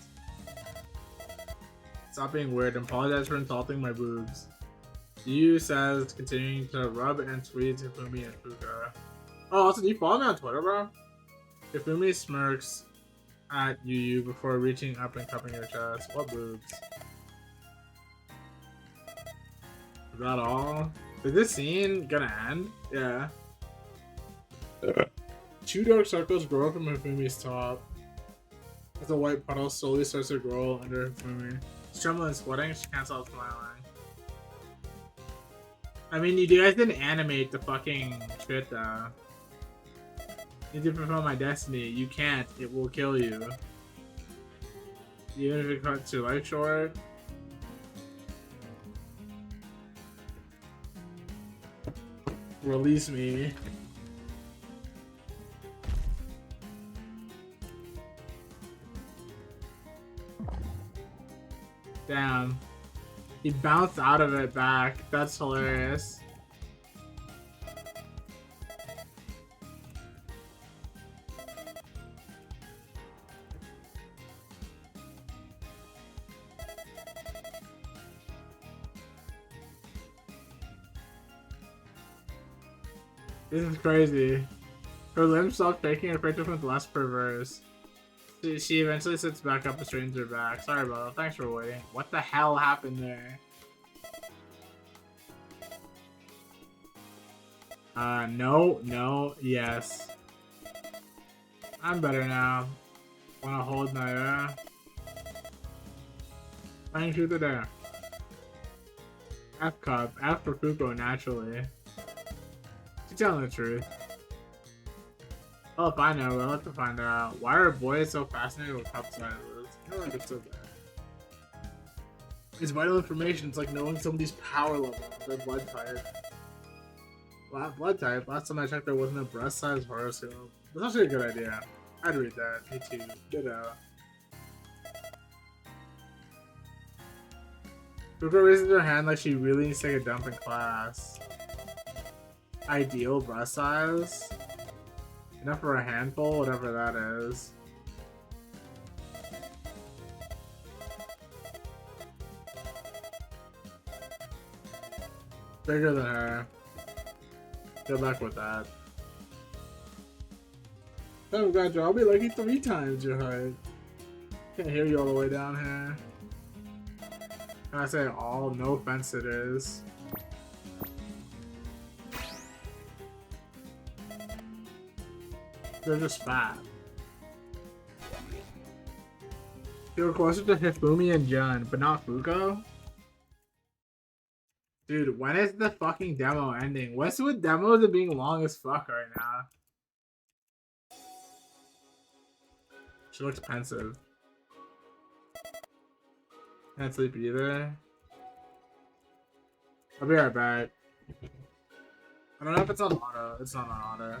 Stop being weird and apologize for insulting my boobs. You says continuing to rub and tweet Hifumi and Fuka. Oh, also, do you follow me on Twitter, bro? Hifumi smirks at you before reaching up and cupping your chest. What boobs? Is that all? Is this scene gonna end? Yeah. 2 dark circles grow from Hifumi's top. As a white puddle slowly starts to grow under Hifumi. She's trembling and sweating, she can't stop smiling. I mean, you guys didn't animate the fucking shit though. You need to fulfill my destiny. You can't. It will kill you. Even if it cuts your life short. Release me. Damn. He bounced out of it back. That's hilarious. This is crazy. Her limbs stop shaking and Rachel becomes less perverse. She eventually sits back up and straightens her back. Sorry, bro. Thanks for waiting. What the hell happened there? No, yes. I'm better now. Wanna hold my Playing through the day. F cup. F for Fuko, naturally. She's telling the truth. Oh, if I know, we'll have to find out. Why are boys so fascinated with cup sizes? I feel like it's so bad. It's vital information. It's like knowing somebody's power level, their blood type. Well, blood type. Last time I checked, there wasn't a breast size horoscope. That's actually a good idea. I'd read that. Me too. Ditto. Fuko raises her hand like she really needs to take a dump in class. Ideal breast size? Enough for a handful, whatever that is. Bigger than her. Good luck with that. Oh god, Joe, I'll be lucky 3 times your height. Can't hear you all the way down here. Can I say all? No offense it is. They're just fat. You're closer to Hifumi and Jun, but not Fuko? Dude, when is the fucking demo ending? What's with demos and being long as fuck right now? She looks pensive. Can't sleep either. I'll be right back. I don't know if it's on auto. It's not on auto.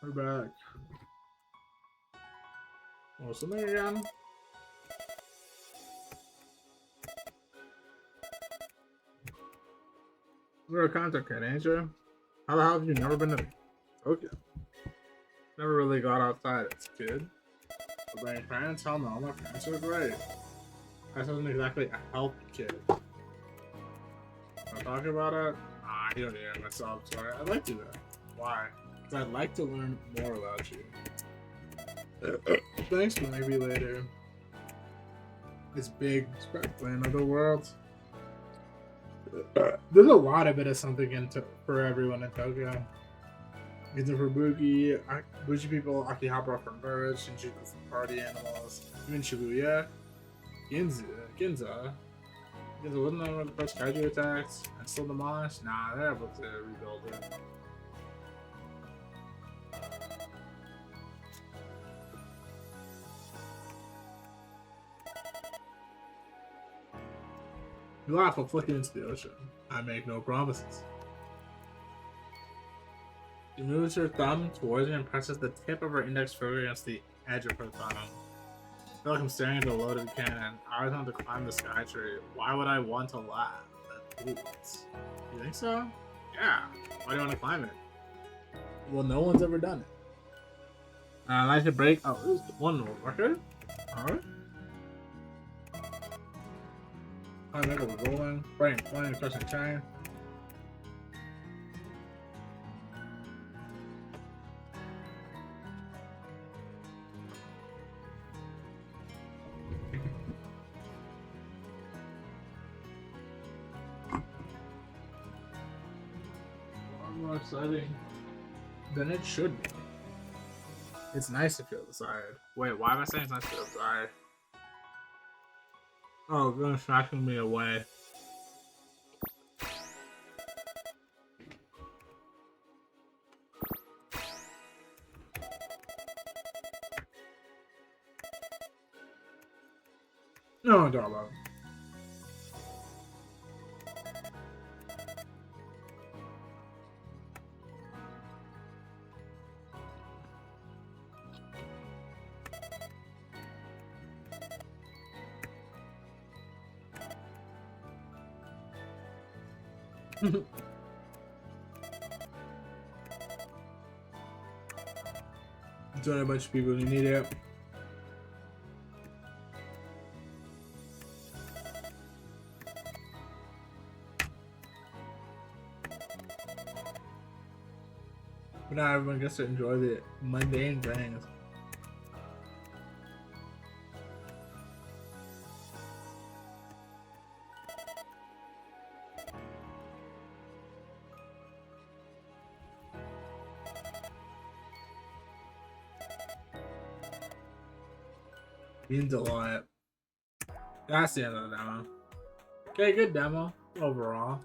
We're back. Oh, something again? You're a content kid, ain't you? How the hell have you never been to Tokyo? Never really got outside as a kid. But my parents tell me all my parents are great. I wasn't exactly a healthy kid. I'm talking about it? You don't hear myself, sorry. I'd like to do that. Why? Because I'd like to learn more about you. Thanks, maybe later. This big, sparkling of the world. There's a lot of it of something for everyone in Tokyo. Ginza for Bougie people, Akihabara for merch, Shinjuku for party animals, even Shibuya. Ginza wasn't that one of the first kaiju attacks and still demolished? Nah, they're able to rebuild it. You laugh while flicking into the ocean. I make no promises. She moves her thumb towards me and presses the tip of her index finger against the edge of her thumb. I feel like I'm staring at a loaded cannon. I always want to climb the sky tree. Why would I want to laugh at fools? You think so? Yeah. Why do you want to climb it? Well, no one's ever done it. I like to break. Oh, there's one record? Alright. Climb it, we're rolling. Brain, flying, crushing chain. More exciting than it should be. It's nice to feel desired. Wait, why am I saying it's nice to feel desired? Oh, going smashing me away. No, don't love. Join a bunch of people who need it. But now everyone gets to enjoy the mundane things. Means a lot. That's the end of the demo. Okay, good demo overall.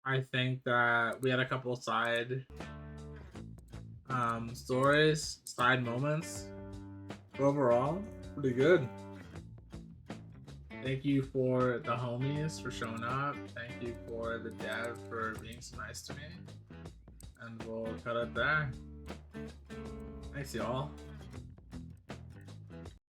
I think that we had a couple side stories, side moments. Overall, pretty good. Thank you for the homies for showing up. Thank you for the dev for being so nice to me. And we'll cut it there. Thanks, y'all.